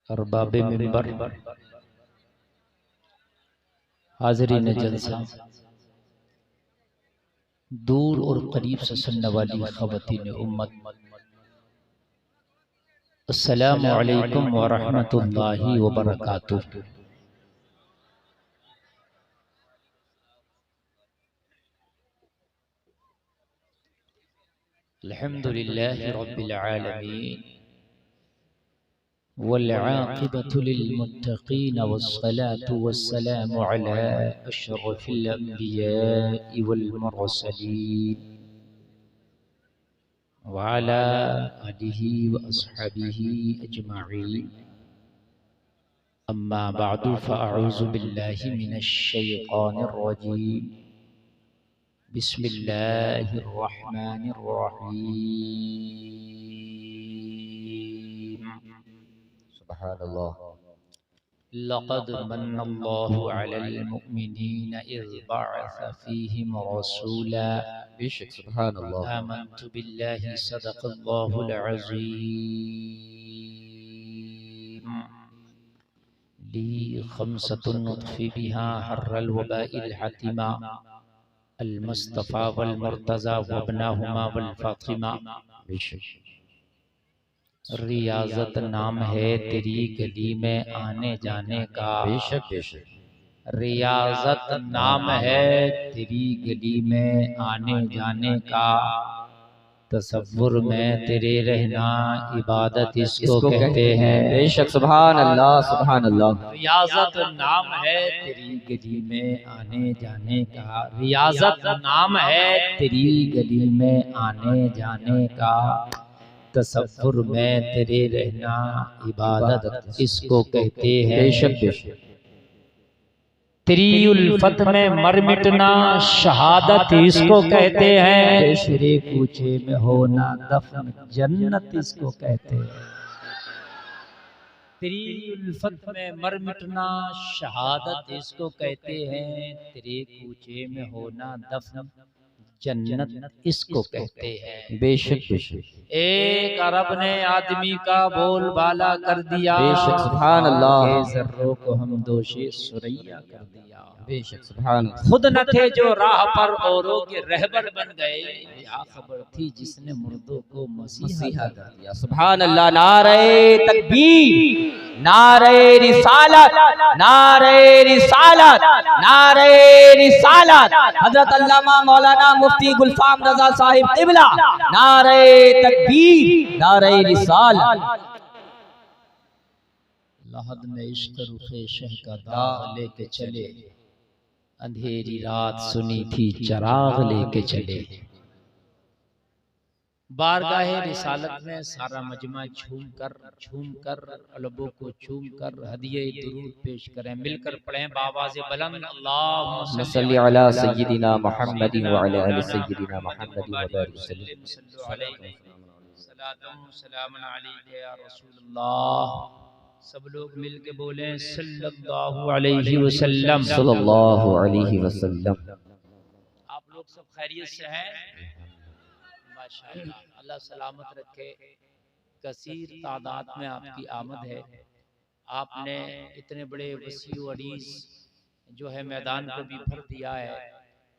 अरबाब मिंबर, हाज़रीन जलसा, दूर और करीब से सुनने वाली ख़वातीन उम्मत, अस्सलामु अलैकुम व रहमतुल्लाहि व बरकातुहू। अल्हम्दुलिल्लाहि रब्बिल आलमीन वल आक़िबतु लिल मुत्तक़ीन वस्सलातु वस्सलामु अला अशरफिल अंबियाइ वल मुरसलीन व अला आलिहि व अस्हाबिहि अजमईन। अम्मा बअदु फ़अऊज़ु बिल्लाहि मिनश शैतानिर रजीम। बिस्मिल्लाहिर रहमानिर रहीम। सुब्हानल्लाह। लक़द मन्नल्लाहु अलल मुमिनीना इज़ बअस फ़ीहिम रसूला। बेशक सुब्हानल्लाह। आमन्तु बिल्लाहि सदक़ल्लाहुल अज़ीम। ली ख़म्सतुन नुत्फ़ी बिहा हर्रल वबाइल हतिमा अल मुस्तफ़ा वल मुर्तज़ा वब्नहुमा वल फ़ातिमा। बेशक रियाज़त नाम है तेरी गली में आने जाने का। बेशक बेशक रियाज़त नाम है तेरी गली में आने जाने का। तसव्वुर में तेरे रहना इबादत इसको कहते हैं। बेशक सुब्हानल्लाह सुब्हानल्लाह। रियाज़त नाम है तेरी गली में आने जाने का। रियाज़त नाम है तेरी गली में आने जाने का। तसव्वुर में तेरे रहना इबादत इसको कहते हैं। बेशक बेशक तेरी उल्फत में मर मिटना शहादत इसको कहते हैं। तेरे कूचे में होना दफन जन्नत इसको कहते हैं। तेरी उल्फत में मर मिटना शहादत इसको कहते हैं। तेरे कूचे में होना दफन जन्नत इसको कहते हैं। बेशक बेशक एक अरब ने आदमी का बोलबाला कर दिया। बेशक सुब्हानल्लाह। के ज़र्रों को हम दोषे सुरैया कर दिया। बेशक सुब्हानल्लाह। खुद न थे जो राह पर औरों के रहबर बन गए। क्या खबर थी जिसने मुर्दों को मसीहा कर दिया। सुब्हानल्लाह। नारे तकबीर, नारे रिसालत, नारे रिसालत, नारे रिसालत। हजरत अल्लामा मौलाना मुफ्ती गुलफाम रजा साहिब क़िबला। नारे तकबीर, नारे रिसालत। लहद में इश्क रुखे शह का दाग लेके चले। अंधेरी रात सुनी थी चराग लेके चले। बारगाहे रिसालत में सारा मजमा झूम कर लबों को चूम कर हदिये दुरूद पेश करें। मिलकर पढ़ें बावाज़े बुलंद अल्लाहुम्मा सल्ली अला सय्यिदिना मुहम्मदिन व अला आलि सय्यिदिना मुहम्मदिन व बारिक वसल्लम। सलातुम सलामुन अलैका या रसूलल्लाह। सब लोग मिल के बोलें सल्लल्लाहु अलैहि वसल्लम। सल्लल्लाहु अलैहि वसल्लम। आप लोग सब खैरियत से हैं? माशाअल्लाह, अल्लाह सलामत रखे। कसीर तादाद में आपकी आमद है। आपने इतने बड़े वसी अरीज जो है मैदान को भी भर दिया है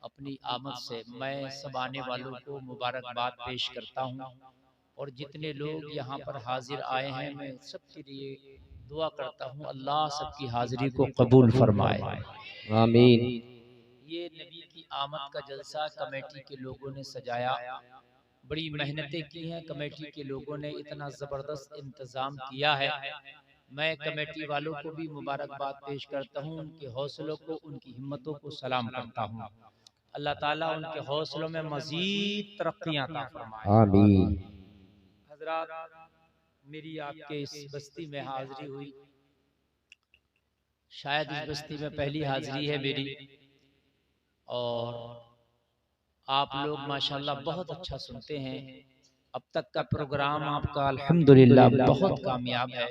अपनी आमद से। मैं सब आने वालों को मुबारकबाद पेश करता हूँ और जितने लोग यहाँ पर हाजिर आए हैं मैं सबके लिए दुआ करता हूँ अल्लाह सबकी हाजिरी को कबूल फरमाए। आमीन। ये नबी की आमद का जलसा कमेटी के लोगों ने सजाया। बड़ी मेहनतें की हैं कमेटी के लोगों ने, इतना ज़बरदस्त इंतज़ाम किया है। मैं कमेटी वालों को भी मुबारकबाद पेश करता हूँ, उनके हौसलों को, उनकी हिम्मतों को सलाम करता हूँ। अल्लाह ताला उनके हौसलों में मज़ीद तरक्कियां अता फरमाए। आमीन। हज़रात, मेरी आपके इस बस्ती में हाज़िरी हुई, शायद इस बस्ती में पहली हाज़िरी है मेरी, और आप लोग माशाल्लाह बहुत अच्छा सुनते हैं। अब तक का प्रोग्राम आपका अल्हम्दुलिल्लाह बहुत कामयाब है।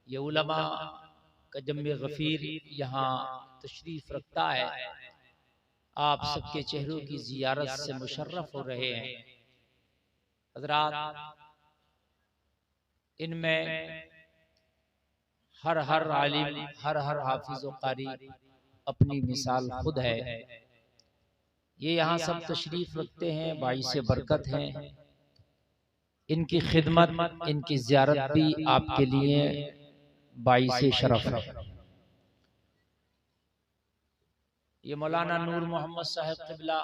ये उलमा का जम्मे गफ़ीर यहाँ तशरीफ़ रखता है। आप सबके चेहरों की ज़ियारत से मुशर्रफ हो रहे हैं। हज़रात, इनमें हर आलिम, हर हाफिज व कारी अपनी मिसाल खुद है। ये यहाँ सब तशरीफ रखते हैं, बाइस बरकत हैं। इनकी खिदमत, इनकी ज़ियारत भी आपके लिए बाइस शरफ है। ये मौलाना नूर मोहम्मद साहब क़िबला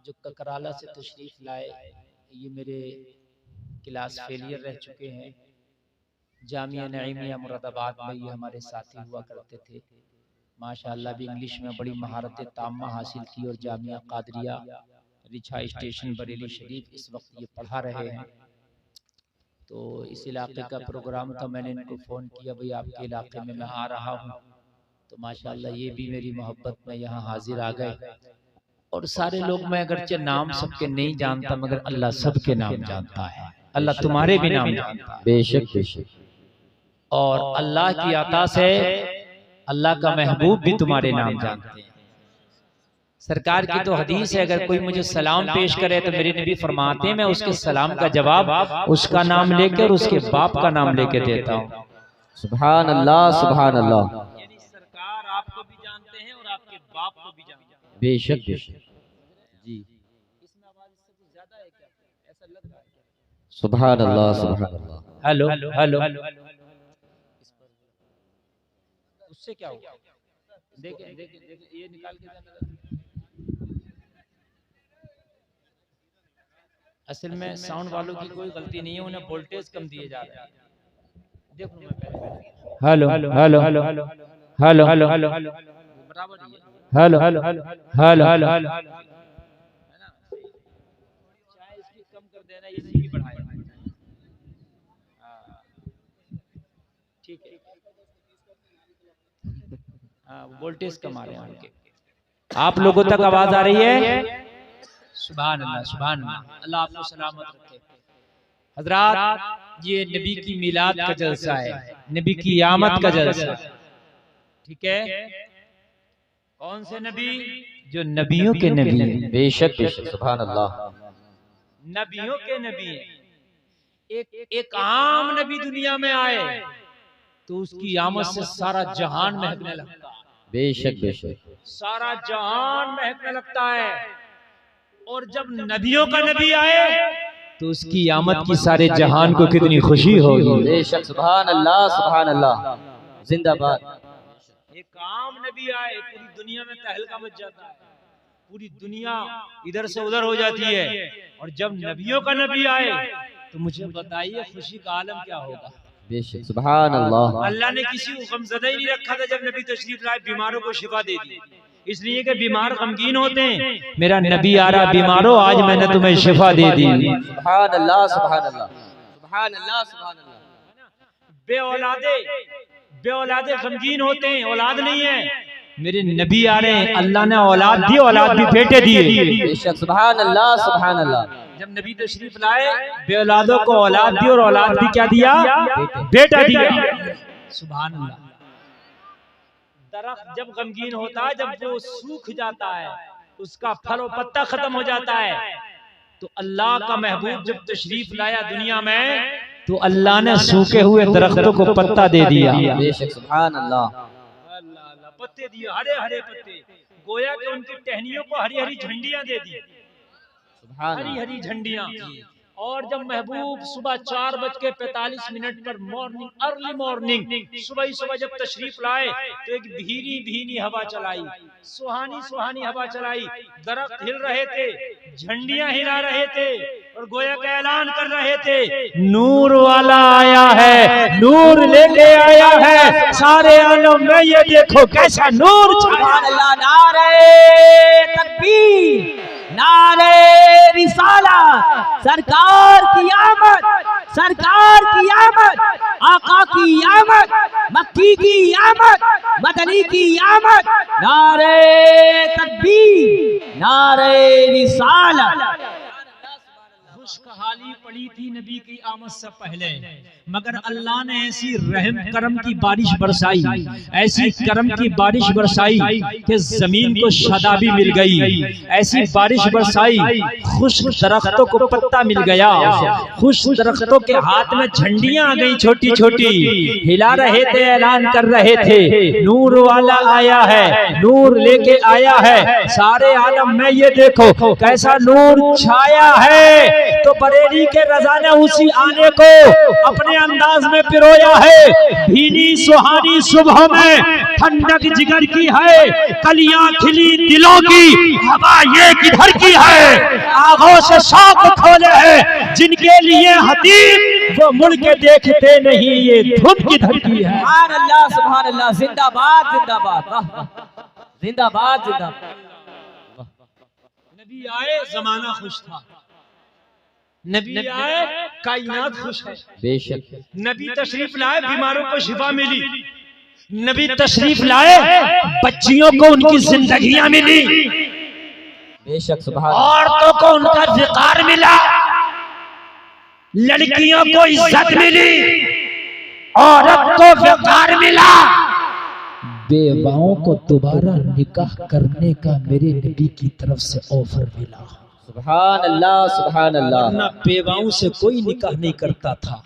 जो ककराला से तशरीफ लाए, ये मेरे क्लास फेलियर रह चुके हैं। जामिया नईमिया मुरादाबाद में ये हमारे साथी हुआ करते थे। माशाअल्लाह भी इंग्लिश में बड़ी महारत ताम्मा हासिल की और जामिया कादरिया रिछा स्टेशन बरेली शरीफ इस वक्त ये पढ़ा रहे हैं। तो इस इलाके का प्रोग्राम था, मैंने इनको फ़ोन किया, भाई आपके इलाके में मैं आ रहा हूँ। तो माशाअल्लाह ये भी मेरी मोहब्बत में यहाँ हाजिर आ गए। और सारे लोग, मैं अगरचे नाम सबके नहीं जानता मगर अल्लाह सबके नाम जानता है। अल्लाह तुम्हारे भी नाम जानता है, बेशक बेशक। और अल्लाह की अता से अल्लाह का महबूब भी तुम्हारे नाम जानते हैं। सरकार की तो हदीस है, अगर कोई मुझे सलाम पेश करे तो मेरे नबी फरमाते हैं मैं उसके सलाम का जवाब उसका नाम लेकर और उसके बाप का नाम लेके देता हूँ। सुभान अल्लाह, सुभान अल्लाह। यानी सरकार आपको भी जानते हैं और आपके बाप को भी जानते हैं। बेशक बेशक जी। इसमें आवाज इससे कुछ ज्यादा है क्या? ऐसा लग रहा है। सुभान अल्लाह, सुभान अल्लाह। हेलो हेलो, उससे क्या हुआ? देखें देखें देखें, ये निकाल के असल में साउंड वालों की कोई गलती नहीं है, उन्हें वोल्टेज कम दिए जा रहे हैं। देखो मैं पहले hello hello hello hello hello hello hello बराबर ही है। Hello hello hello hello hello है ना, चाहे इसकी कम कर देना, इसी की बढ़ाए। ठीक है, हाँ वोल्टेज कम आ रहे हैं उनके। आप लोगों तक आवाज आ रही है? सुभान अल्लाह, सुभान अल्लाह। अल्लाह आपको सलामत रखे। हजरात, ये नबी की मिलाद का जलसा है, नबी की आमद का जलसा, ठीक है। कौन से नबी? जो नबियों के नबी हैं। बेशक बेशक, सुभान अल्लाह। नबियों के नबी हैं। एक आम नबी दुनिया में आए तो उसकी आमद से सारा जहान महकने लगता है। बेशक बेशक, सारा जहान महकने लगता है। और जब नबियों का नबी आए तो उसकी आमद की सारे जहान को कितनी खुशी होगी। बेशक, सुभान अल्लाह, सुभान अल्लाह, जिंदाबाद। एक आम नबी आए, पूरी दुनिया में तहलका मच जाता है, पूरी दुनिया इधर से उधर हो जाती है। और जब नबियों का नबी आए तो मुझे बताइए खुशी का आलम क्या होगा। बेशक, सुभान अल्लाह। अल्लाह ने किसी को गमज़दा ही नहीं रखा था जब नबी तशरीफ लाए, बीमारों को शिफा दे दी। इसलिए कि बीमार गमगीन होते हैं, मेरा नबी आ रहा, बीमारों आज मैंने तुम्हें शिफा दे दी। सुभान अल्लाह, सुभान अल्लाह, सुभान अल्लाह, सुभान अल्लाह। बेऔलादे गमगीन होते हैं, औलाद नहीं है, मेरे नबी आ रहे हैं, अल्लाह ने औलाद दी, औलाद भी बेटे दिए। बेशक, सुभान अल्लाह, सुभान अल्लाह। जब नबी तशरीफ लाए, बेऔलादों को औलाद दी और औलाद भी क्या दिया? बेटा दिया। सुभान अल्लाह। दरख्त जब गमगीन होता है, जब वो सूख जाता है, उसका फल और पत्ता खत्म हो जाता है, तो अल्लाह का महबूब जब तशरीफ लाया दुनिया में तो अल्लाह ने सूखे हुए दरख्तों को पत्ता दे दिया। बेशक, सुभान अल्लाह। अल्लाह पत्ते दिए, हरे हरे पत्ते, गोया कि उनकी टहनियों को हरी हरी झंडियां दे दी, हरी हरी झंडियां। और जब महबूब सुबह 4:45 पर मॉर्निंग, अर्ली मॉर्निंग, सुबह जब तशरीफ लाए तो एक भीनी भीनी हवा चलाई, सुहानी सुहानी हवा चलाई, दरख्त हिल रहे थे, झंडियां हिला रहे थे और गोया का ऐलान कर रहे थे, नूर वाला आया है, नूर लेके आया है सारे आलम में, ये देखो कैसा नूर। सुभान अल्लाह। नारे तकबीर, नारे रिसालत, सरकार की आमद, सरकार की आमद, आका की आमद, मक्की की आमद, मदनी की आमद। नारे तकबीर, नारे रिसालत। खुशहाली पड़ी थी नबी की आमद से पहले, मगर अल्लाह ने ऐसी रहम करम की बारिश बरसाई, ऐसी करम की बारिश बरसाई कि जमीन को शादाबी मिल गई, ऐसी बारिश बरसाई खुश्क दरख्तों को पत्ता मिल गया, खुश्क दरख्तों के हाथ में झंडियां आ गई छोटी छोटी, हिला रहे थे, ऐलान कर रहे थे नूर वाला आया है, नूर लेके आया है सारे आलम में, ये देखो कैसा नूर छाया है। तो बरेली के रजा ने उसी आने को अपने अंदाज में पिरोया है। भीनी सुहानी सुबह में ठंडक जिगर की है, कलियां खिली दिलों की, हवा ये किधर की है, आगों से शौक खोले हैं जिनके लिए हदीब वो मुड़ के देखते नहीं, ये धुन किधर की है। सुभान अल्लाह, सुभान अल्लाह, जिंदाबाद जिंदाबाद, जिंदाबाद जिंदाबाद। नबी आए जमाना खुश था, नबी आए कायनात खुश है। बेशक नबी तशरीफ लाए बीमारों को शिफा मिली, नबी तशरीफ लाए बच्चियों को उनकी जिंदगियां मिली, बेशक सुभान, औरतों को उनका विकार मिला, लड़कियों को इज्जत मिली, औरत को विकार मिला। बेवाओं को दोबारा निकाह करने का मेरे नबी की तरफ से ऑफर मिला। सुभान अल्लाह, सुभान अल्लाह। वरना बेवाओं से कोई निकाह नहीं करता था,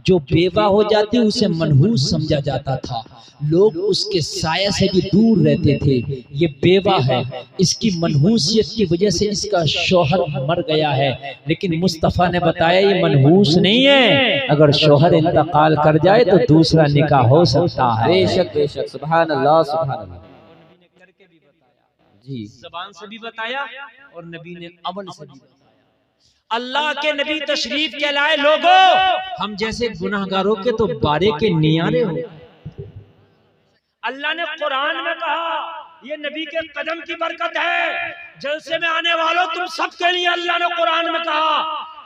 जो बेवा हो जाती उसे मनहूस समझा जाता था, लोग उसके साया से भी दूर रहते थे। ये बेवा है, इसकी मनहूसियत की वजह से इसका शौहर मर गया है, लेकिन मुस्तफ़ा ने बताया ये मनहूस नहीं है, अगर शौहर इंतकाल कर जाए तो दूसरा निकाह हो सकता है। बेशक बेशक, सुभान अल्लाह, सुभान अल्लाह। करके भी बताया, जी, ज़बान से भी बताया और नबी ने अमल से भी बताया। अल्लाह के नबी तशरीफ के लाए लोगों, हम जैसे गुनाहगारों के तो बारे के नियारे हो। अल्लाह ने कुरान में कहा ये नबी के कदम की बरकत है, जलसे में आने वालों तुम सबके लिए अल्लाह ने कुरान में कहा,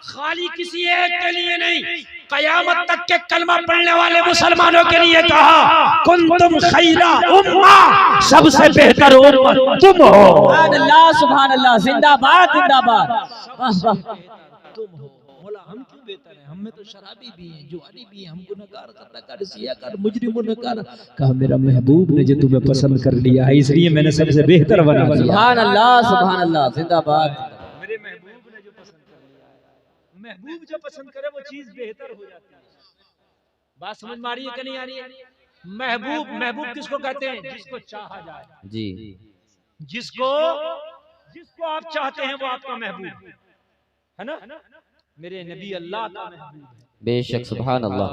खाली किसी एक के लिए नहीं, कयामत तक के कलमा पढ़ने वाले मुसलमानों के लिए कहा, कुंतुम खैरा उम्मा, सबसे बेहतर उम्मत तुम हो। सुभान अल्लाह, सुभान अल्लाह, जिंदाबाद जिंदाबाद। तुम हो मौला, हम क्यों बेहतर हैं, हम में तो शराबी भी हैं, जुआरी भी हैं, हम गुनहगार, खताकार, सियाकार, मुजरिम नकार। कहा मेरा महबूब ने जो तुम्हें पसंद कर लिया है इसलिए मैंने सबसे बेहतर बना दिया। सुभान अल्लाह, सुभान अल्लाह, जिंदाबाद। मेरे महबूब ने जो पसंद कर लिया है, महबूब जो पसंद करे वो चीज बेहतर हो जाती है। बात समझ में आ रही है कि नहीं आ रही है? महबूब, महबूब किसको कहते हैं? जिसको चाहा जाए, जी, जिसको आप चाहते हैं वो आपका महबूब है ना। मेरे नबी अल्लाह का महबूब है। बेशक, सुभान अल्लाह।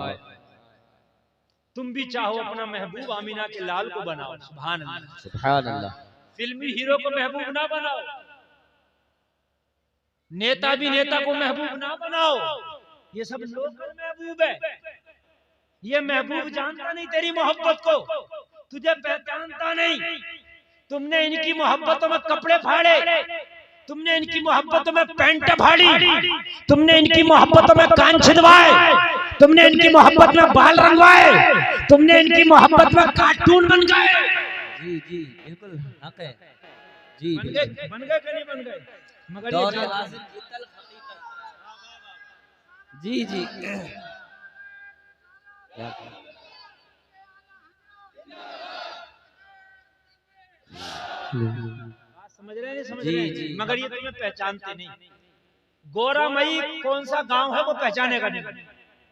तुम भी चाहो अपना महबूब आमीना के लाल को बनाओ, सुभान अल्लाह, सुभान अल्लाह। फिल्मी हीरो को महबूब ना बनाओ, नेता भी नेता को महबूब ना बनाओ, ये सब लोकल महबूब है। ये महबूब जानता नहीं तेरी मोहब्बत को, तुझे पहचानता नहीं। तुमने इनकी मोहब्बतों में कपड़े फाड़े, तुमने इनकी मोहब्बतों में पैंट फाड़ी, तुमने इनकी मोहब्बतों में कान छिदवाए, तुमने इनकी मोहब्बत में बाल रंगवाए, तुमने इनकी मोहब्बत में कार्टून बन गए। जी जी, बिल्कुल हक है। जी, बन गए कि नहीं बन गए? मगर दौर ये हासिल की तल्ख हकीकत। जी जी, समझ रहे हैं, समझ जी, रहे हैं? जी। मगर ये तुम्हें पहचानते नहीं। गोरा मई कौन सा गांव है वो पहचानेगा नहीं।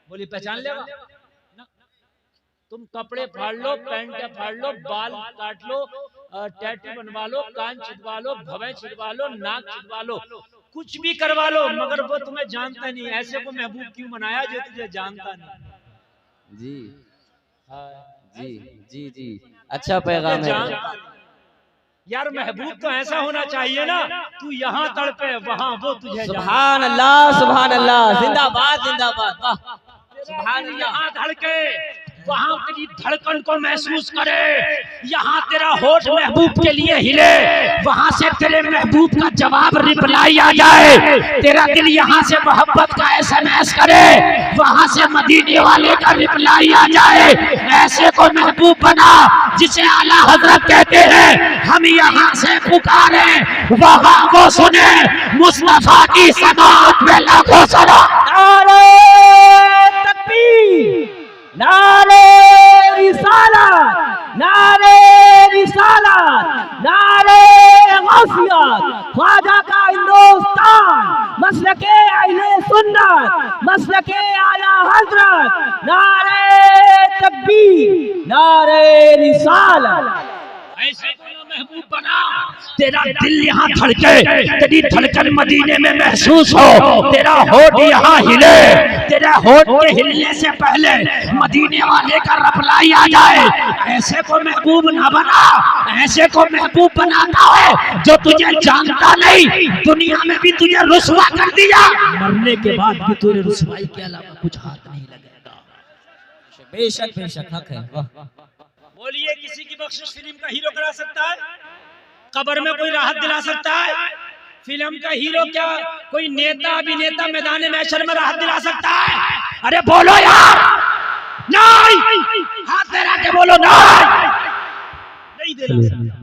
बोली पहचान लेगा ना। तुम कपड़े फाड़ लो, पैंट फाड़ लो, बाल काट लो, टैटू बनवा लो, कान छिदवा लो, भवें छिदवा लो, नाक छिदवा लो, कुछ भी करवा लो, मगर वो तुम्हें जानता नहीं। ऐसे को महबूब क्यों बनाया जो तुझे जानता नहीं? जी जी जी जी, अच्छा पैगाम है। यार महबूब तो ऐसा होना चाहिए ना, तू यहाँ तड़पे वहाँ वो तुझे सुभान अल्लाह, सुभान अल्लाह, जिंदाबाद जिंदाबाद। वाह, सुभान अल्लाह। यहाँ धड़के वहाँ तेरी धड़कन को महसूस करे, यहाँ तेरा होठ महबूब के लिए हिले, वहाँ से तेरे महबूब का जवाब रिप्लाई आ जाए, तेरा दिल यहाँ से मोहब्बत का SMS करे, वहाँ से मदीने वाले का रिप्लाई आ जाए। ऐसे को महबूब बना जिसे आला हजरत कहते हैं, हम यहाँ से पुकारे वहाँ वो सुने, मुस्तफा की समात में लाखों सलाम। नारे तकबीर। नारे रिसालत, नारे रिसालत, नारे गौसियत, ख्वाजा का हिंदुस्तान, मसलके अहले सुन्नत, मसलके आला हजरत, नारे तकबीर, नारे रिसालत। ऐसे बोलो महबूब बना, तेरा दिल यहाँ धड़के, तेरी धड़कन मदीने में महसूस हो, तेरा होठ यहाँ हिले, तेरा होठ के हिलने से पहले मदीने वाले का रिप्लाई आ जाए। ऐसे को महबूब ना बना, ऐसे को महबूब बनाता है जो तुझे जानता नहीं, दुनिया में भी तुझे रुसवा कर दिया, मरने के बाद भी तुझे रुसवाई के अलावा कुछ हाथ नहीं लगेगा। बेशक बेशक हक है। वाह, बोलिए किसी की बख्शिश फिल्म का हीरो करा सकता है? कब्र में कोई राहत दिला सकता है? फिल्म का हीरो क्या कोई नेता अभिनेता मैदान महशर में राहत दिला सकता है? अरे बोलो यार, नहीं, हाथ लगा के बोलो नहीं दिला सकता।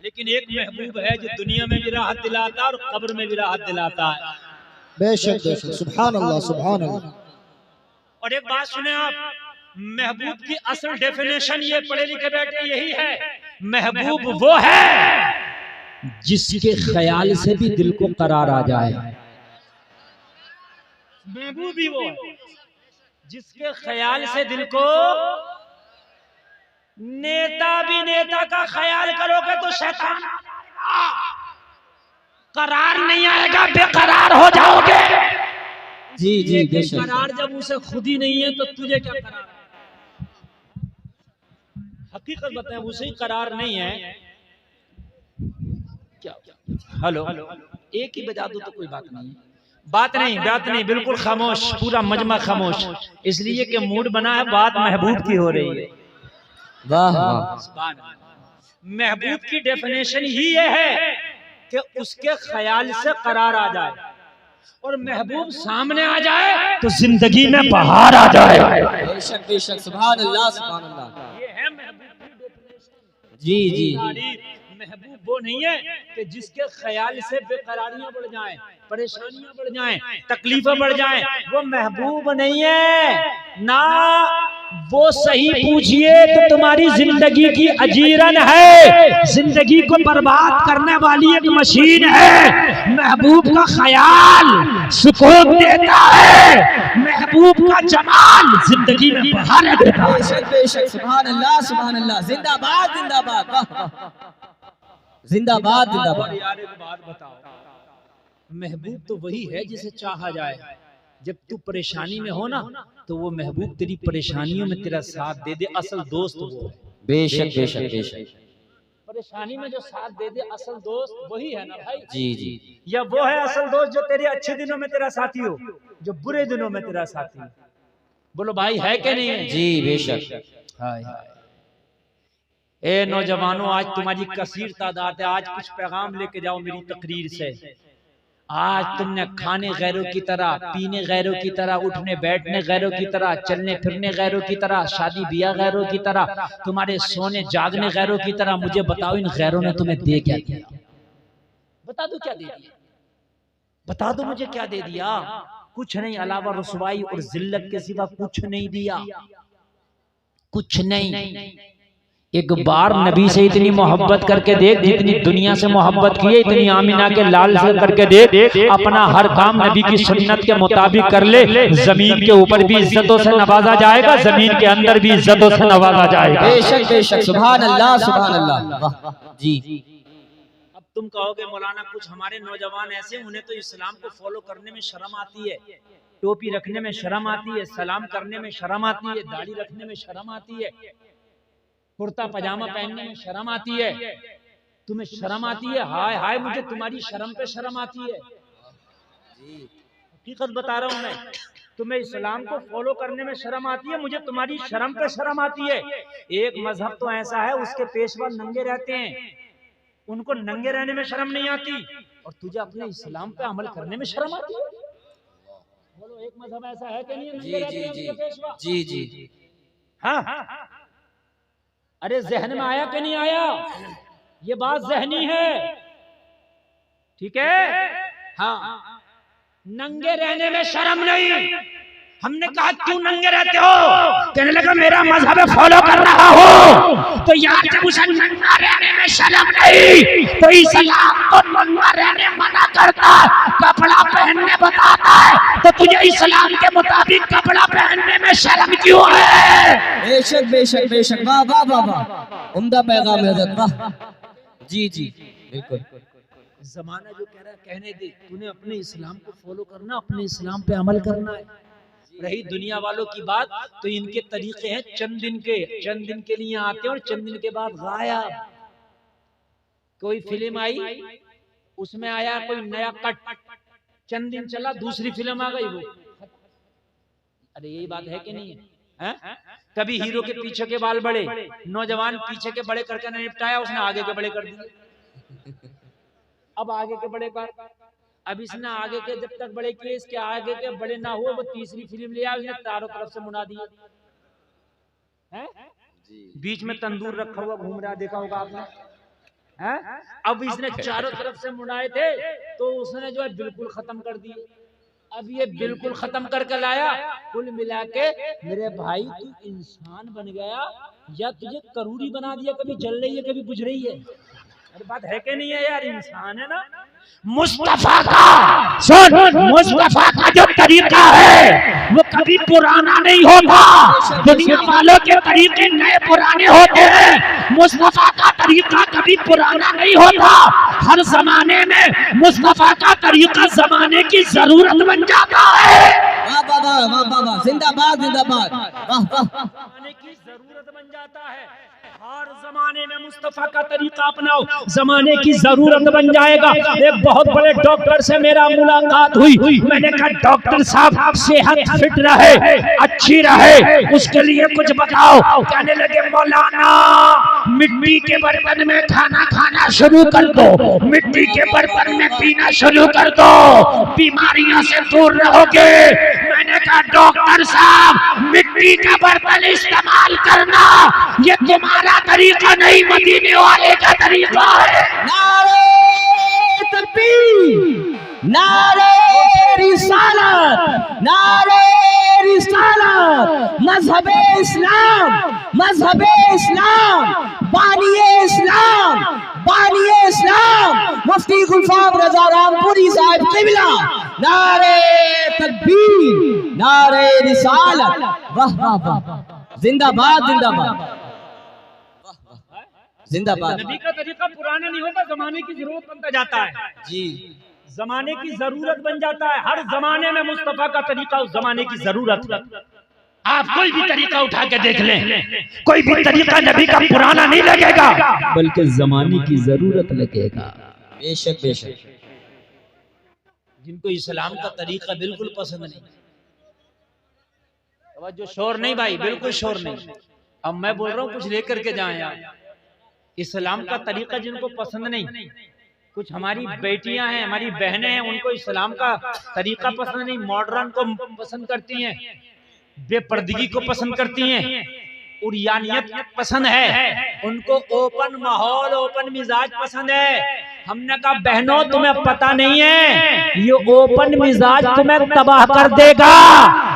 लेकिन एक महबूब है जो दुनिया में भी राहत दिलाता है और कब्र में भी राहत दिलाता है। बेशक बेशक, सुभान अल्लाह सुभान अल्लाह। और एक बात सुने आप, महबूब की असल डेफिनेशन ये पढ़े लिखे बैठे यही है, महबूब वो है जिसके ख्याल से भी दिल को करार आ जाए। महबूब ही वो है जिसके ख्याल से दिल को, नेता भी नेता का ख्याल करोगे तो शैतान करार नहीं आएगा, बेकरार हो जाओगे। जी जी बेशक। करार जब उसे खुद ही नहीं है तो तुझे क्या करार है? हकीकत बताएं, उसे ही करार नहीं है क्या? हेलो, एक ही बजा दो तो कोई बात नहीं है। बात नहीं, बिल्कुल खामोश, पूरा मजमा खामोश, इसलिए कि मूड बना है, बात महबूब की हो रही है। वाह वाह। महबूब की डेफिनेशन ही ये है कि उसके ख्याल से करार आ जाए, और महबूब सामने आ जाए तो जिंदगी में बहार आ जाए। बेशक बेशक, सुभान अल्लाह सुभान अल्लाह। ये है महबूब की डेफिनेशन। जी जी। महबूब वो नहीं है कि जिसके ख्याल से बेकरारियां बढ़ जाएं, परेशानियां बढ़ जाएं, तकलीफें बढ़ जाएं, वो महबूब नहीं है ना। वो सही पूछिए तो तुम्हारी जिंदगी की अजीरन है, जिंदगी को बर्बाद करने वाली एक मशीन है। महबूब का ख्याल सुकून देता है, महबूब का जमाल जिंदगी में बहार देता है। बेशक बेशक, सुभान अल्लाह सुभान अल्लाह। जिंदाबाद जिंदाबाद, जिंदाबाद जिंदाबाद। यार एक बात बताओ, महबूब तो वही है जिसे चाहा जाए। जब तू परेशानी में हो ना तो वो महबूब तेरी परेशानियों में तेरा साथ दे दे, असल दोस्त वो है। बेशक बेशक बेशक। परेशानी में जो साथ दे दे असल दोस्त वही है ना भाई। जी जी। या वो है असल दोस्त जो तेरे अच्छे दिनों में तेरा साथी हो, जो बुरे दिनों में तेरा साथी हो। बोलो भाई है कि नहीं है? जी बेशक। हाय ए नौजवानों, आज तुम्हारी कसीर तादाद है, आज कुछ पैगाम लेके जाओ मेरी तकरीर से। आज तुमने खाने गैरों की तरह, पीने गैरों की तरह, उठने बैठने गैरों की तरह, चलने फिरने गैरों की तरह, शादी ब्याह गैरों की तरह, तुम्हारे सोने जागने गैरों की तरह। मुझे बताओ इन गैरों ने तुम्हें दे क्या दिया? बता दो क्या दे दिया, बता दो मुझे क्या दे दिया? कुछ नहीं, अलावा रुसवाई और जिल्लत के सिवा कुछ नहीं दिया, कुछ नहीं। एक बार नबी से इतनी मोहब्बत करके देख, जितनी दुनिया से मोहब्बत की है इतनी आमिना के लाल से करके देख। अपना हर काम नबी की सुन्नत के मुताबिक कर ले, जमीन के ऊपर भी इज्जतों से नवाजा जाएगा, जमीन के अंदर भी इज्जतों से नवाजा जाएगा। बेशक बेशक, सुभान अल्लाह सुभान अल्लाह। जी। अब तुम कहोगे मौलाना कुछ हमारे नौजवान ऐसे, उन्हें तो इस्लाम को फॉलो करने में शर्म आती है, टोपी रखने में शर्म आती है, सलाम करने में शर्म आती है, दाढ़ी रखने में शर्म आती है, कुर्ता पजामा पहनने में शर्म आती है। तुम्हें शर्म आती है? हाय हाय, मुझे तुम्हारी शर्म पे शर्म आती है। हकीकत बता रहा हूं मैं, तुम्हें इस्लाम को फॉलो करने में शर्म आती है, मुझे तुम्हारी शर्म पे शर्म आती है। एक मजहब तो ऐसा है उसके पेशवा नंगे रहते हैं, उनको नंगे रहने में शर्म नहीं आती, और तुझे अपने इस्लाम पे अमल करने में शर्म आती है। बोलो एक मजहब ऐसा है कि नहीं? नंगे रहते हैं उनके पेशवा। जी जी। हाँ, अरे जहन में आया कि नहीं आया? ये बात जहनी है, ठीक है? हाँ, नंगे रहने में शर्म नहीं, हमने कहा क्यों नंगे रहते हो? कहने लगा मेरा मजहब फॉलो कर रहा हूँ। तो यार जब उसे नंगा रहने में शर्म नहीं तो इस्लाम तो नंगा रहने मना करता है, कपड़ा पहनने बताता है, तो तुझे इस्लाम के मुताबिक कपड़ा पहनने में शर्म क्यों है? बेशक बेशक बेशक, वाह वाह वाह वाह, उम्दा पैगाम है हज़रत, वाह। जी जी बिल्कुल। जमाना जो कह रहा है कहने दे, तूने अपने इस्लाम को फॉलो करना, अपने इस्लाम पे अमल करना है। रही दुनिया वालों की बात, तो इनके तरीके हैं चंद दिन के लिए आते हैं और चंद दिन के बाद गायब। कोई फिल्म आई, उसमें आया कोई नया कट, चंद दिन चला दूसरी फिल्म आ गई वो। अरे यही बात है कि नहीं है? कभी हीरो के पीछे के बाल बड़े, नौजवान पीछे के बड़े करके निपटाया, उसने आगे के बड़े कर दिए। अब आगे के बड़े कर, अब इसने आगे के जब तक बड़े किए, इसके आगे के बड़े ना हुए, वो तीसरी फिल्म लिया, उसने चारों तरफ से मुड़ा दिए। हैं? बीच में तंदूर रखा हुआ घूम रहा, देखा होगा आपने। हैं? अब इसने चारों तरफ से मुड़ाए थे, तो उसने जो है बिल्कुल खत्म कर दिए। अब ये बिल्कुल खत्म करके लाया। कुल मिला के मेरे भाई तू इंसान बन गया या तुझे करूरी बना दिया? कभी जल रही है, कभी बुझ रही है। अरे बात है कि नहीं है यार? इंसान है ना। मुस्तफा का सुन, मुस्तफा का जो तरीका है वो कभी पुराना नहीं होता। दुनिया वालों के तरीके नए पुराने होते हैं, मुस्तफा का तरीका कभी पुराना नहीं होता। हर जमाने में मुस्तफा का तरीका जमाने की जरूरत बन जाता है। वाह वाह वाह वाह वाह वाह, जिंदाबाद जिंदाबाद, वाह वाह। जमाने की जरूरत बन जाता है। हर जमाने में मुस्तफा का तरीका अपनाओ, जमाने की जरूरत बन जाएगा। एक बहुत बड़े डॉक्टर से मेरा मुलाकात हुई। मैंने कहा डॉक्टर साहब सेहत फिट रहे, अच्छी रहे, उसके लिए कुछ बताओ। कहने लगे मौलाना मिट्टी के बर्तन में खाना खाना शुरू कर दो, मिट्टी के बर्तन में पीना शुरू कर दो, बीमारियों से दूर रहोगे। मैंने कहा डॉक्टर साहब मिट्टी का बर्तन इस्तेमाल करना ये तुम्हारा तरीका नहीं, मदीने वाले का तरीका है। नारे तकबीर, नारे रिसालत, नारे रिसालत, मजहबे इस्लाम, मजहबे इस्लाम, बानिए इस्लाम, बानिए इस्लाम, मुफ्ती गुलफाम रजा रामपुरी साहब क़िबला। नारे तकबीर, नारे रिसालत, वाह वाह वाह, जिंदाबाद जिंदाबाद, जिंदाबाद। नबी का तरीका पुराना नहीं होता, जमाने की जरूरत बनता जाता है जी, जमाने की जरूरत बन जाता है। हर जमाने में मुस्तफा का तरीका उस जमाने की जरूरत है। आप कोई भी तरीका उठा के देख लें, कोई भी तरीका नबी का पुराना नहीं लगेगा, बल्कि जमाने की जरूरत लगेगा। बेशक बेशक। जिनको इस्लाम का तरीका बिल्कुल पसंद नहीं, जो शोर नहीं भाई, बिल्कुल शोर नहीं। अब मैं बोल रहा हूँ कुछ लेकर के जाएं आप। इस्लाम का तरीका जिनको पसंद नहीं, कुछ हमारी बेटियां हैं, हमारी बहनें हैं, उनको इस्लाम का तरीका पसंद नहीं, मॉडर्न को पसंद करती हैं, बेपर्दगी को पसंद करती हैं, उरियानियत पसंद है, उनको ओपन माहौल, ओपन मिजाज पसंद है। हमने कहा बहनों तुम्हें पता नहीं है, ये ओपन मिजाज तुम्हें तबाह कर देगा।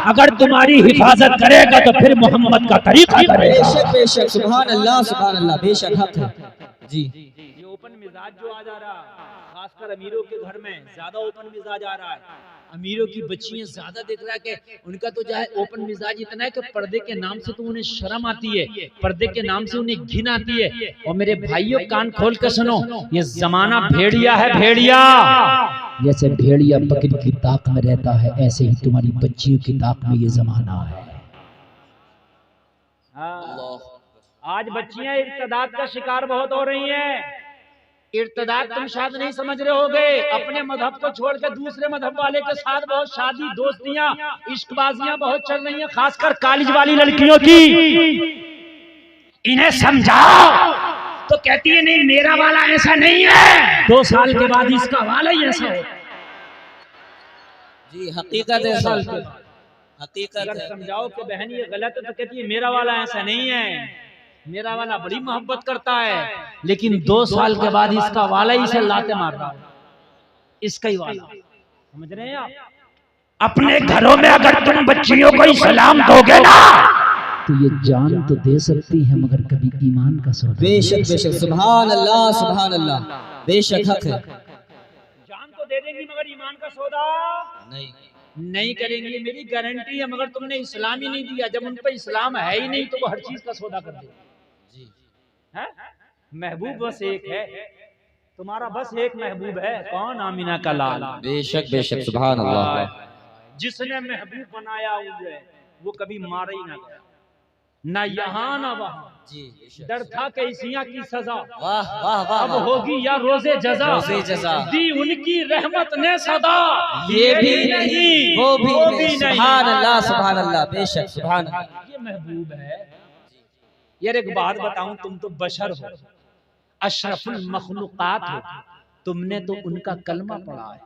अगर तुम्हारी हिफाजत करेगा तो फिर मोहम्मद का तरीका करेगा। बेशक बेशक, सुभान अल्लाह सुभान अल्लाह, बेशक हक है जी। ये ओपन मिजाज जो आ जा रहा है, खासकर अमीरों के घर में ज्यादा ओपन मिजाज आ रहा है। अमीरों की बच्चियां ज्यादा देख रहा है कि उनका तो जो है ओपन मिजाज इतना है कि पर्दे के नाम से तो उन्हें शर्म आती है, पर्दे के नाम से उन्हें घिन आती है। और मेरे भाइयों कान खोल कर सुनो, ये जमाना भेड़िया है, भेड़िया। जैसे भेड़िया बकरी की ताक में रहता है, ऐसे ही तुम्हारी बच्चियों की ताक में ये जमाना है। आज बच्चियां इर्तिदाद का शिकार बहुत हो रही हैं। इर्तिदाद तुम शायद नहीं समझ रहे होगे, अपने मजहब को छोड़ के दूसरे मजहब वाले के साथ बहुत शादी, दोस्तियां, इश्कबाजियां बहुत चल रही हैं, खासकर कॉलेज वाली लड़कियों की। इन्हें समझाओ तो कहती है नहीं मेरा वाला ऐसा नहीं है, 2 साल के बाद इसका वाला ही ऐसा है। जी हकीकत है सर, हकीकत अगर है। समझाओ कि बहन ये गलत है तो कहती है मेरा वाला ऐसा नहीं है, मेरा वाला बड़ी मोहब्बत करता है, लेकिन 2 साल के बाद इसका वाला ही से लाते मार रहा है, इसका ही वाला। समझ रहे हैं आप? अपने घरों में अगर तुम बच्चियों को सलाम दोगे ना तो ये जान तो दे सकती है मगर कभी ईमान का सौदा। बेशक बेशक, सुभान अल्लाह, बेशक हक है। जान तो दे देंगी मगर ईमान का सौदा नहीं करेंगी, मेरी गारंटी है। मगर तुमने इस्लाम ही नहीं दिया, जब उन पर इस्लाम है ही नहीं तो वो हर चीज का सौदा कर देगी। महबूब बस एक है, तुम्हारा बस एक महबूब है, कौन? आमीना का लाल। बेशक बेशक, सुभान अल्लाह। जिसने महबूब बनाया उसे वो कभी मारा ही ना गया, ना यहाँ ना वहाँ। डर था कैसिया की सजा, वाह वाह वाह, अब होगी या रोजे जजा, दी उनकी रहमत ने सदा, ये भी नहीं वो भी नहीं। सुभान अल्लाह, सुभान अल्लाह, बेशक सुभान अल्लाह। ये महबूब है। यार एक बात बताऊं, तुम तो बशर हो, अशरफुल मखलूकात हो, तुमने तो उनका कलमा पढ़ा है,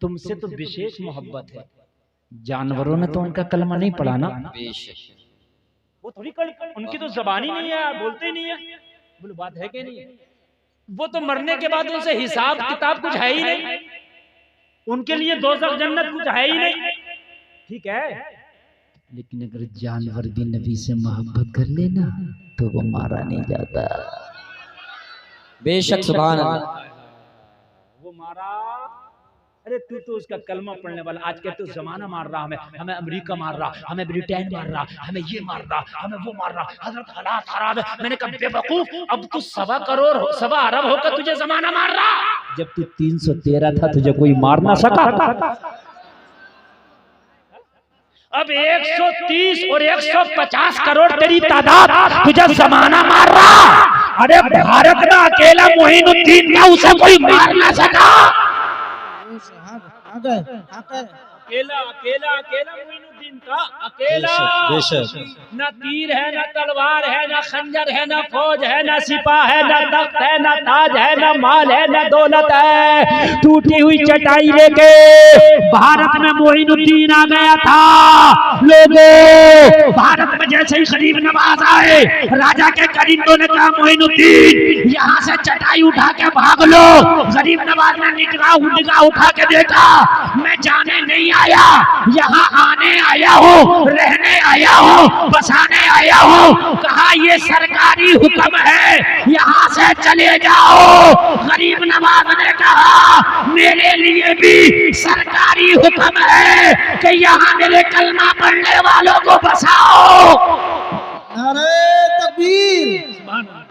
तुमसे तो विशेष मोहब्बत है। जानवरों ने तो उनका कलमा नहीं पढ़ा ना। वो थोड़ी उनकी तो जबान ही नहीं है, बोलते ही नहीं है। बोलो बात है कि नहीं? वो तो मरने के बाद उनसे हिसाब किताब कुछ है ही नहीं, उनके लिए दोज़ख जन्नत कुछ है ही नहीं। ठीक है, लेकिन अगर जानवर भी नबी से मोहब्बत कर लेना तो वो मारा नहीं जाता। बेशक सुभान अल्लाह। वो मारा, अरे तू तो उसका कलमा पढ़ने वाला। आज के तो जमाना मार रहा, हमें अमेरिका मार रहा, हमें ब्रिटेन मार रहा, हमें ये मार रहा, हमें वो मार रहा, हजरत हालात खराब है। मैंने कहा बेवकूफ, अब तू 1.25 करोड़ 1.25 अरब होकर तुझे जमाना मार रहा। जब तू 313 था तुझे कोई मार ना सका। अब 130 और 150 करोड़ तेरी तादाद, तुझे जमाना मार रहा। अरे भारत में अकेला मोइनुद्दीन था, उसे कोई मार ना सका। अकेला अकेला अकेला मोइनुद्दीन था, अकेला। ना तीर है, ना तलवार है, ना खंजर है, ना फौज है, ना सिपा है, ना तख्त है, ना ताज है, ना माल है, ना दौलत है। टूटी हुई चटाई लेके भारत में मोइनुद्दीन आ गया था। लोगों, भारत में जैसे ही गरीब नवाज आए, राजा के करिंदों ने कहा मोइनुद्दीन यहाँ से चटाई उठा के भाग लो। गरीब नवाज ने निगाह उठा के देखा, मैं जाने नहीं आया, यहाँ आने आया हूँ, रहने आया हूँ, बसाने आया हूँ। कहा ये सरकारी हुक्म है, यहाँ से चले जाओ। गरीब नवाज ने कहा मेरे लिए भी सरकारी हुक्म है कि यहाँ मेरे कलमा पढ़ने वालों को बसाओ। नारे तकबीर,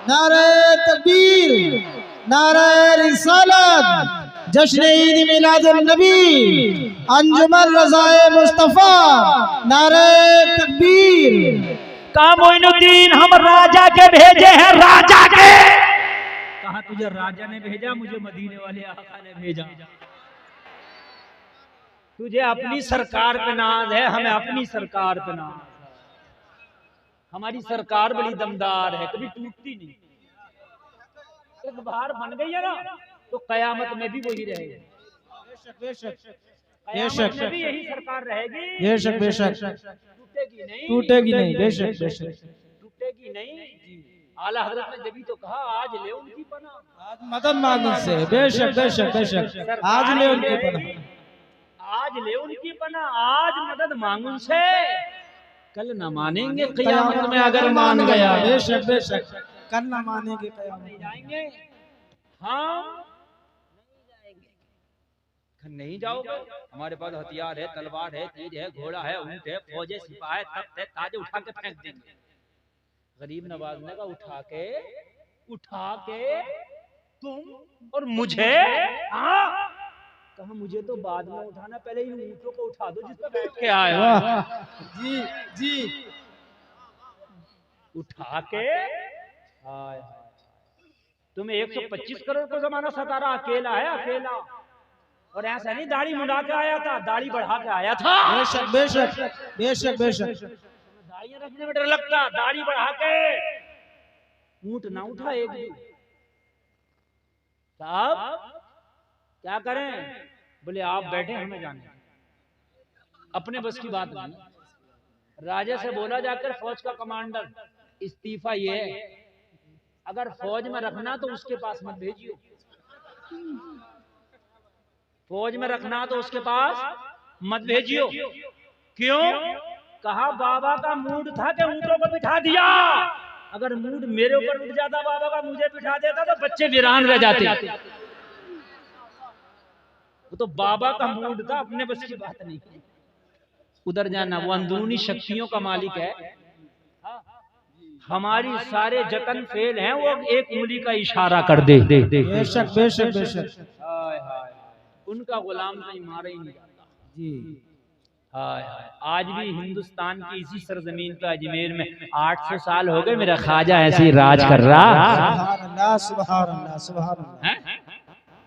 नारे तकबीर, नारे रिसालत, जश्न ईद मिलादुन नबी, अंजुमन रज़ाए मुस्तफा, नारे तकबीर। कहा मोइनुद्दीन हम राजा के भेजे हैं, राजा के। कहा तुझे राजा ने भेजा, मुझे मदीने वाले आका ने भेजा। तुझे अपनी सरकार पे नाज है, हमें अपनी सरकार पे नाज है। हमारी सरकार बड़ी दमदार है, कभी टूटती नहीं। एक बार बन गई है ना तो कयामत में भी वही रहेगी। कयामत में भी यही सरकार रहेगी। बेशक बेशक, टूटेगी नहीं, टूटेगी नहीं। बेशक बेशक, टूटेगी नहीं। आला हजरत ने जब तो कहा आज ले उनकी पनाह, आज मदद मांगने से। बेशक बेशक बेशक, आज ले उनकी पनाह, आज ले उनकी पनाह, आज मदद मांग उनसे। कल न मानेंगे क़यामत में अगर मान गया। बेशक बेशक, कल न मानेंगे क़यामत जाएंगे। हाँ नहीं जाओगे, हमारे पास हथियार है, तलवार है, तीर है, घोड़ा है, ऊंट है, फौज है, सिपाही है, तख्त है, ताजे उठा के फेंक देंगे। गरीब नवाज ने कहा उठा के तुम और मुझे। हाँ कहा मुझे तो बाद में उठाना, पहले इन ऊँटों को उठा दो जिस पर बैठ के आया। जी जी, उठा के तुम्हें 125 करोड़ को जमाना सता रहा, अकेला है, अकेला। और ऐसा नहीं दाढ़ी मुंडा के आया था, दाढ़ी बढ़ा के आया था। बेशक बेशक बेशक बेशक, दाढ़ी रखने में डर लगता, दाढ़ी बढ़ा के। ऊंट ना उठा एक भी। साहब क्या करें? बोले आप बैठे, हमें जाने। अपने बस की बात नहीं। राजा से बोला जाकर फौज का कमांडर इस्तीफा ये है, अगर फौज में रखना तो उसके पास मत भेजियो। फौज में रखना तो उसके पास मत भेजियो। क्यों? कहा बाबा का मूड था कि ऊँटों को बिठा दिया, अगर मूड मेरे ऊपर उठ जाता, बाबा का मुझे बिठा देता तो बच्चे वीरान रह जाते। वो तो बाबा का मूड था, अपने बस की बात नहीं। उधर जाना, वो अंदरूनी शक्तियों का मालिक है। हमारी सारे जतन फेल हैं, वो एक उंगली का इशारा कर दे। बेशक बेशक बेशक। हाय हाय, उनका गुलाम नहीं मारा ही नहीं जाता जी। हाय हाय, आज भी हिंदुस्तान की इसी सरजमीन पे अजमेर में 800 साल हो गए, मेरा ख्वाजा ऐसे ही राज कर रहा। सुभान अल्लाह सुभान अल्लाह सुभान अल्लाह।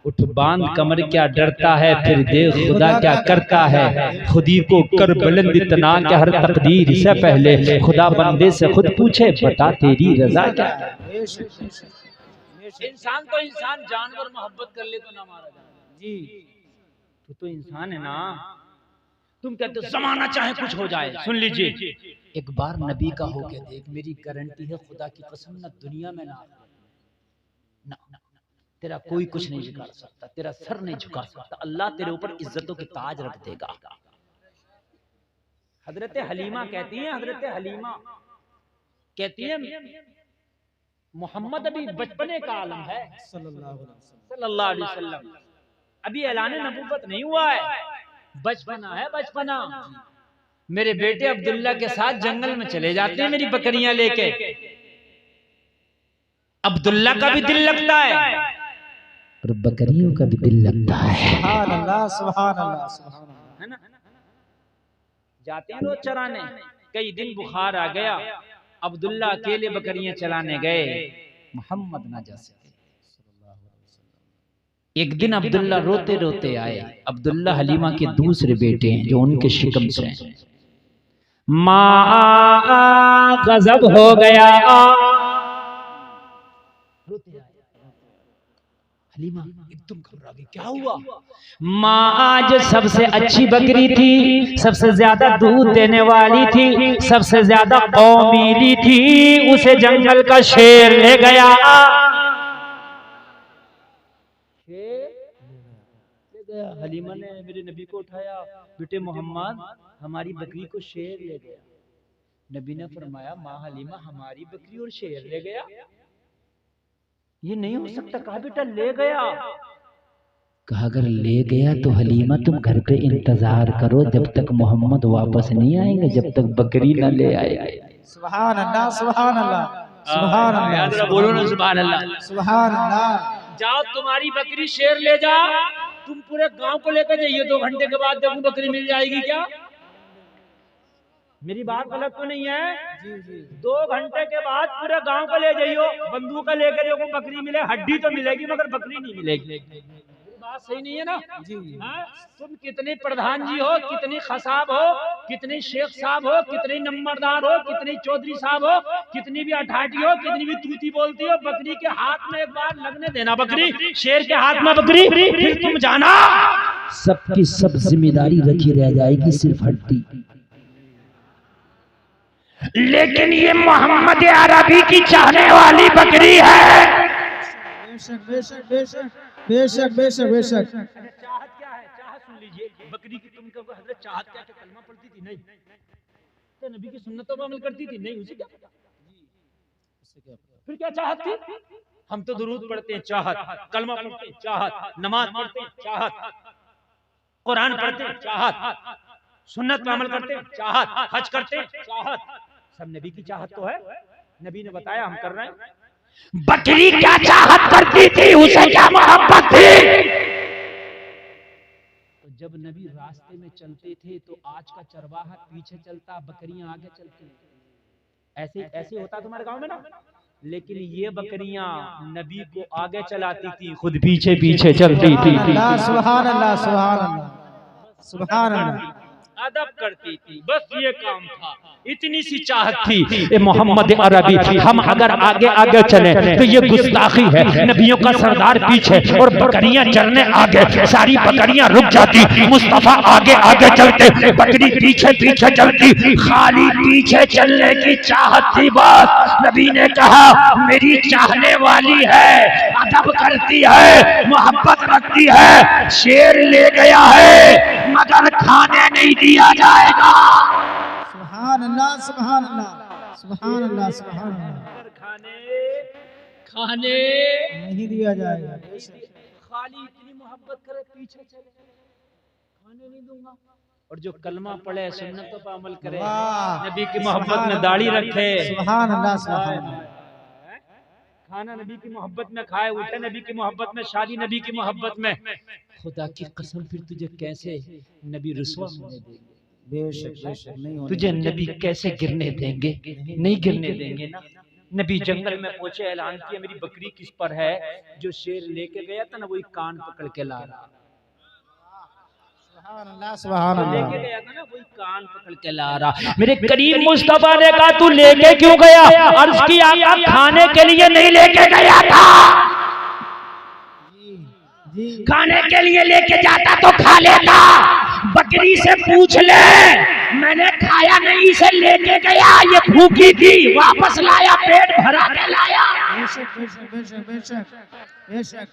उठ बांध कमर क्या डरता है, फिर देख खुदा क्या करता है। खुदी को कर बुलंद इतना कि हर तकदीर से पहले खुदा बंदे से खुद पूछे, बता तेरी रजा क्या। इंसान तो इंसान, जानवर मोहब्बत कर ले तो ना मारा जाए जी। तो इंसान है ना। तुम कहते हो जमाना चाहे कुछ हो जाए, सुन लीजिए, एक बार नबी का होके देख, मेरी गारंटी है खुदा की कसम, ना दुनिया में ना तेरा कोई कुछ नहीं झुका सकता, तेरा सर नहीं झुका सकता। अल्लाह तेरे ऊपर इज्जतों के ताज रख देगा। हजरत हलीमा कहती हैं, हजरत हलीमा कहती हैं, मोहम्मद अभी बचपने का आलम है सल्लल्लाहु अलैहि वसल्लम, अभी ऐलान नबूवत नहीं हुआ है, बचपना है बचपना। मेरे बेटे अब्दुल्ला के साथ जंगल में चले जाते हैं मेरी बकरियां लेके। अब्दुल्ला का भी दिल लगता है और बकरियों का भी दिल लगता है। सुभान अल्लाह सुभान अल्लाह सुभान अल्लाह। है ना। जाते हैं रोज चराने, कई दिन बुखार आ गया, अब्दुल्ला अकेले बकरियां चलाने गए, मोहम्मद ना जा सके। एक दिन अब्दुल्ला रोते रोते आए। अब्दुल्ला हलीमा के दूसरे बेटे हैं जो उनके शिकम से हैं। माँ गजब हो गया, रोते आए। हलीमा एकदम घबरा गई, क्या हुआ? माँ आज सबसे अच्छी बकरी थी, सबसे ज्यादा दूध देने वाली थी, सबसे ज्यादा कौमीली थी, उसे जंगल का शेर ले गया। हलीमा ने मेरे नबी को उठाया, बेटे मोहम्मद हमारी बकरी को शेर ले गया। नबी ने फरमाया, माँ हलीमा हमारी बकरी और शेर ले गया, ये नहीं हो सकता। कहा बेटा ले गया। कहा अगर ले गया तो हलीमा तुम घर पे इंतजार करो जब तक मोहम्मद वापस नहीं आएंगे, जब तक बकरी न ले आएंगे। सुभान अल्लाह सुभान अल्लाह सुभान अल्लाह। बोलो ना सुभान अल्लाह सुभान अल्लाह। जाओ तुम्हारी बकरी शेर ले जा, तुम पूरे गांव को लेकर जाइए, 2 घंटे के बाद देखो बकरी मिल जाएगी क्या? मेरी बात गलत तो नहीं है? 2 घंटे के बाद पूरे गांव को ले जाइयो, बंदूक लेकर देखो बकरी मिले, हड्डी तो मिलेगी मगर बकरी नहीं मिलेगी। बात सही नहीं है ना जी। तुम कितने प्रधान जी हो, कितनी खसाब हो, कितने शेख साहब हो, कितने नंबरदार हो, कितने चौधरी साहब हो, कितनी भी अठाठी हो, कितनी भी तूती बोलती हो, बकरी के हाथ में एक बार लगने देना बकरी, शेर के हाथ में बकरी, फिर तुम जाना। सबकी सब जिम्मेदारी रखी रह जाएगी, सिर्फ हड्डी। लेकिन ये मोहम्मद अरबी की चाहने वाली बकरी है। बेशक बेशक बेशक बेशक बेशक बेशक। चाहत क्या है? चाहत सुन लीजिए, बकरी की तुम कहो हजरत चाहत क्या? कलमा पढ़ती थी? नहीं। तो नबी की सुन्नतों पर अमल करती थी? नहीं। उसे क्या? फिर क्या चाहत थी? हम तो दुरूद पढ़ते हैं, चाहत, कलमा पढ़ते हैं, चाहत, नमाज पढ़ते हैं, चाहत, कुरान पढ़ते हैं, चाहत, सुन्नत पर अमल करते हैं, चाहत, हज करते हैं, चाहत। सब नबी की चाहत तो है। नबी ने बताया, हम कर रहे हैं। बकरी क्या चाहत करती थी, उसे क्या मोहब्बत थी? तो जब नबी रास्ते में चलते थे तो आज का चरवाहा पीछे चलता, बकरियां आगे चलती। ऐसे ऐसे होता तुम्हारे गांव में ना। लेकिन ये बकरियां नबी को आगे चलाती थी, खुद पीछे पीछे चलती थी। सुभान अल्लाह सुभान अल्लाह सुभान अल्लाह। अदब करती थी, बस ये काम था, इतनी सी चाहत थी। ए मोहम्मद अरबी, हम अगर आगे आगे चले तो ये गुस्ताखी है। नबियों का सरदार पीछे और बकरियां चलने आगे, सारी बकरियां रुक जाती, मुस्तफा आगे आगे चलते, बकरी पीछे पीछे चलती, खाली पीछे चलने की चाहत थी बस। नबी ने कहा, मेरी चाहने वाली है, अदब करती है, मोहब्बत रखती है, शेर ले गया है, मगर खाने नहीं दिया जाएगा। सुभान अल्लाह सुभान अल्लाह सुभान अल्लाह सुभान अल्लाह। खाने नहीं दिया जाएगा। खाली इतनी मोहब्बत करे पीछे चले, खाने नहीं दूंगा। और जो कलमा पढ़े, सुन्नतों पर अमल करे, नबी की मोहब्बत में दाढ़ी रखे, सुभान अल्लाह सुभान अल्लाह। खाना नबी की मोहब्बत में खाए, उठे नबी की मोहब्बत में, शादी नबी की मोहब्बत में। खुदा की कसम, फिर तुझे कैसे नबी रुसवा होने देंगे? बेशक नहीं होने तुझे नबी कैसे गिरने देंगे? नहीं गिरने देंगे ना। नबी जंगल में पहुंचे, ऐलान किया मेरी बकरी किस पर है। जो शेर लेके गया था ना, वही कान पकड़ के ला रहा। सुभान अल्लाह सुभान अल्लाह। लेके गया था ना, वही कान पकड़ के ला रहा। मेरे करीम मुस्तफा ने कहा तू लेके क्यों गया? अर्ज किया आका खाने के लिए नहीं लेके गया था, खाने के लिए लेके जाता तो खा लेता। बकरी से पूछ ले, मैंने खाया नहीं, इसे लेके गया, ये भूखी थी, वापस लाया, पेट भरा के लाया। बेशक बेशक बेशक बेशक बेशक।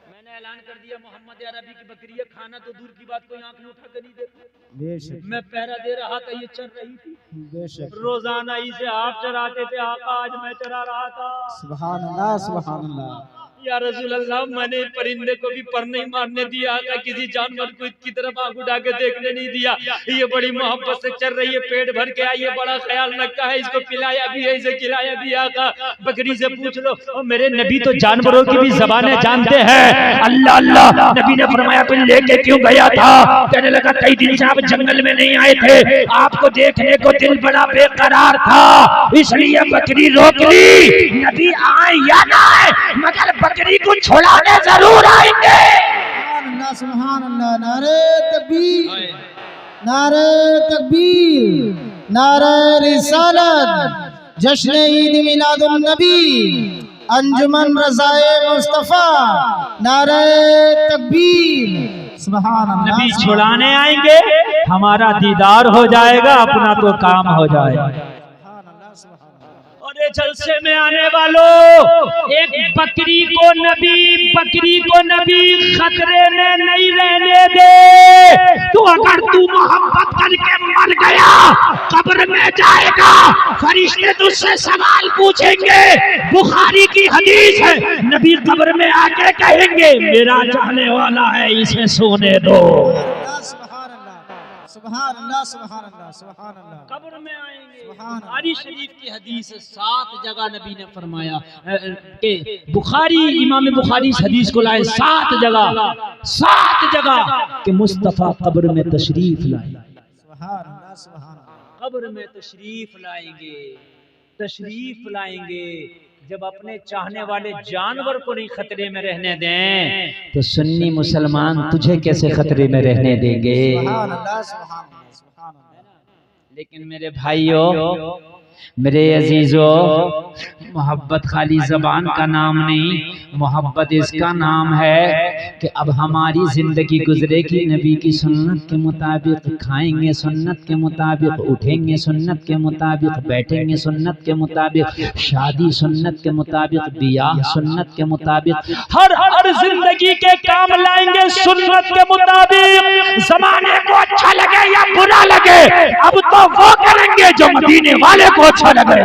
मैंने ऐलान कर दिया मोहम्मद अरबी की बकरी है, खाना तो दूर की बात, कोई आंख नहीं उठा कर नहीं देखता। बेशक मैं पहरा दे रहा था, ये चल रही थी। बेशक। रोजाना इसे आप चराते थे आका, आज मैं चरा रहा था। सुभान अल्लाह सुभान अल्लाह। या रसूल अल्लाह, मैंने परिंदे को भी पर नहीं मारने दिया आका, किसी जानवर को इसकी तरफ आंख उठा के देखने नहीं दिया। ये बड़ी मोहब्बत से चल रही है, पेट भर के आई है, बड़ा ख्याल रखा है, इसको पिलाया भी है, इसे खिलाया भी आका। बकरी से पूछ लो। और मेरे नबी तो जानवरों की भी ज़बानें जानते हैं। अल्लाह अल्लाह, नबी ने फरमाया फिर लेके क्यों गया था? कहने लगा कई दिन से आप जंगल में नहीं आए थे, आपको देखने को दिल बड़ा बेकरार था, इसलिए बकरी रोक ली। नबी आए या ना आए, मगर बकरी को छुड़ाने जरूर आएंगे। सुभान अल्लाह सुभान अल्लाह। नारे तकबीर नारे तकबीर नारे रिसालत। जश्न ईद मिलादुन नबी अंजुमन रज़ाए मुस्तफा। नारे तकबीर। सुभान अल्लाह। नबी छुड़ाने आएंगे, हमारा दीदार हो जाएगा, अपना तो काम हो जाएगा। और ये जलसे में आने वालों, एक बकरी को नबी खतरे में नहीं रहने दे। तो अगर तू मोहब्बत करके मर गया, कब्र में जाएगा, फरिश्ते तुझसे सवाल पूछेंगे। बुखारी की हदीस है, नबी कब्र में आके कहेंगे मेरा चाहने वाला है, इसे सोने दो। सुभान अल्लाह सुभान अल्लाह सुभान अल्लाह। कब्र में आएंगे। बुखारी शरीफ की हदीस 7 जगह नबी ने फरमाया कि बुखारी, इमाम बुखारी इस हदीस को लाए 7 जगह कि मुस्तफा कब्र में तशरीफ लाए। सुभान अल्लाह सुभान अल्लाह। कब्र में तशरीफ लाएंगे। जब अपने चाहने वाले जानवर को नहीं खतरे में रहने दें, तो सुन्नी मुसलमान तुझे कैसे खतरे में रहने देंगे? सुभान अल्लाह सुभान अल्लाह सुभान अल्लाह। लेकिन मेरे भाइयों, मेरे अजीजों, मोहब्बत खाली जबान का नाम नहीं, मोहब्बत इसका नाम है कि अब हमारी जिंदगी गुजरेगी नबी की सुन्नत के मुताबिक, खाएंगे सुन्नत के मुताबिक, उठेंगे सुन्नत के मुताबिक, बैठेंगे सुन्नत के मुताबिक, शादी सुन्नत के मुताबिक, बियाह सुन्नत के मुताबिक, हर जिंदगी के काम लाएंगे सुन्नत के मुताबिक। जमाने को अच्छा लगे या बुरा लगे, अब तो वो करेंगे जो मदीने वाले को अच्छा लगे।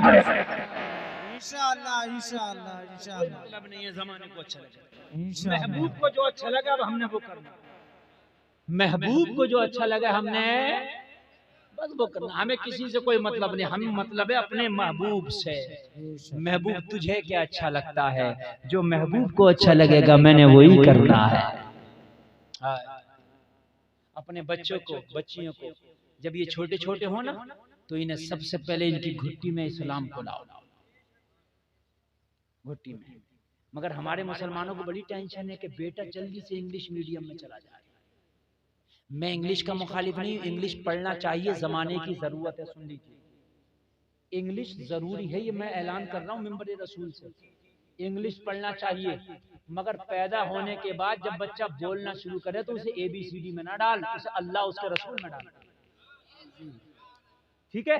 इंशाअल्लाह इंशाअल्लाह इंशाअल्लाह। मतलब नहीं है जमाने को अच्छा लगे, महबूब को जो अच्छा लगा अब हमने वो करना। महबूब को जो अच्छा लगा हमने बस वो करना। हमें किसी से कोई मतलब नहीं, हम मतलब है अपने महबूब से। महबूब तुझे क्या अच्छा लगता है, जो महबूब को अच्छा लगेगा मैंने वही करना है। अपने बच्चों को, बच्चियों को जब ये छोटे छोटे हो ना, तो इन्हें सबसे पहले इनकी घुट्टी में इस्लाम को लाओ, घुट्टी में। मगर हमारे मुसलमानों को बड़ी टेंशन है कि बेटा जल्दी से इंग्लिश मीडियम में चला जाए। मैं इंग्लिश का मुखालिफ नहीं, इंग्लिश पढ़ना चाहिए, जमाने की जरूरत है। सुन लीजिए, इंग्लिश जरूरी है, ये मैं ऐलान कर रहा हूँ मिंबर रसूल से। इंग्लिश पढ़ना चाहिए, मगर पैदा होने के बाद जब बच्चा बोलना शुरू करे तो उसे ABCD में ना डाल, उसे अल्लाह उसके रसूल में डाल। ठीक है,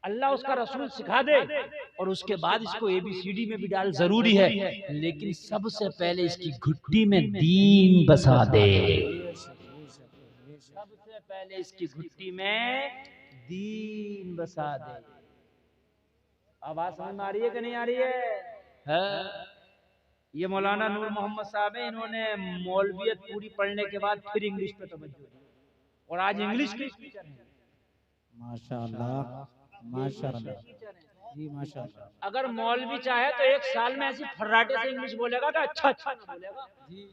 अल्लाह उसका रसूल सिखा दे और उसके बाद इसको ABCD में भी डाल, जरूरी है। लेकिन सबसे पहले इसकी घुट्टी में दीन बसा दे। सबसे पहले इसकी घुट्टी में दीन बसा दे। आवाज समझ में आ रही है कि नहीं आ रही है? ये मौलाना नूर मोहम्मद साहब है, इन्होंने मौलवियत पूरी पढ़ने के बाद फिर इंग्लिश पे तवज्जो दी और आज इंग्लिश के टीचर हैं। माशाअल्लाह माशाअल्लाह जी माशाअल्लाह। अगर मौलवी चाहे तो एक साल में ऐसी फर्राटे से इंग्लिश बोलेगा कि अच्छा अच्छा बोलेगा जी,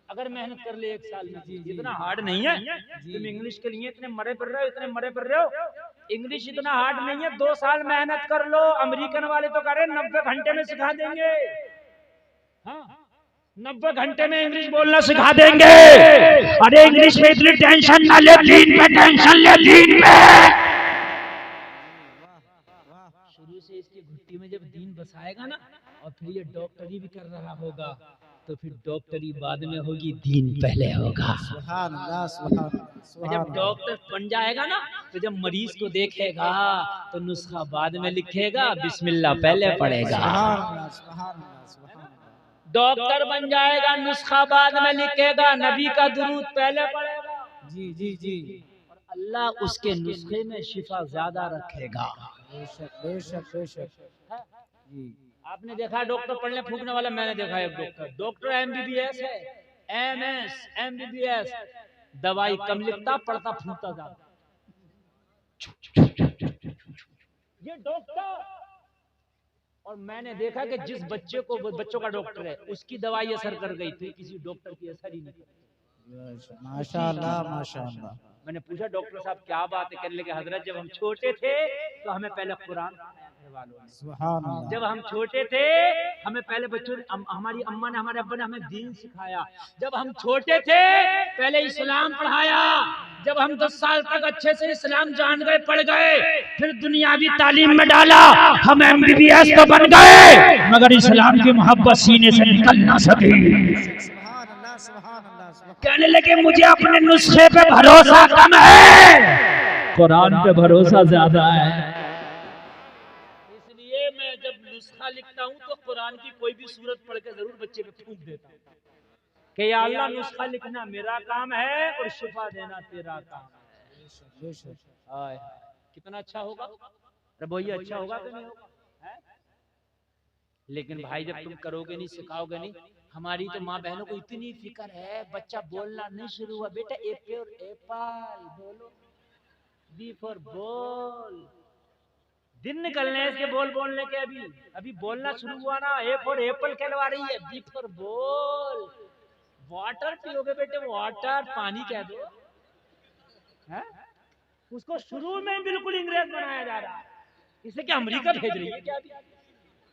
अगर मेहनत कर ले एक साल में। इतना हार्ड नहीं है। तुम इंग्लिश के लिए इतने मरे पड़ रहे हो, इतने मरे पड़ रहे हो। इंग्लिश इतना हार्ड नहीं है, 2 साल मेहनत कर लो। अमेरिकन वाले तो कह रहे 90 घंटे में सिखा देंगे। हाँ, 90 घंटे में इंग्लिश बोलना सिखा देंगे। अरे इंग्लिश में इतनी टेंशन ना ले, दीन पे टेंशन ले, दीन पे। शुरू से इसकी घुट्टी में जब दीन बसाएगा ना, और फिर ये डॉक्टरी भी कर रहा होगा, तो फिर डॉक्टरी बाद में होगी, दीन पहले होगा। सुभान अल्लाह सुभान अल्लाह। जब डॉक्टर बन जाएगा ना, तो जब मरीज को देखेगा तो नुस्खा बाद में लिखेगा, बिस्मिल्लाह पहले पढ़ेगा। सुभान अल्लाह सुभान अल्लाह सुभान अल्लाह। डॉक्टर बन जाएगा, नुस्खा बाद में लिखेगा, नबी का दुरूद पहले पढ़ेगा। जी जी जी। और अल्लाह उसके नुस्खे में शिफा ज्यादा रखेगा। बेशक बेशक बेशक जी। आपने देखा डॉक्टर पढ़ने फूकने वाला, मैंने देखा एक डॉक्टर MBBS है, MS MBBS, दवाई कम लिखता, पढ़ता फूकता ज्यादा। ये डॉक्टर। और मैंने देखा कि जिस बच्चे को, बच्चों का डॉक्टर है, उसकी दवाई असर कर गई थी, किसी डॉक्टर की असर ही नहीं कर। माशाअल्लाह माशाअल्लाह। मैंने पूछा डॉक्टर साहब क्या बात है? कहने लगे हजरत जब हम छोटे थे तो हमें पहले कुरान, सुभान अल्लाह। जब हम छोटे थे हमें पहले बच्चों, हमारी अम्मा ने, हमारे अब्बा ने हमें दीन सिखाया। जब हम छोटे थे पहले इस्लाम पढ़ाया। जब हम 10 साल तक अच्छे से इस्लाम जान गए, पढ़ गए, फिर दुनियावी तालीम में डाला, हम MBBS तो बन गए, मगर इस्लाम की मोहब्बत सीने से निकल ना सकी। सुभान अल्लाह सुभान अल्लाह। कहने लगे मुझे अपने नुस्खे पे भरोसा कम है, कुरान पे भरोसा ज्यादा है। इसलिए मैं जब नुस्खा लिखता हूँ तो कुरान की कोई भी सूरत पढ़ के जरूर बच्चे पे फूंक देता हूँ कि या अल्लाह नुस्खा लिखना मेरा काम है और शिफा देना तेरा काम है। कितना अच्छा होगा? अरे भैया अच्छा होगा कि नहीं होगा? लेकिन भाई जब तुम करोगे नहीं, सिखाओगे नहीं। हमारी तो माँ बहनों को इतनी फिक्र है, बच्चा बोलना नहीं शुरू हुआ, बेटा A फॉर एप्पल बोलो, B फॉर बॉल। दिन निकलने इसके बोल बोलने के। अभी बोलना शुरू हुआ ना, A फॉर एप्पल कहलवा रही है, B फॉर बॉल। वाटर पियोगे बेटे, वाटर, पानी कह दो। है? उसको शुरू में बिल्कुल अंग्रेज बनाया जा रहा है। इसे क्या अमेरिका भेज रही है क्या?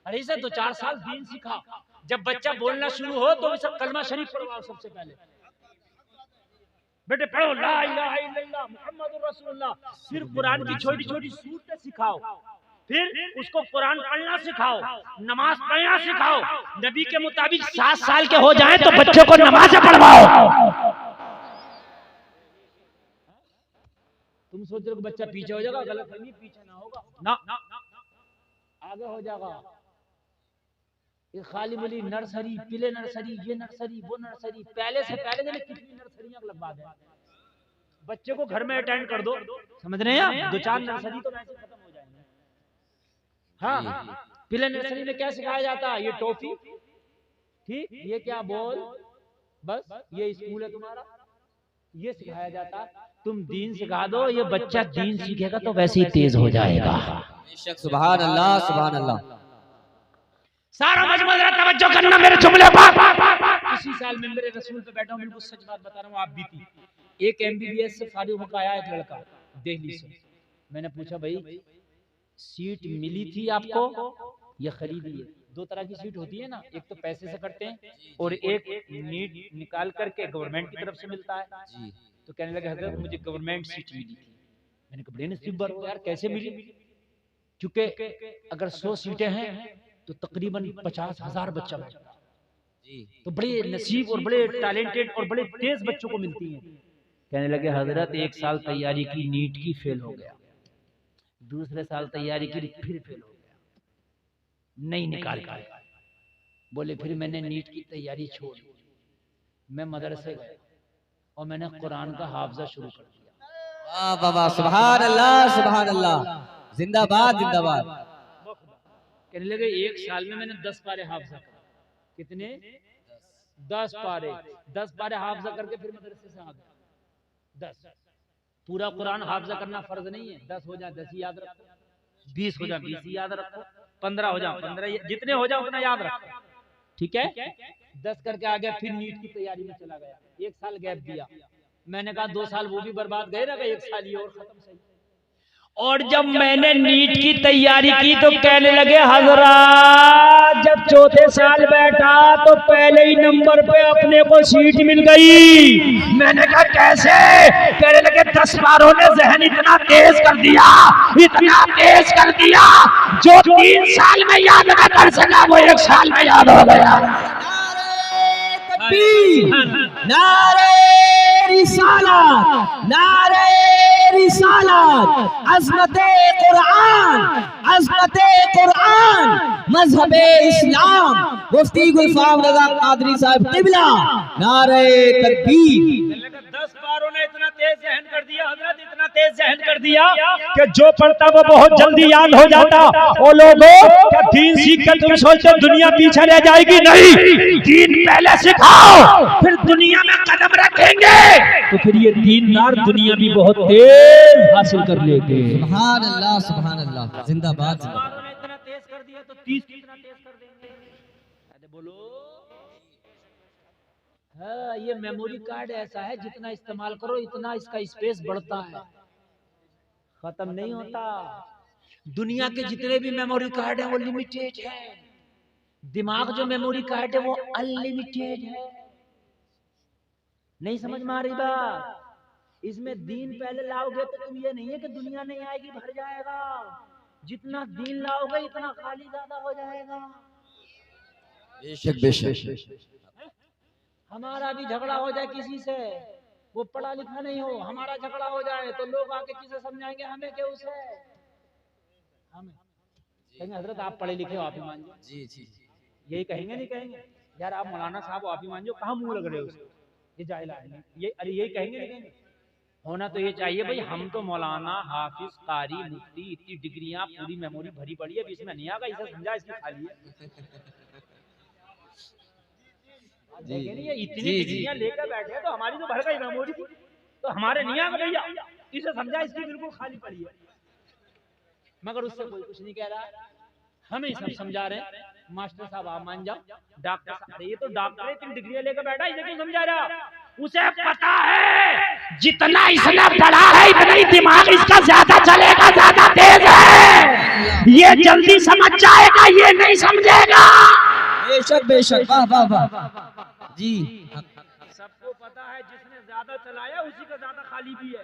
अरे इसे 2-4 साल दीन सिखा। जब बच्चा बोलना शुरू हो तो इसे कलमा शरीफ पढ़वाओ सबसे पहले। बेटे पढ़ो ला इलाहा इल्लल्लाह मुहम्मदुर रसूलुल्लाह। फिर कुरान की छोटी छोटी सूरतें सिखाओ, फिर उसको कुरान पढ़ना सिखाओ, नमाज पढ़ना सिखाओ। नबी के मुताबिक 7 साल के हो जाएं तो बच्चों को नमाज पढ़वाओ। तुम सोच रहे हो बच्चा पीछे हो जाएगा, गलत नहीं, पीछे ना होगा ना, आगे हो जाएगा। ये खाली मिली नर्सरी, प्ले नर्सरी, ये नर्सरी, वो नर्सरी, पहले से पहले जब कितनी नर्सरियां लगवा दें। बच्चे को घर में अटेंड कर दो, समझ रहे हैं? 2-4 नर्सरी तो वैसे खत्म हो जाएंगे। हाँ, प्ले नर्सरी में क्या सिखाया जाता है? ये टॉफी, ठीक, ये क्या बॉल, बस ये स्कूल है तुम्हारा, ये सिखाया जाता। तुम दीन सिखा दो, ये बच्चा दीन सीखेगा तो वैसे ही तेज हो जाएगा। सुभान अल्लाह सुभान अल्लाह। सारा मजमा जरा तवज्जो करना मेरे जुमले पर। इसी साल में मेरे रसूल पे बैठा हूं, बिल्कुल सच बात बता रहा हूं, आप भी थी। एक MBBS से फारिग होकर आया एक लड़का दिल्ली से। मैंने पूछा भाई सीट मिली थी आपको या खरीदी है? 2 तरह की सीट होती है ना, एक तो पैसे से करते हैं और एक नीट निकाल करके गवर्नमेंट की तरफ से मिलता है जी। तो कहने लगे हजरत मुझे गवर्नमेंट सीट मिली थी। मैंने कहा बड़े नसीब वाले हो यार, कैसे मिली? क्योंकि अगर 100 सीटें हैं तो तकरीबन 50,000 बच्चा बचता जी। तो बड़े नसीब और बड़े टैलेंटेड और बड़े तेज बच्चों को मिलती हैं। कहने लगे हजरत 1 साल तैयारी की, नीट की, फेल हो गया। दूसरे साल तैयारी की, फिर फेल हो गया, नहीं निकाल पाए। बोले फिर मैंने नीट की तैयारी छोड़, मैं मदरसे गया और मैंने कुरान का हाफजा शुरू कर दिया। वाह वाह वाह, सुभान अल्लाह, जिंदाबाद जिंदाबाद। कहने लगे 1 साल में मैंने 10 पारे हाफजा कर। कितने? 10 पारे। 10 पारे हाफजा करके फिर मदरसे से आ गए। 10 पूरा कुरान हाफजा करना फर्ज नहीं है। 10 हो जाए 10 ही याद रखो, 20 हो जाए 20 ही याद रखो, 15 हो जाए 15, जितने हो जाए उतना याद रखो, ठीक है। 10 करके आ गया, फिर नीट की तैयारी में चला गया। 1 साल गैप दिया। मैंने कहा 2 साल वो भी बर्बाद गए ना, 1 साल ये और खत्म सही। और जब मैंने नीट की तैयारी की तो कहने लगे हजरात, जब चौथे साल बैठा तो पहले ही नंबर पे अपने को सीट मिल गई। मैंने कहा कैसे? कहने लगे 10 पारों ने जहन इतना तेज कर दिया, इतना तेज कर दिया, जो 3 साल में याद न कर सका वो 1 साल में याद हो गया। नारे रिसालत, नारे रिसालत, अज़मते कुरान, अज़मते कुरान, मज़हबे इस्लाम, मुफ्ती गुलफाम रज़ा कादरी साहब क़िबला, नारे तकबीर। 10 पारों ने इतना तेज जहन कर दिया हजरत, इतना तेज जहन कर दिया कि जो पढ़ता वो बहुत जल्दी याद हो जाता। ओ लोगों, क्या दीन सीख कर तुम सोचते दुनिया पीछे रह जाएगी? नहीं, दीन पहले सिखाओ फिर दुनिया में कदम रखेंगे तो फिर ये दीनदार दुनिया भी बहुत तेज हासिल कर लेंगे। सुभान अल्लाह, जिंदाबाद। ने इतना तेज कर दिया तो 30 कितना तेज कर देंगे? अरे बोलो। हाँ, ये मेमोरी कार्ड ऐसा है, जितना इस्तेमाल करो इतना इसका स्पेस बढ़ता है, खत्म नहीं होता। दुनिया के जितने भी मेमोरी कार्ड हैं वो लिमिटेड है, दिमाग जो मेमोरी कार्ड है वो अनलिमिटेड है। नहीं समझ में आ रही बात? इसमें दीन पहले लाओगे तो तुम ये नहीं है कि दुनिया नहीं आएगी, भर जाएगा। जितना दीन लाओगे इतना खाली ज्यादा हो जाएगा। बेशक बेशक। हमारा भी झगड़ा हो जाए किसी से, वो पढ़ा लिखा नहीं हो, हमारा झगड़ा हो जाए तो लोग आके किसे समझाएंगे? हमें क्या उसे? हमें कहेंगे हजरत आप पढ़े लिखे हो, आप ही मान जाओ। जी जी, यही कहेंगे नहीं कहेंगे? यार आप मौलाना साहब आप ही मान जाओ, कहाँ मुंह लग रहे हो उसको, ये जाहिल आदमी, ये अरे यही कहेंगे नहीं कहेंगे? होना तो ये चाहिए भाई, हम तो मौलाना हाफिज कारी मुफ्ती इतनी डिग्रियां पूरी मेमोरी भरी पड़ी है, इसमें नहीं आगा, इसे समझा इसकी खाली है। देखें नहीं, ये इतनी डिग्रियां लेकर बैठे तो हमारी तो भर गई मेमोरी, तो हमारे नहीं आगा भैया, इसे समझा इसकी बिल्कुल खाली पड़ी है। मगर उससे कोई कुछ नहीं कह रहा, हमें सब समझा रहे हैं। मास्टर साहब आप मान जाओ, डॉक्टर साहब, ये तो डॉक्टर है 3 डिग्रियां लेकर बैठा, इसे क्यों समझा रहा? उसे पता है जितना इसने पढ़ा है इतना ही दिमाग इसका ज्यादा चलेगा, ज्यादा तेज है, ये जल्दी समझ जाएगा, ये नहीं समझेगा। बेशक बेशक, वाह वाह वाह जी। सबको पता है जिसने ज्यादा चलाया उसी का ज्यादा खाली भी है।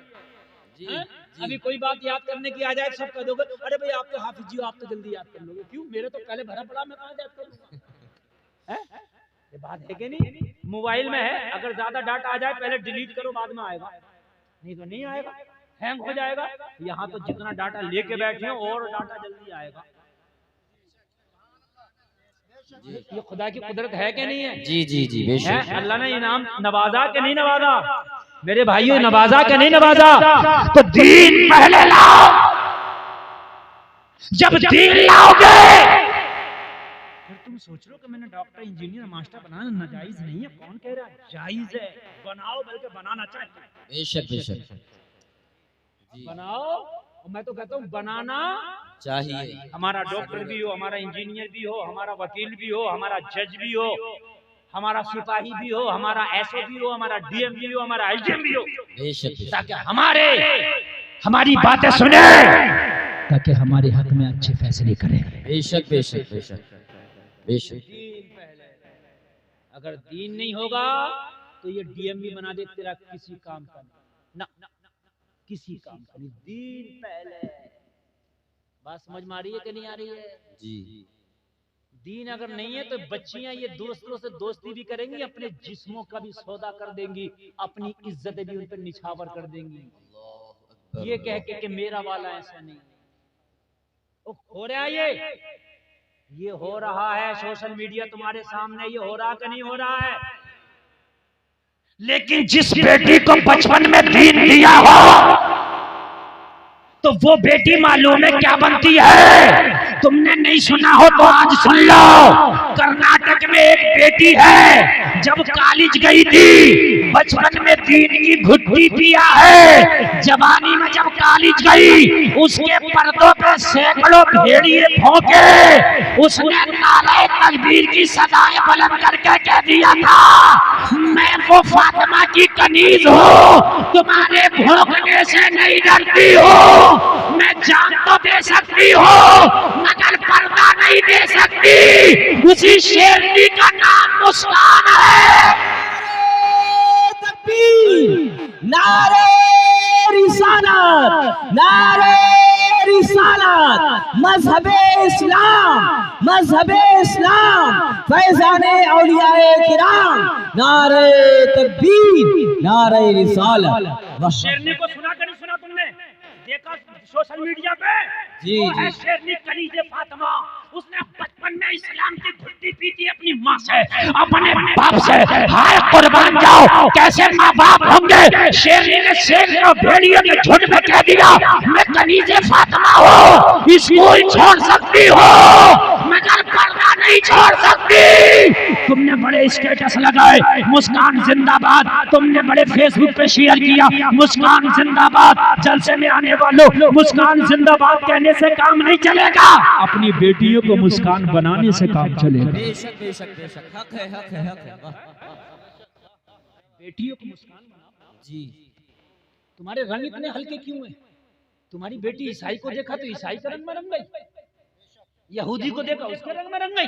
जी, जी। अभी कोई बात याद करने की आ जाए सब कह दोगे अरे भाई आप तो हाफिज जी हो, आप तो जल्दी याद कर लोगे। क्यों? मेरे तो पहले भरा पड़ा, मैं कहाँ याद करूंगा? ये बात है कि नहीं? मोबाइल में है, अगर ज्यादा डाटा आ जाए पहले डिलीट करो, बाद में आएगा, नहीं तो नहीं आएगा, हैंग हो जाएगा। यहाँ तो जितना डाटा लेके बैठे हो और डाटा जल्दी आएगा। ये खुदा की कुदरत है कि नहीं है? जी जी जी, बेशक। अल्लाह ने इनाम नवाजा के नहीं नवाजा? मेरे भाइयों नवाजा के नहीं नवाजा? तो दीन पहले लाओ, जब दीन लाओगे फिर तुम सोच लो कि मैंने डॉक्टर इंजीनियर मास्टर बनाना नाजायज नहीं है। कौन कह रहा है? जायज है, बनाओ, बल्कि बनाना चाहिए। बेशक बेशक, बनाओ, मैं तो कहता हूँ बनाना चाहिए। हमारा डॉक्टर भी हो, हमारा इंजीनियर भी हो, हमारा वकील भी हो, हमारा जज भी हो, हमारा सिपाही भी हो, हमारा एसओ भी हो, हमारा डीएम भी हो, हमारा एसडीएम भी हो, बेशक, ताकि हमारी बातें सुने, ताकि हमारे हक में अच्छे फैसले करें। बेशक बेशक बेशक बेशक। दीन पहले, अगर दीन नहीं होगा तो ये डीएम भी बना दे तेरा किसी काम का ना, किसी काम का नहीं। दीन पहले। बात समझ में आ रही है कि नहीं आ रही है? जी। दीन अगर नहीं है तो बच्चियां ये दोस्तों से दोस्ती भी करेंगी, अपने जिस्मों का भी सौदा कर देंगी, अपनी इज्जत भी उन पर निछावर कर देंगी, ये कह के कि मेरा वाला ऐसा नहीं। हो रहा है ये हो रहा है सोशल मीडिया तुम्हारे सामने, ये हो रहा कि नहीं हो रहा है? लेकिन जिस बेटी को बचपन में दीन दिया हो तो वो बेटी मालूम है क्या बनती है? तुमने नहीं सुना हो तो आज सुन लो। कर्नाटक में एक बेटी है, जब कॉलेज गई थी, बचपन में दीन की घुट्टी पिया है, जवानी में जब कॉलेज गई, उसके पर्दों पे सैकड़ों भेड़िए भौंके, उसने नारे तकबीर की सदाएं बुलंद करके कह दिया था, मैं वो फातिमा की कनीज हूँ, तुम्हारे भौंकने से नहीं डरती हूँ, मैं जान तो दे सकती हूँ मगर पर्दा नहीं दे सकती। उसी शेरनी का नाम मुस्कान है। नारे रिसालत, नारे रिसालत, मजहबे इस्लाम, मजहबे इस्लाम, फैजाने औलियाए किराम, नारे तकबीर, नारे रिसालत। शेरनी को सुना कर नहीं सुना तुमने? देखा सोशल मीडिया पे? जी जी। शेरनी कनीज़े फातिमा, उसने बचपन में इस्लाम की घुट्टी पी थी अपनी माँ से, अपने बाप से। हाय कुर्बान जाओ, कैसे माँ बाप होंगे? शेरनी ने शेर और भेड़ियों के झुंड में कह दिया, मैं कनीज़े फातिमा हूँ, स्कूल छोड़ सकती हो मगर पर्दा नहीं छोड़ सकती। तुमने बड़े स्टेटस लगाए, मुस्कान जिंदाबाद, तुमने बड़े फेसबुक पे शेयर किया, मुस्कान जिंदाबाद, जलसे में आने वालों मुस्कान जिंदाबाद कहने से काम नहीं चलेगा, अपनी बेटियों को मुस्कान बनाने से काम चलेगा। बेशक बेशक बेशक, हक है, हक है, हक है। बेटियों को मुस्कान बनाओ। जी। तुम्हारे रंग इतने हल्के क्यों हैं? तुम्हारी बेटी ईसाई को देखा तो ईसाई का रंग में रंग गई, यहूदी को देखा उसके रंग में रंग गई।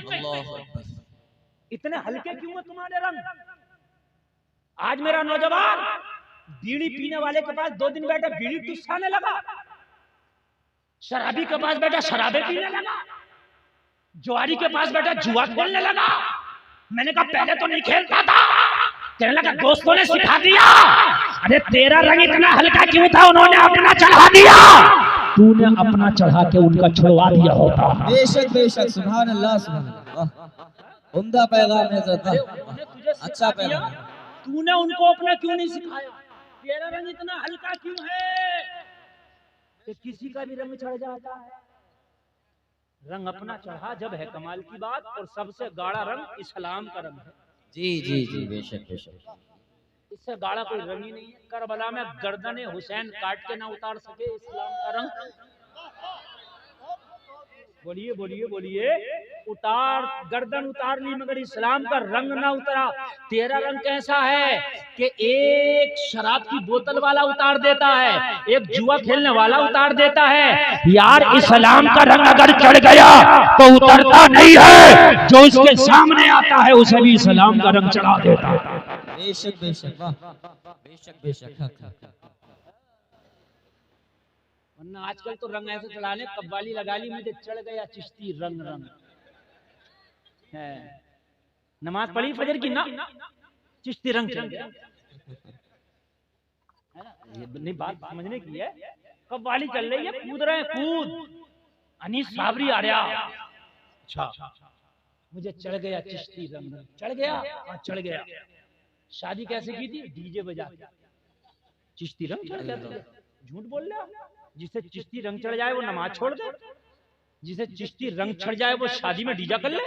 इतने हल्के क्यों हैं तुम्हारे रंग? आज मेरा नौजवान बीड़ी पीने वाले के पास 2 दिन बैठा बीड़ी टुसाने लगा, शराबी के पास बैठा शराबे पीने लगा, जुआरी के पास बैठा जुआ खेलने लगा। मैंने कहा पहले तो नहीं खेलता था, कहने लगा दोस्तों ने सिखा दिया। अरे तेरा रंग इतना हल्का क्यों था? उन्होंने अपना चढ़ा दिया, तूने अपना चढ़ा के उनका छुड़वा दिया होता। बेशक बेशक, सुभान अल्लाह, सुभान अल्लाह। उम्दा पैगाम है ज़रा, अच्छा पैगाम। तूने उनको अपना क्यों नहीं सिखाया? तेरा रंग इतना हल्का क्यों है कि किसी का भी रंग चढ़ जाता है? रंग अपना चढ़ा जब है कमाल की बात, और सबसे गाढ़ा रंग इस्लाम का रंग है। जी जी जी, बेशक बेशक। इससे गाढ़ा कोई रंग ही नहीं है। करबला में गर्दने हुसैन काट के ना उतार सके इस्लाम का रंग। बोलिए बोलिए बोलिए, उतार गर्दन उतार ली मगर इस्लाम का रंग ना उतरा। तेरा रंग कैसा है कि एक शराब की बोतल वाला उतार देता है, एक जुआ खेलने वाला उतार देता है। यार इस्लाम का रंग अगर चढ़ गया तो उतरता नहीं है, जो उसके सामने आता है उसे भी इस्लाम का रंग चढ़ा देता है। बेशक बेशक, वाह, बेशक बेशक, हक हक। वरना आजकल तो रंग ऐसे चढ़ा ले, कव्वाली लगा ली, मुझे चढ़ गया चिश्ती रंग रंग है। नमाज पढ़ी फजर की ना, चिश्ती रंग चढ़ गया है ना। ये नहीं बात समझने की है। कव्वाली चल रही है, कूद रहे हैं, कूद। अनीस साबरी आ रहा, अच्छा मुझे चढ़ गया चिश्ती रंग रंग। चढ़ गया, हाँ चढ़ गया। शादी कैसे की थी? डीजे बजा के। चिश्ती रंग चढ़ गया? झूठ बोल रहे हो। जिसे चिश्ती रंग चढ़ जाए वो नमाज छोड़ दे, जिसे चिश्ती रंग चढ़ जाए वो शादी में डीजा कर ले,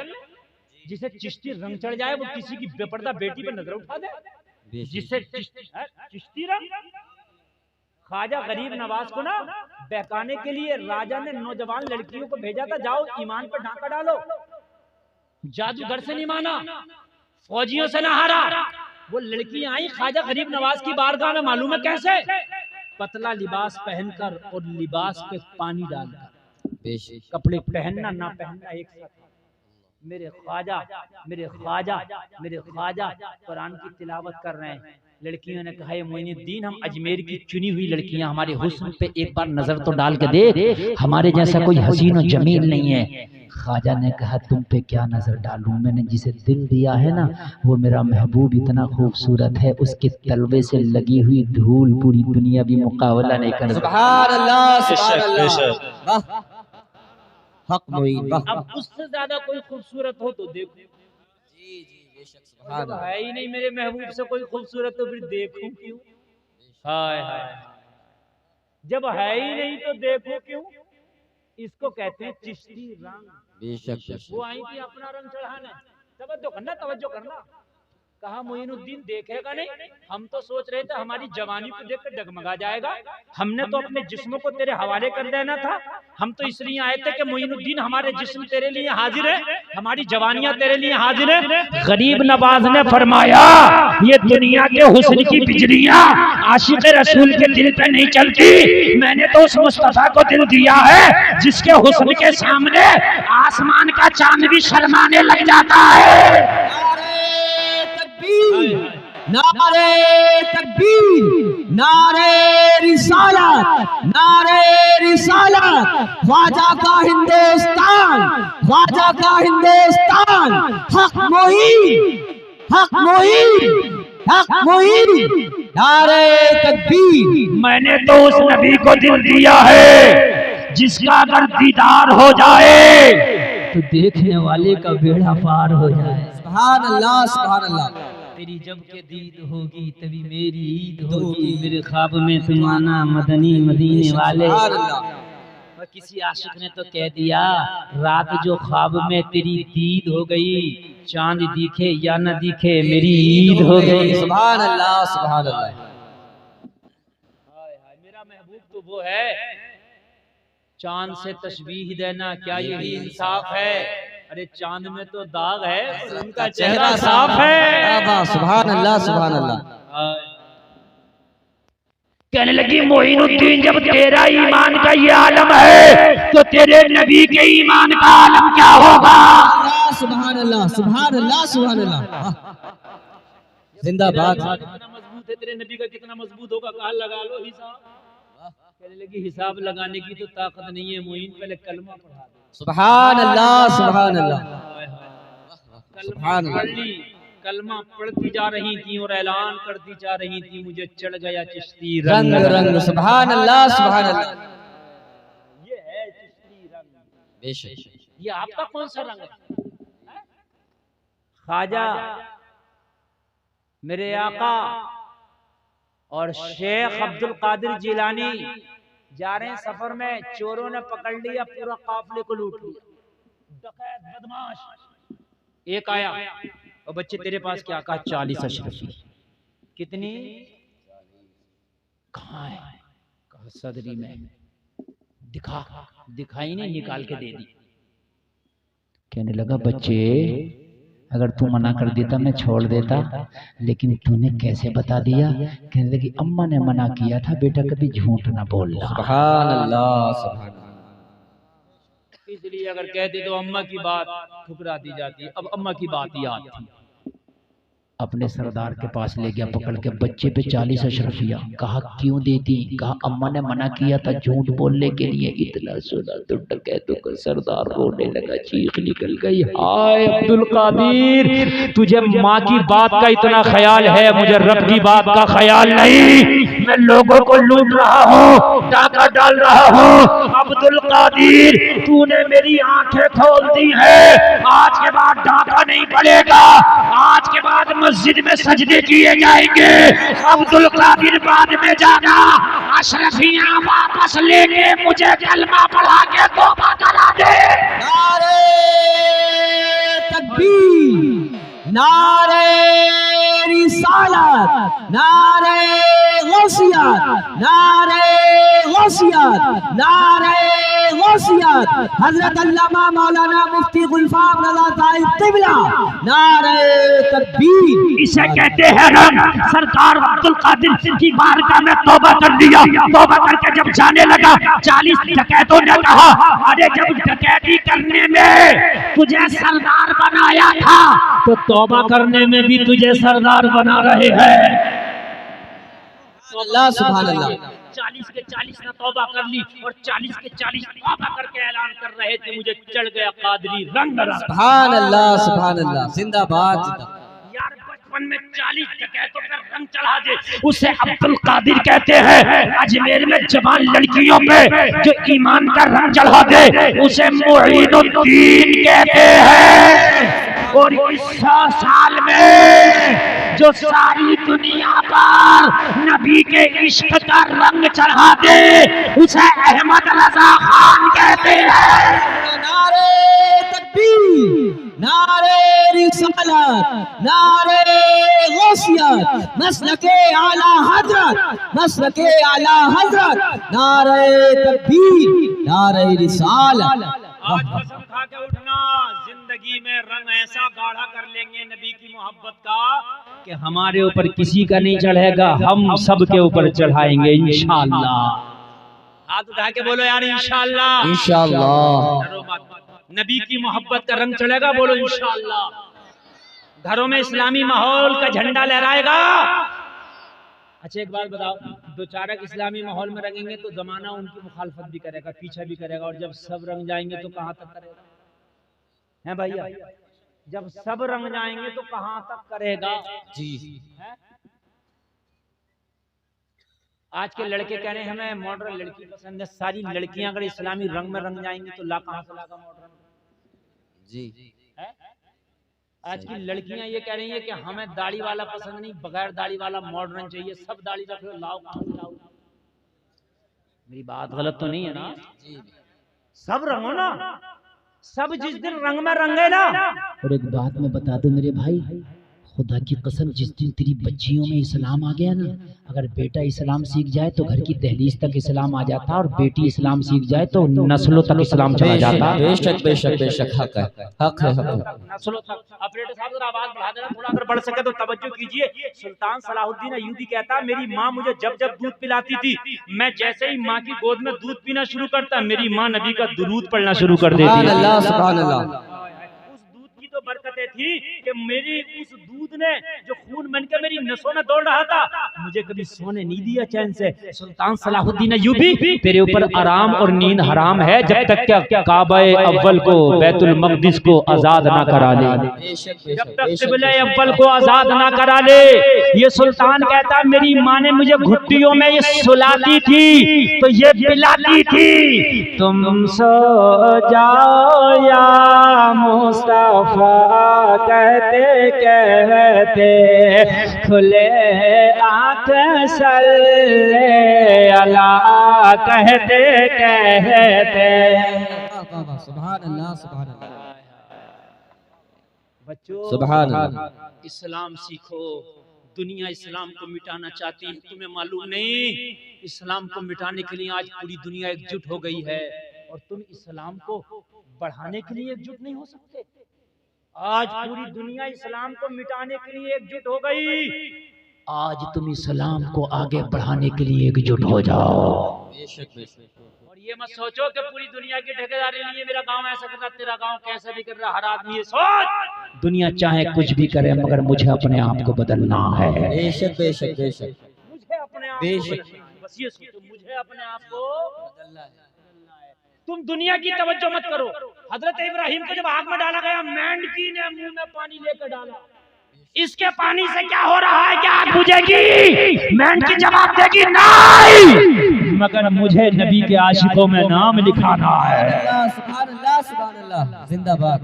जिसे चिश्ती रंग चढ़ जाए वो किसी की बेपर्दा बेटी पर नजर उठा दे। जिसे चिश्ती रंग, ख्वाजा गरीब नवाज को ना बहकाने के लिए राजा ने नौजवान लड़कियों को भेजा था, जाओ ईमान पर ढाका डालो। जादूगर से नहीं माना, फौजियों से ना हारा। वो लड़कियां आई ख्वाजा गरीब नवाज की बारगाह में, मालूम है कैसे? पतला लिबास पहनकर और लिबास पे पानी डालकर। कपड़े पहनना ना पहनना एक साथ। मेरे ख्वाजा मेरे ख्वाजा मेरे ख्वाजा कुरान की तिलावत कर रहे हैं। लड़कियों ने कहा, मोइनुद्दीन हम अजमेर की चुनी हुई लड़कियां, हमारे हुस्न पे एक बार नजर तो डाल के देख, हमारे जैसा कोई हसीन और जमील नहीं है। ख्वाजा ने कहा, तुम पे क्या नजर डालूं, मैंने जिसे दिल दिया है ना वो मेरा महबूब इतना खूबसूरत है, उसके तलवे से लगी हुई धूल पूरी दुनिया भी मुकाबला नहीं कर सकती। सुभान अल्लाह, सुभान अल्लाह, वाह, हक मुईन, वाह। अब उससे ज्यादा कोई खूबसूरत हो तो देखो। जी जी, बेशक, सुभान अल्लाह। है ही नहीं मेरे महबूब से कोई खूबसूरत, तो फिर देखूं क्यों? हाय हाय। जब है ही नहीं तो देखो क्यों। इसको कहते हैं चिश्ती रंग। बेशक वो आई थी अपना रंग चढ़ाने। तवज्जो करना, तवज्जो करना। कहा मोइनुद्दीन देखेगा नहीं। हम तो सोच रहे थे हमारी जवानी को देखकर डगमगा जाएगा। हमने तो अपने जिस्म को तेरे हवाले कर देना था। हम तो इसलिए आए थे कि मोइनुद्दीन हमारे जिस्म तेरे लिए हाजिर है, हमारी जवानियां तेरे लिए हाजिर है। गरीब नवाज ने फरमाया ये दुनिया के हुस्न की बिजलियां आशिक रसूल के दिल पे नहीं चलती। मैंने तो उस मुस्तफा को दिल दिया है जिसके हुस्न के सामने आसमान का चांद भी शर्माने लग जाता है। नारे तकबीर, नारे रिसालत, नारे रिसालत। ख्वाजा का हिंदुस्तान, ख्वाजा का हिंदुस्तान। हक मोइन, हक मोइन, हक मोइन। नारे तकबीर। मैंने तो उस नबी को दिल दिया है जिसका अगर दीदार हो जाए तो देखने वाले का बेड़ा पार हो जाए। सुभान अल्लाह, सुभान अल्लाह। तेरी जब के दीद होगी तभी मेरी ईद होगी। मेरे ख्वाब में तुम आना मदनी मदीने वाले। और किसी आशिक ने तो कह दिया रात जो ख्वाब में तेरी दीद हो गई, चांद दिखे या न दिखे मेरी ईद हो गई। सुभान अल्लाह, सुभान अल्लाह। मेरा महबूब तो वो है चांद से तशबीह देना, क्या यही इंसाफ है? अरे चांद में तो दाग है, उनका चेहरा साफ है। सुभान अल्लाह, सुभान अल्लाह। कहने लगी मोइनुद्दीन जब तेरा ईमान का ये आलम है तो तेरे नबी के ईमान का आलम क्या होगा? सुभान अल्लाह, सुभान अल्लाह, सुभान अल्लाह। जिंदाबाद। कितना मजबूत है तेरे नबी का, कितना मजबूत होगा? कहा लगा लो हिसाब। कहने लगी हिसाब लगाने की तो ताकत नहीं है मोइन, पहले कलमा पढ़ा दो। सुभान अल्लाह, सुभान अल्लाह। कलमा पढ़ ली, कलमा पढ़ती जा रही थी और ऐलान करती जा रही थी मुझे चढ़ गया चिश्ती रंग रंग। सुभान अल्लाह, सुभान अल्लाह। ये है चिश्ती रंग। बेशक। ये आपका कौन सा रंग है? ख्वाजा मेरे आका और शेख अब्दुल कादिर जिलानी जा रहे हैं सफर में, चोरों ने पकड़ लिया, पूरा काफले को लूट लिया। डकैत बदमाश एक आया और बच्चे तेरे पास क्या? कहा 40 अशरफी। कितनी? कहाँ है? कहा सदरी में। दिखा, दिखाई नहीं, निकाल के दे दी। कहने लगा बच्चे अगर तू मना कर देता मैं छोड़ देता, लेकिन तूने कैसे बता दिया? कहने लगी अम्मा ने मना किया था बेटा कभी झूठ ना बोलना। सुभान अल्लाह, सुभान अल्लाह। इसलिए अगर कहते तो अम्मा की बात ठुकरा दी जाती। अब अम्मा की बात याद थी। अपने सरदार के पास ले गया पकड़ के, बच्चे पे 40 अशरफिया। कहा क्यों देती? कहा अम्मा ने मना किया था झूठ बोलने के लिए। इतना सुना तो डकैतों का सरदार रोने लगा, चीख निकल गई, हाय अब्दुल कादिर तुझे माँ की बात का इतना ख्याल है, मुझे रब की बात का ख्याल नहीं। मैं लोगों को लूट रहा हूँ, डाका डाल रहा हूँ। अब्दुल कादिर तूने मेरी आंखें खोल दी है, आज के बाद डाका नहीं पड़ेगा, आज के बाद मस्जिद में सजदे किए जाएंगे। अब्दुल कादिर बाद में जाना, अशरफियां वापस लेके मुझे कलमा पढ़ा के तौबा करा दे। नारे तकबीर, नारे रिसालत, नारे गौसियत, नारे गौसियत, नारे गौसियत। हजरत अल्लामा मौलाना मुफ्ती गुलफाम रज़ा साहिब क़िबला। नारे तकबीर। इसे कहते हैं रंग। सरकार अब्दुल कादिर की बारगाह में तौबा कर दिया। तौबा करके जब जाने लगा 40 डकैतों ने कहा अरे जब डकैती करने में तुझे सरदार बनाया था तो तौबा करने में भी तुझे सरदार बना रहे हैं। अल्लाह, सुभान अल्लाह। 40 के 40 ने तौबा कर ली और 40 के 40 तौबा करके ऐलान कर रहे थे मुझे चढ़ गया कादरी रंग। सुभान अल्लाह, सुभान अल्लाह। जिंदाबाद, जिंदाबाद। यार बचपन में 40 डकैतों पर रंग चढ़ा दे उसे अब्दुल कादिर कहते हैं। अजमेर में जवान लड़कियों पे जो ईमान का रंग चढ़ा दे उसे मोइनुद्दीन कहते हैं। और इस 100 साल में जो सारी दुनिया पर नबी के इश्क का रंग चढ़ा दे उसे अहमद रजा खान कहते हैं। नारे तकबीर, नारे रिसालत, नारे गौसियत, मसलके आला हजरत, मसलके आला हजरत, नारे तकबीर, नारे रिसालत। आज कसम खा के उठना, जिंदगी में रंग ऐसा गाढ़ा कर लेंगे नबी की मोहब्बत का कि हमारे ऊपर किसी का नहीं चढ़ेगा, हम सब के ऊपर चढ़ाएंगे इंशाअल्लाह। हाथ उठा के बोलो यार इंशाअल्लाह, इंशाअल्लाह। नबी की मोहब्बत का रंग चढ़ेगा, बोलो इंशाअल्लाह। घरों में इस्लामी माहौल का झंडा लहराएगा। अच्छा एक बात बताओ, दो चारक इस्लामी माहौल में रंगेंगे तो जमाना उनकी मुखालफत भी करेगा, पीछा भी करेगा, और जब सब रंग जाएंगे तो कहां तक करेगा? हैं भैया, जब सब रंग जाएंगे तो कहां तक करेगा? जी है? आज के लड़के कह रहे हैं हमें मॉडर्न लड़की पसंद है। सारी लड़कियां अगर इस्लामी रंग में रंग जाएंगी तो ला कहां से लागा मॉडर्न? जी है? आज की लड़कियां ये कह रही है कि हमें दाढ़ी वाला पसंद नहीं, बगैर दाढ़ी वाला मॉडर्न चाहिए, सब दाढ़ी रख लो, लाओ कहां से लाओ? मेरी बात गलत तो नहीं है ना? सब रंगो ना, सब जिस दिन रंग में रंगे ना। और एक बात मैं बता दूं मेरे भाई, खुदा की कसम, जिस दिन तेरी बच्चियों में इस्लाम आ गया ना, अगर बेटा इस्लाम सीख जाए तो घर की दहलीज तक इस्लाम आ जाता, और बेटी इस्लाम सीख जाए तो नस्लों तक इस्लाम चला जाता। बेशक बेशक बेशक, हक है, हक है, हक है। नस्लों तक। ऑपरेटर साहब जरा आवाज बढ़ा देना थोड़ा, अगर बढ़ सके तो तवज्जो कीजिए। सुल्तान सलाहुद्दीन अय्यूबी कहता, मेरी माँ मुझे जब जब दूध पिलाती थी, मैं जैसे ही माँ की गोद में दूध पीना शुरू करता, मेरी माँ नबी का दुरूद पढ़ना शुरू कर देती। सुभान अल्लाह, सुभान अल्लाह। तो बरकतें थी कि मेरी उस दूध ने जो खून बन के मेरी नसों में दौड़ रहा था, मुझे कभी सोने नहीं दिया चैन से। सुल्तान सलाहुद्दीन अय्यूबी, तेरे ऊपर आराम और नींद हराम है जब तक क्या काबे अव्वल को, बैतुल मक़दिस को आजाद ना करा ले, जब तक क़िबला अव्वल को आजाद ना करा ले। ये सुल्तान कहता, मेरी माँ ने मुझे घुट्टियों में ये सुलाती थी तो ये पिलाती थी, तुम सो जाओ या मुस्तफा कहते कहते, खुले आँख सल्ले अला कहते कहते। सुभान अल्लाह, सुभान अल्लाह। बच्चों, सुभान अल्लाह। इस्लाम सीखो। दुनिया इस्लाम को मिटाना चाहती है, तुम्हें मालूम नहीं? इस्लाम को मिटाने के लिए आज पूरी दुनिया एकजुट हो गई है, और तुम इस्लाम को बढ़ाने के लिए एकजुट नहीं हो सकते। आज पूरी दुनिया इस्लाम को मिटाने के लिए एकजुट हो गई। आज तुम इस्लाम को आगे बढ़ाने के लिए एकजुट हो जाओ। बेशक बेशक। और ये मत सोचो कि पूरी दुनिया की ठेकेदारी लिए मेरा गांव ऐसा कर रहा, तेरा गांव कैसा भी कर रहा। हर आदमी ये सोच, दुनिया चाहे कुछ भी करे मगर मुझे अपने आप को बदलना है। बेशक बेशक बेशक, मुझे अपने आप बेशक। को, बस ये सोचो, मुझे अपने आप को बदलना है। तुम दुनिया की तवज्जो मत करो। हजरत इब्राहिम को जब आग में डाला गया, मेंढकी ने मुंह में पानी लेकर डाला, इसके पानी से क्या हो रहा है? क्या आग बुझेगी? मेंढकी जवाब देगी नहीं, मगर मुझे नबी के आशिकों में नाम लिखाना है। सुभान अल्लाह, सुभान अल्लाह, जिंदाबाद।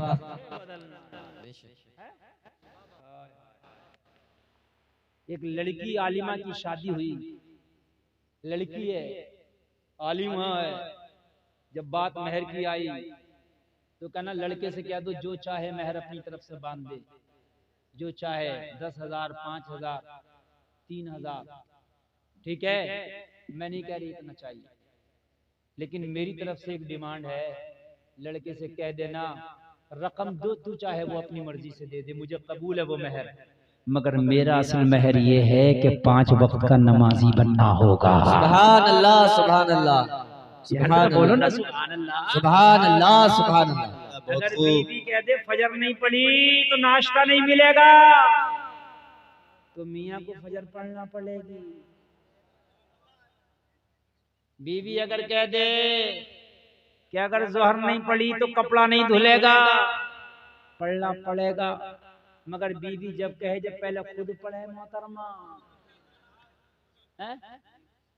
एक लड़की आलिमा की शादी हुई, लड़की है, आलिमा है। जब बात मेहर की आई तो कहना, लड़के से कह दो जो चाहे मेहर अपनी तरफ से बांध दे, जो चाहे 10,000, 5,000, 3,000, ठीक है। मैं नहीं कह रही इतना चाहिए, लेकिन मेरी तरफ से एक डिमांड है, लड़के से कह देना रकम जो तू चाहे वो अपनी मर्जी से दे दे, मुझे कबूल है वो मेहर, मगर मेरा असल मेहर ये है कि 5 वक्त का नमाजी बनना होगा। सुभान अल्लाह, सुभान अल्लाह, सुभान बोलो ना अल्लाह, सुभान अल्लाह, सुभान अल्लाह, सुभान अल्लाह। अगर बीवी कह दे फजर नहीं पड़ी तो नाश्ता नहीं मिलेगा, तो मियाँ को फजर पढ़ना पड़ेगी। बीवी अगर कह दे कि अगर जोहर नहीं पड़ी तो कपड़ा नहीं धुलेगा, पढ़ना पड़ेगा। मगर बीवी जब कहे जब पहले खुद पढ़े मोहतरमा,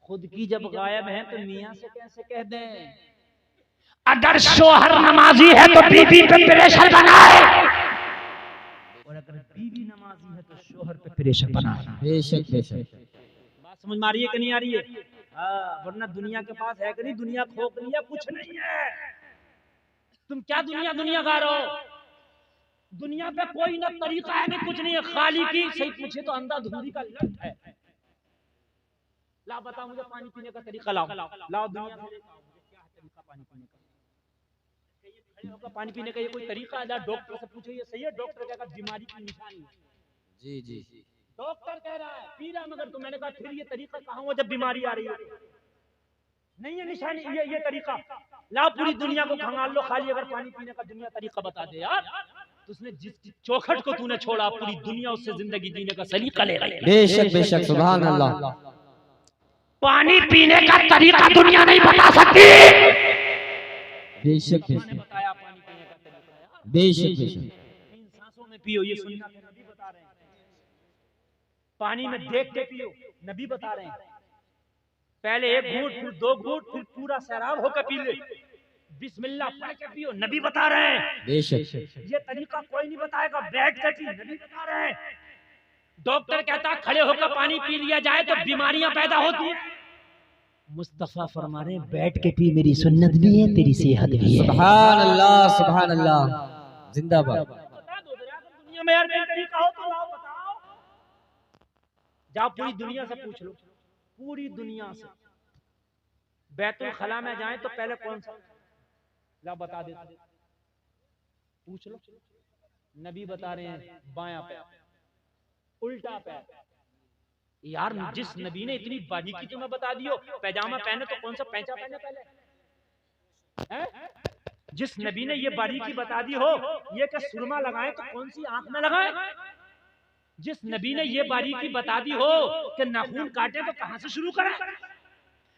खुद की जब गायब है तो मियाँ से कैसे कह दें? अगर शोहर नमाजी है तो बीवी पे प्रेशर बनाए। और अगर बीवी नमाजी है तो शोहर पे प्रेशर बना। बेशक बेशक। बात समझ में आ रही है कि नहीं आ रही है? वरना दुनिया के पास है कि नहीं, दुनिया खोखली है, कुछ नहीं है। तुम क्या दुनिया दुनिया गा रहे हो? दुनिया पे कोई ना तरीका है, नहीं कुछ नहीं है, खाली की सही पूछे तो अंधाधुंधी का लट है। लाओ बताओ मुझे पानी पीने का तरीका, लाओ लाओ दुनिया में क्या है तरीका पानी पीने का? खड़े होकर पानी पीने का ये कोई तरीका है? डॉक्टर से पूछो ये सही है? डॉक्टर कहेगा बीमारी की निशानी है। जी जी। डॉक्टर कह रहा है पी रहा, मगर तो मैंने कहा फिर ये तरीका कहाँ हुआ जब बीमारी आ रही है? नहीं है निशानी ये तरीका। लाओ पूरी दुनिया को खंगाल लो, खाली अगर पानी पीने का दुनिया तरीका बता दे यार। तो उसने जिस चौखट को तूने छोड़ा, पूरी दुनिया उससे जिंदगी जीने का सलीका ले रही है। बेशक बेशक, सुभान अल्लाह। पानी पीने का तरीका दुनिया नहीं बता सकती। बेशक बेशक, बताया पानी पीने का तरीका। बेशक बेशक। 3 सांसों में पियो, ये सुन्नत है, नबी बता रहे हैं। पानी में देख के पियो, नबी बता रहे हैं। पहले 1 घूंट, फिर 2 घूंट, फिर पूरा सैराब होकर पी ले। बिस्मिल्लाह पढ़ के पियो, नबी बता रहे हैं। बेशक। ये तरीका कोई नहीं बताएगा, बैठ के पी, नबी बता रहे हैं। डॉक्टर कहता है खड़े होकर पानी पी लिया जाए तो बीमारियां पैदा होती हैं। मुस्तफा फरमा रहे हैं बैठ के पी, मेरी सुन्नत भी है, तेरी सेहत भी है। सुभान अल्लाह सुभान अल्लाह, जिंदाबाद। बता दो दुनिया में यार कोई तरीका हो तो लाओ, बताओ। जाओ पूरी दुनिया से पूछ लो, पूरी दुनिया से। बैतुल खला में जाएं तो पहले कौन सा ला बता देते, पूछ लो। नबी बता रहे हैं बायां पैर, उल्टा पैर। यार जिस नबी ने इतनी बारीकी तुम्हें बता दी हो, पैजामा पहने तो कौन सा पैंचा पहने पहले है? जिस नबी ने ये बारीकी बता दी हो, ये कि सुरमा लगाए तो कौन सी आंख में लगाए? जिस नबी ने ये बारीकी बता दी हो कि नाखून काटे तो कहां से शुरू करें?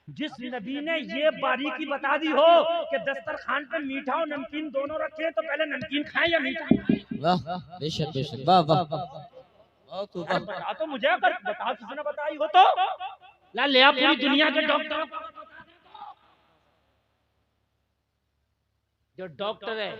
जिस नबी ने ये बारीकी बता दी हो कि दस्तरखान पे मीठा और नमकीन दोनों रखे तो पहले नमकीन खाएं या मीठा? वाह बेशक बेशक, वाह वाह वाह। बता तो मुझे, अगर बता किसी ने बताई हो तो ला ले आ पूरी दुनिया के डॉक्टर। जो डॉक्टर है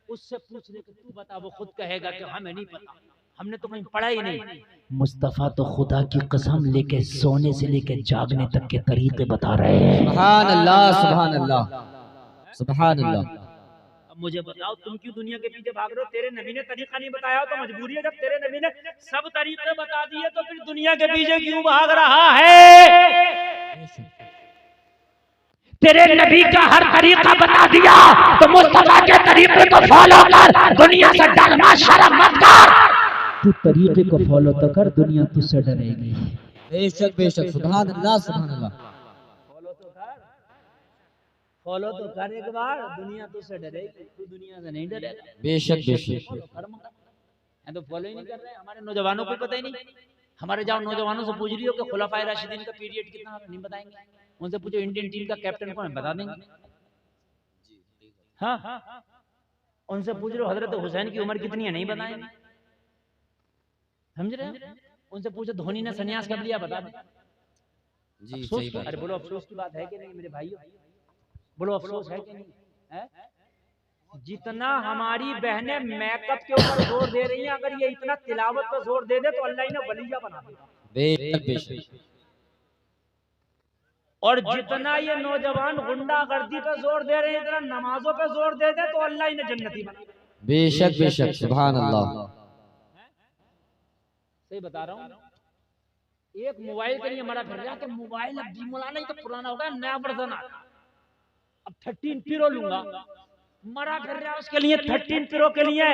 उससे पूछ ले कि तू बता, वो खुद कहेगा कि हमें नहीं पता, हमने तो कहीं पढ़ा ही नहीं। मुस्तफा तो खुदा की कसम लेके सोने से लेके जागने तक के तरीके बता रहे हैं। सुभान अल्लाह सुभान अल्लाह सुभान अल्लाह। अब मुझे बताओ तुम क्यों दुनिया के पीछे भाग रहे हो? तेरे नबी ने तरीका नहीं बताया तो मजबूरी है। जब तेरे नबी ने सब तरीके बता दिए तो फिर दुनिया के पीछे क्यों भाग रहा है? तेरे नबी का हर तरीका बता दिया तो मुस्तफा के तरीके को फॉलो कर, दुनिया से डरना शर्म मत कर। तू तरीके को फॉलो तो कर, दुनिया तुझसे डरेगी। बेशक बेशक, सुभान अल्लाह सुभान अल्लाह। फॉलो तो कर एक बार, दुनिया तुझसे डरेगी, तू दुनिया से नहीं डरेगा। बेशक बेशक। तो फॉलो ही नहीं कर रहे, हमारे नौजवानों को पता ही नहीं। हमारे जाओ नौजवानों से पूछ रही हो कि खुलाफाए राशिदीन का पीरियड कितना, नहीं बताएंगे। उनसे पूछो इंडियन टीम का कैप्टन कौन है, बता देंगे। हाँ उनसे पूछ रहे हो हजरत हुसैन की उम्र कितनी है, नहीं बताएंगे। समझ रहे हैं? उनसे पूछो धोनी ने संन्यास कब लिया, बता दें। जी सही बात। अरे बोलो अफसोस की बात है कि नहीं मेरे भाइयों? बोलो अफसोस है कि नहीं है? जितना हमारी बहनें मेकअप के ऊपर जोर दे रही हैं, अगर ये इतना तिलावत पर जोर दे दे तो अल्लाह इन्हें वलिया बना देगा। बेशक बेशक। और जितना ये नौजवान गुंडागर्दी पे जोर दे रहे हैं, इतना नमाजों पे जोर दे दे तो अल्लाह इन्हें जन्नती बना देगा। बेशक बेशक, सुभान अल्लाह। सही बता रहा हूँ। एक मोबाइल के लिए मरा फिर रहा कि मोबाइल अब डिमोला नहीं तो पुराना होगा, नया वर्जन आ, अब 13 प्रो लूंगा। मरा फिर रहा उसके लिए 13 प्रो के लिए।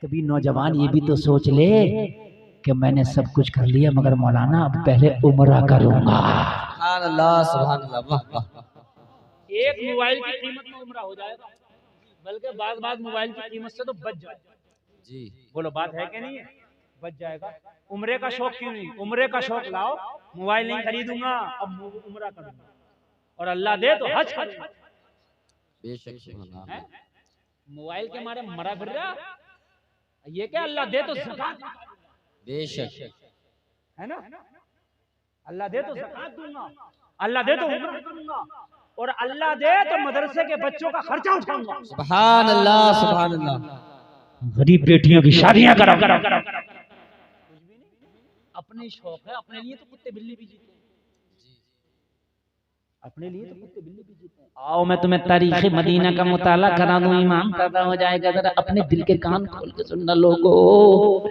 कभी नौजवान ये भी तो सोच ले कि मैंने सब कुछ कर लिया, मगर मौलाना अब पहले उम्रा करूंगा। सुभान अल्लाह सुभान अल्लाह, वाह वाह। एक मोबाइल की कीमत में उम्रा हो जाएगा, बल्कि बाद मोबाइल की कीमत से तो बच जाएगा। जी बोलो बात है कि नहीं है? बच जाएगा। उम्रे का शौक क्यों नहीं? उम्रे का शौक लाओ, मोबाइल नहीं खरीदूंगा, अब उम्रा करूंगा, और अल्लाह दे तो हज करूंगा। बेशक सुभान अल्लाह। मोबाइल के मारे मरा फिर रहा, ये क्या अल्लाह दे तो ज़कात, बेशक है ना? अल्लाह दे तो ज़कात दूंगा, अल्लाह दे तो उम्रा करूंगा, और अल्लाह दे तो मदरसे के बच्चों का खर्चा उठाऊंगा। सुभान अल्लाह सुभान अल्लाह। गरीब बेटियों की शादियां करा करा करा अपने शौक है, अपने लिए तो कुत्ते बिल्ली भी जीते हैं, अपने लिए तो कुत्ते बिल्ली भी जीते हैं। आओ मैं तुम्हें तारीख मदीना का मुताला करा दूं, ईमान पैदा हो जाएगा। जरा अपने दिल के कान खोल के सुनना लोगों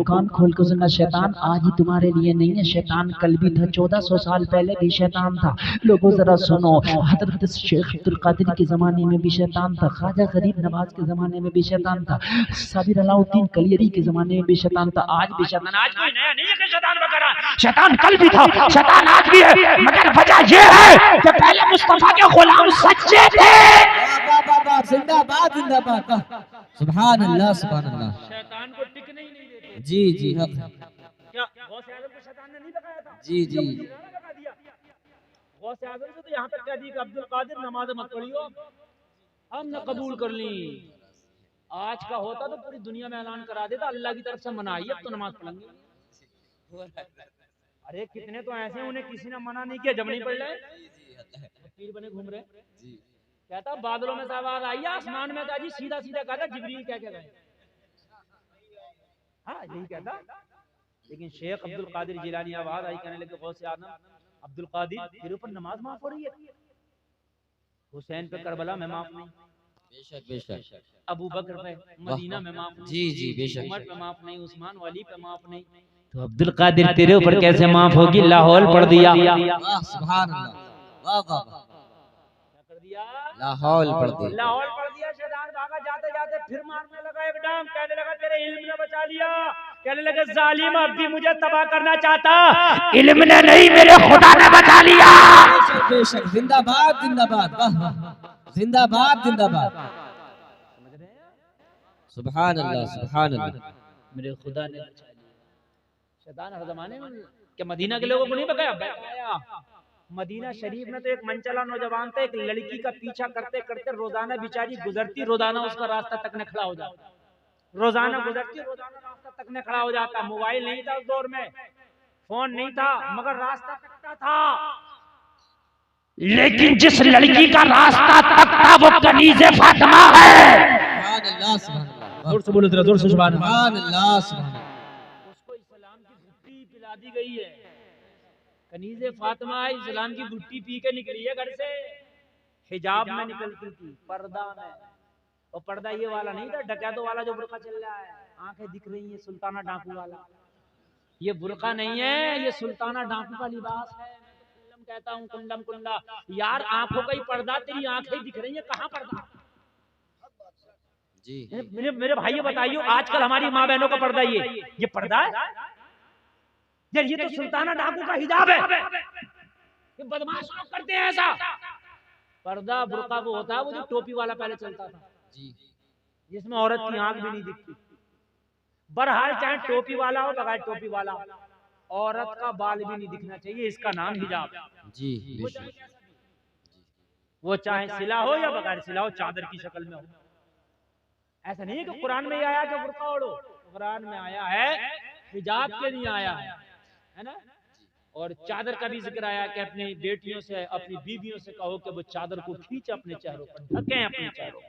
कान खोल के सुनना। शैतान आज ही तुम्हारे लिए नहीं है, शैतान कल भी था, 1400 साल पहले भी शैतान था। लोगों जरा सुनो, हजरत शेख अब्दुल कादिर के जमाने में भी शैतान था, ख्वाजा गरीब नवाज के जमाने में भी शैतान था, साबिर अलाउद्दीन कलियरी के जमाने में भी शैतान था, आज भी शैतान। आज कोई नया नहीं है कि शैतान वगैरह, शैतान कल भी था, शैतान आज भी है, मगर वजह ये है कि पहले मुस्तफा के गुलाम सच्चे थे। जिंदाबाद जिंदाबाद, सुभान अल्लाह सुभान अल्लाह। शैतान को टिकने ही नहीं देते। जी जी हक, क्या गौसे आजम को शैतान ने नहीं लगाया था? जी जी लगा दिया। गौसे आजम से तो यहाँ तक कह दी कि अब्दुल कादिर नमाज मत पढ़ियो, हमने कबूल कर ली। आज का होता तो पूरी दुनिया में ऐलान करा देता अल्लाह की तरफ से मना आई, अब तो नमाज पढ़ेंगे। अरे कितने तो ऐसे उन्हें किसी ने मना नहीं किया, जब नहीं पढ़ रहे पीर बने घूम रहे। कहता बादलों में से आवाज आई, आसमान में था जी, सीधा सीधा कहता जिब्रील क्या कह गए। हाँ यही कहता। लेकिन शेख अब्दुल कादिर जिलानी आवाज आई, कहने लगे गौसे आजम अब्दुल कादिर तेरे ऊपर नमाज माफ हो रही है, हुसैन पे करबला में माफ नहीं, बेशक बेशक, अबू बकर पे मदीना में माफ नहीं, जी जी बेशक, उमर पे माफ नहीं, उस्मान वाली पे माफ नहीं, तो अब्दुल कादिर तेरे ऊपर कैसे माफ होगी? लाहौल पढ़ दिया, वाह सुभान अल्लाह, वाह वाह, क्या कर दिया? लाहौल पढ़ दिया, लाहौल पढ़ दिया। शैतान भागा, जाते जाते फिर मारने लगा एक डांग, कहने लगा तेरे इल्म ने बचा लिया, कहने लगे जालिम अब भी मुझे तबाह करना चाहता, इल्म ने नहीं मेरे खुदा ने बचा लिया। बेशक बेशक, जिंदाबाद जिंदाबाद, वाह वाह, जिंदाबाद जिंदाबाद, सुभान अल्लाह सुभान अल्लाह, मेरे खुदा ने बचा लिया। शैतान हर जमाने में क्या मदीना के लोगों को नहीं बकाया? मदीना शरीफ में तो एक मनचला नौजवान था, एक लड़की का पीछा करते करते रोजाना बेचारी गुजरती, रोजाना उसका रास्ता तकने खड़ा हो जाता, रोजाना गुजरती, रोजाना रास्ता तकने खड़ा हो जाता। मोबाइल नहीं था उस दौर में, फोन नहीं था, मगर रास्ता तकता था। लेकिन जिस लड़की का रास्ता तकता वो कनीज़े फातिमा है। सुभान अल्लाह सुभान अल्लाह, जोर से बोलो जरा, जोर से सुभान अल्लाह। सुभान अल्लाह सुभान अल्लाह, उसको इस्लाम की गुट्टी पिला दी गई है। कनीज़े फातिमा इस्लाम की गुट्टी पी के निकली है घर से, हिजाब में निकलती थी, पर्दा में। और पर्दा ये वाला नहीं था डकैतों वाला जो बुर्का चल रहा है, आंखें दिख रही है, सुल्ताना डाकू वाला। ये बुर्का नहीं है, ये सुल्ताना डाकू का लिबास है। कुल्लम कहता हूँ, कुल्लम कुल्ला यार, आंखों का ही पर्दा, तेरी आंखें दिख रही है, कहाँ पर्दा? जी मेरे भाइयों बताइए, आजकल हमारी माँ बहनों का पर्दा ये पर्दा है यार? ये तो सुल्ताना डाकू का हिजाब है। ये बदमाश लोग करते हैं ऐसा। पर्दा बुर्का वो होता है वो जो टोपी वाला पहले चलता था, जी, जिसमें औरत की आंख भी नहीं दिखती। बहरहाल चाहे टोपी वाला हो बगैर टोपी वाला, औरत का बाल भी नहीं दिखना चाहिए, इसका नाम हिजाब है। जी बेशक, वो चाहे सिला हो या बगैर सिला हो, चादर की शक्ल में हो। ऐसा नहीं है कि कुरान में आया कि बुर्का ओढ़ो, कुरान में आया है हिजाब के लिए आया है ना। और चादर का भी जिक्र आया कि अपनी बेटियों से, अपनी बीवियों से कहो कि वो चादर को खींच अपने चेहरों पर, ढकें अपने चेहरों।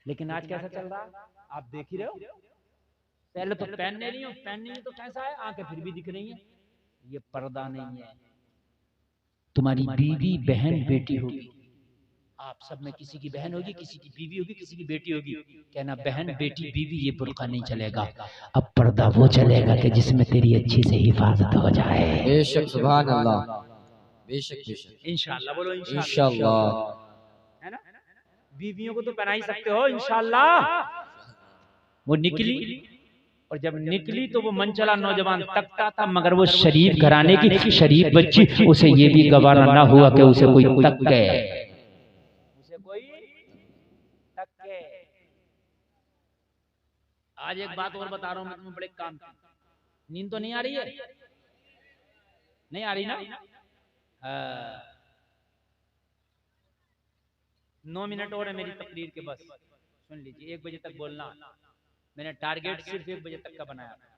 लेकिन आज कैसा चल रहा है आप देख ही रहे हो। पहले तो पहनने नहीं हो, पहनने तो कैसा है, आंखें फिर भी दिख रही हैं। ये पर्दा नहीं है। तुम्हारी बीवी बहन बेटी होगी, आप सब में किसी की बहन होगी, किसी की बीवी होगी, किसी की बेटी होगी। कहना बहन बेटी बीवी ये बुर्का नहीं चलेगा। अब पर्दा वो चलेगा कि जिसमें तेरी अच्छी से हिफाजत हो जाए। बेशक सुभान अल्लाह, बेशक बेशक, इंशाअल्लाह बोलो, इंशाअल्लाह, है ना। बीवियों को तो पहना ही सकते हो इंशाअल्लाह। वो निकली, और जब निकली तो वो मनचला नौजवान तकता था, मगर वो शरीफ घराने की शरीफ बच्ची, उसे ये भी गवारा ना हुआ कि उसे कोई तक के। आज एक बात और बता रहा हूँ मैं तुम्हें, बड़े काम की। नींद तो नहीं आ रही है? नहीं आ रही ना? 9 मिनट और है मेरी तकरीर के, बस सुन लीजिए। 1 बजे तक बोलना, मैंने टारगेट सिर्फ 1 बजे तक का बनाया था।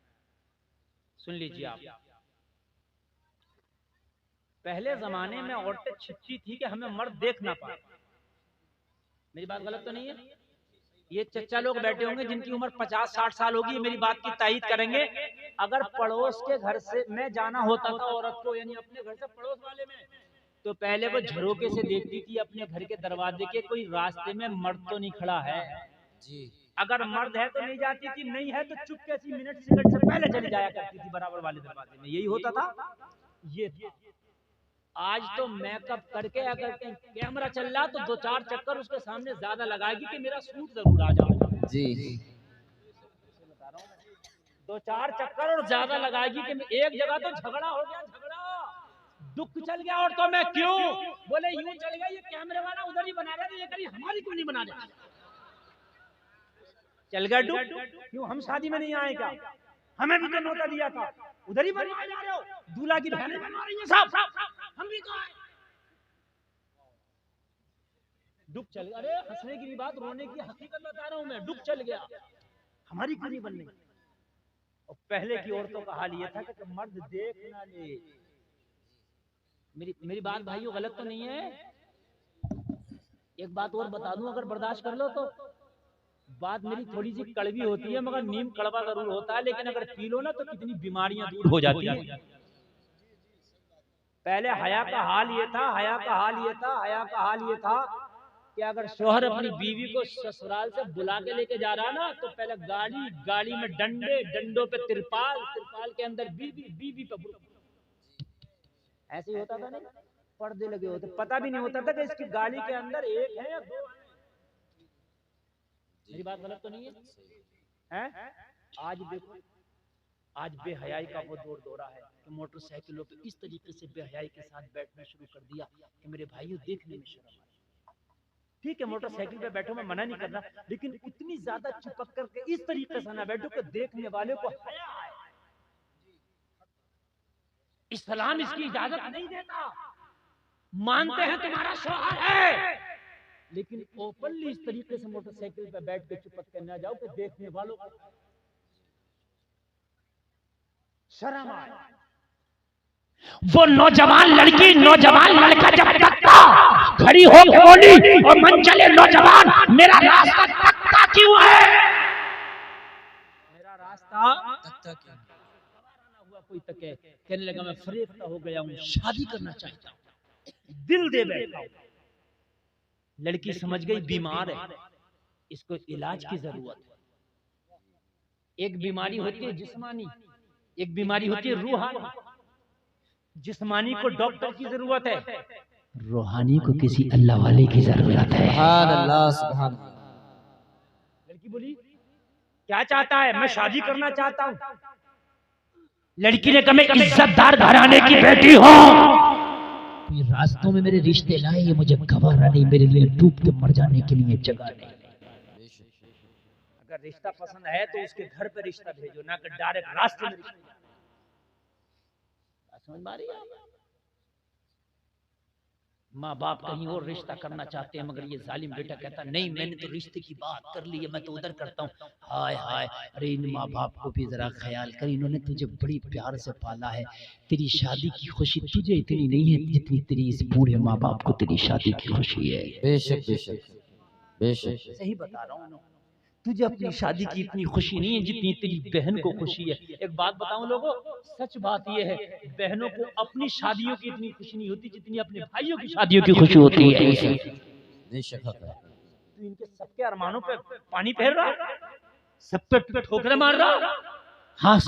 सुन लीजिए आप। पहले जमाने में औरतें छिपती थी कि हमें मर्द देख ना पाए। मेरी बात गलत तो नहीं है? ये चच्चा लोग बैठे होंगे जिनकी उम्र 50-60 साल होगी, ये मेरी बात की तायीद करेंगे। अगर पड़ोस के घर से मैं जाना होता था औरत को, यानी अपने घर से पड़ोस वाले में, तो पहले वो झरोके से देखती थी अपने घर के दरवाजे के, कोई रास्ते में मर्द तो नहीं खड़ा है जी। अगर मर्द है तो नहीं जाती थी, नहीं है तो चुपके से मिनट सेकंड से पहले चली जाया करती थी बराबर वाले दरवाजे में। यही होता था। ये आज तो मेकअप करके अगर कैमरा चल रहा तो 2-4 चक्कर उसके सामने ज्यादा लगाएगी कि मेरा सूट जरूर आ जाए जी। 2-4 चक्कर और ज्यादा लगाएगी कि एक जगह तो झगड़ा हो गया, झगड़ा दुख चल गया, और तो मैं क्यों बोले यूं चल गया, ये कैमरे वाला उधर ही बना रहा है, ये करी हमारी क्यों नहीं बना रहा, चल गया दुख क्यों, हम शादी में नहीं आए क्या, हमें भी तो नौता दिया था, उधर ही बनवा जा रहे हो, दूल्हा की बहनें बनवा रही हैं सब, हम भी तो आए। दुख चल गया, अरे हंसने की बात, रोने की हकीकत बता रहा हूं मैं, दुख चल गया, हमारी क्यों नहीं बनने। और पहले की औरतों का हाल ये था कि मर्द देख ना ले। मेरी बात भाइयों गलत तो नहीं है, एक बात और बता दूं अगर बर्दाश्त कर लो तो, बात मेरी थोड़ी सी कड़वी होती है मगर नीम कड़वा जरूर होता है, लेकिन अगर पी लो ना तो कितनी बीमारियां दूर हो जाती हैं। पहले हया का हाल ये था, हया का हाल ये था कि अगर शोहर अपनी बीवी को ससुराल से बुला के लेके जा रहा ना, तो पहले गाड़ी में डंडे, डंडों पे तिरपाल के अंदर बीवी पे ऐसे ही होता था, नहीं पर्दे लगे होते, पता भी नहीं होता था कि इसकी गाड़ी के अंदर एक है या दो है। मेरी बात गलत तो नहीं है? आज देखो, आज बेहयाई का वो दौर दौरा है कि मोटरसाइकिलों पे इस तरीके से बेहयाई के साथ बैठना शुरू कर दिया कि मेरे भाइयों देखने में शर्म आए। ठीक है मोटरसाइकिल पे बैठो, मैं मना नहीं कर रहा, लेकिन इतनी ज्यादा चिपक करके इस तरीके से ना बैठो कि देखने वाले को हया आए। इस्लाम इसकी इजाजत नहीं देता। मानते हैं तुम्हारा शौहर है, लेकिन ओपनली इस तरीके से मोटरसाइकिल पे बैठ के चिपक के ना जाओ कि देखने वालों को शर्म आए। वो नौजवान लड़की नौजवान लड़का जब तकता, खड़ी हो बोली और मन चले नौजवान मेरा रास्ता तकता क्यों है, मेरा रास्ता तकता क्यों हुआ, कोई तके, कहने लगा मैं फरेफ्ता हो गया हूँ, शादी करना चाहता हूँ, दिल दे बैठा। लड़की समझ गई बीमार है, इसको इलाज की जरूरत है। एक बीमारी होती है जिस्मानी, एक बीमारी होती है रूहानी। जिस्मानी को डॉक्टर की जरूरत है, रूहानी को किसी अल्लाह वाले की जरूरत है। सुभान अल्लाह, सुभान अल्लाह। लड़की बोली क्या चाहता है, मैं शादी करना चाहता हूँ। लड़की ने कहा मैं इज्जतदार घराने की बेटी हूँ, रास्तों में मेरे रिश्ते लाए, ये मुझे गवारा नहीं, मेरे लिए डूब के मर जाने के लिए जगह नहीं। अगर रिश्ता पसंद है तो उसके घर पे रिश्ता भेजो, ना कि डायरेक्ट रास्ते में रिश्ता। समझ में आ रही है? माँ बाप कहीं और रिश्ता करना चाहते हैं, मगर ये जालिम बेटा कहता नहीं मैंने तो रिश्ते की बात कर ली है, मैं तो उधर करता हूँ। हाय हाय, अरे इन माँ बाप को भी जरा ख्याल कर, इन्होंने तुझे बड़ी प्यार से पाला है, तेरी शादी की खुशी तुझे इतनी नहीं है जितनी तेरी इस बूढ़े माँ बाप को तेरी शादी की खुशी है। बेशक बेशक बेशक, सही बता रहा हूँ, तुझे अपनी शादी की इतनी खुशी नहीं है जितनी तेरी बहन को खुशी है। एक बात बताऊं लोगों, सच बात यह है, बहनों को अपनी शादियों की इतनी खुशी नहीं होती जितनी अपने भाइयों की शादियों की खुशी होती है। तू इनके सबके अरमानों पे पानी फेर रहा, सब पे ठोकरे मार रहा। हाँ,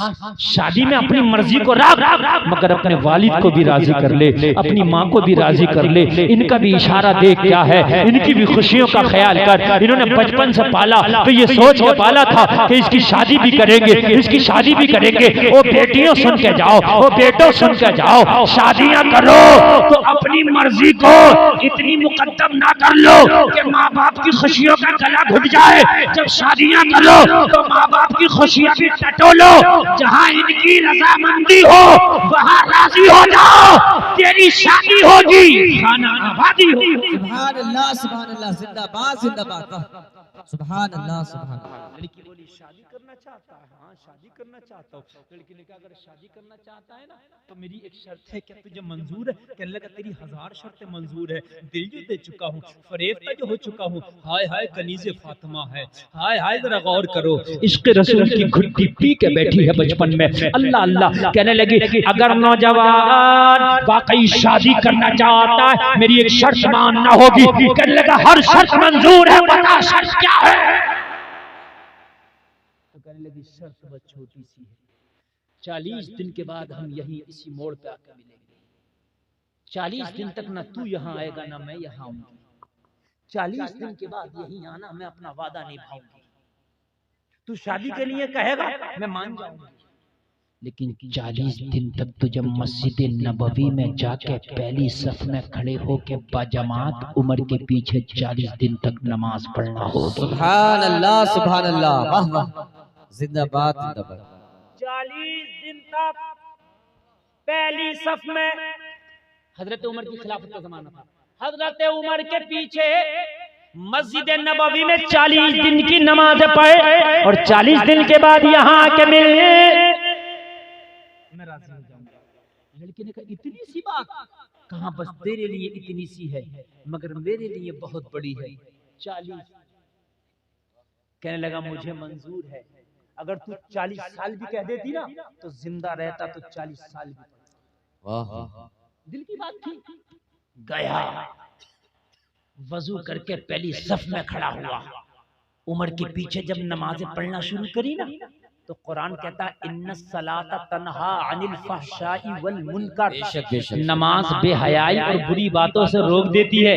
शादी में अपनी मर्जी को रख, मगर अपने वालिद को भी राजी कर ले, अपनी माँ को भी राजी कर ले, इनका भी इशारा देख क्या है, इनकी भी खुशियों का ख्याल कर। इन्होंने बचपन से पाला तो ये सोच के पाला था कि इसकी शादी भी करेंगे, इसकी शादी भी करेंगे। ओ बेटियों सुन के जाओ, ओ बेटो सुन के जाओ, शादियां करो तो अपनी मर्जी को इतनी मुकद्दम ना कर लो कि माँ बाप की खुशियों का गला घुट जाए। जब शादियां करो तो माँ बाप की खुशियां भी टटोलो, जहाँ इनकी रजामंदी हो वहाँ राजी हो जाओ, तेरी शादी होगी, खाना आबादी होगी। सुभान अल्लाह, सुभान अल्लाह, जिंदाबाद जिंदाबाद। सुभान अल्लाह सुभान अल्लाह। लड़की बोली शादी करना चाहता है? हाँ शादी करना चाहता हूँ। लड़की ने कहा अगर शादी करना चाहता है ना तो मेरी एक शर्त है, क्या तुझे मंजूर है? कहने लगा तेरी 1000 शर्तें मंजूर है, दिल जो दे चुका हूँ, फरेफ्ता जो हो चुका हूँ। हाय हाय कनीज़े फातिमा है, हाय हाय जरा गौर करो, इश्क रसूल की घुट्टी पी के बैठी है बचपन में। अल्लाह अल्लाह कहने लगी अगर नौजवान वाकई शादी करना चाहता है मेरी एक शर्त मानना होगी। कहने लगा हर शर्त मंजूर है, बता शर्त क्या है? तो कहने लगी शर्त बहुत छोटी सी है, 40 दिन के बाद हम यहीं इसी मोड़ पे आकर मिलेंगे। 40 दिन तक ना तू यहाँ आएगा ना मैं यहाँ आऊंगी। 40 दिन के बाद यहीं आना, मैं अपना वादा निभाऊंगी। तू शादी के लिए कहेगा मैं मान जाऊंगी, लेकिन 40 दिन तक तो जब मस्जिद नबवी में जाके पहली सफ में खड़े होके बाजमात उमर के पीछे 40 दिन तक नमाज पढ़ना होगी। सुभान अल्लाह सुभान अल्लाह, वाह वाह, जिंदाबाद जिंदाबाद। 40 दिन तक पहली सफ में, हजरत उमर की खिलाफत का जमाना था, हजरत उमर के पीछे मस्जिद नबवी में 40 दिन की नमाज पढ़े और 40 दिन के बाद यहाँ आके मिले, मैं राजी हो जाऊंगा। लड़के ने कहा इतनी सी बात? कहाँ बस तेरे लिए इतनी सी है मगर मेरे लिए बहुत बड़ी है, 40। कहने लगा मुझे मंजूर है, अगर तू 40 साल भी कह देती ना तो जिंदा रहता तो 40 साल भी। वाह, दिल की बात थी। गया वजू करके पहली सफ में खड़ा हुआ, उमर के पीछे जब नमाजें पढ़ना शुरू करी ना तो कुरान कहता है इन्नस सलाता तन्हा अनिल फहशाई वल मुनकर, बेशक बेशक। नमाज बेहयाई और बुरी बातों से रोक देती है।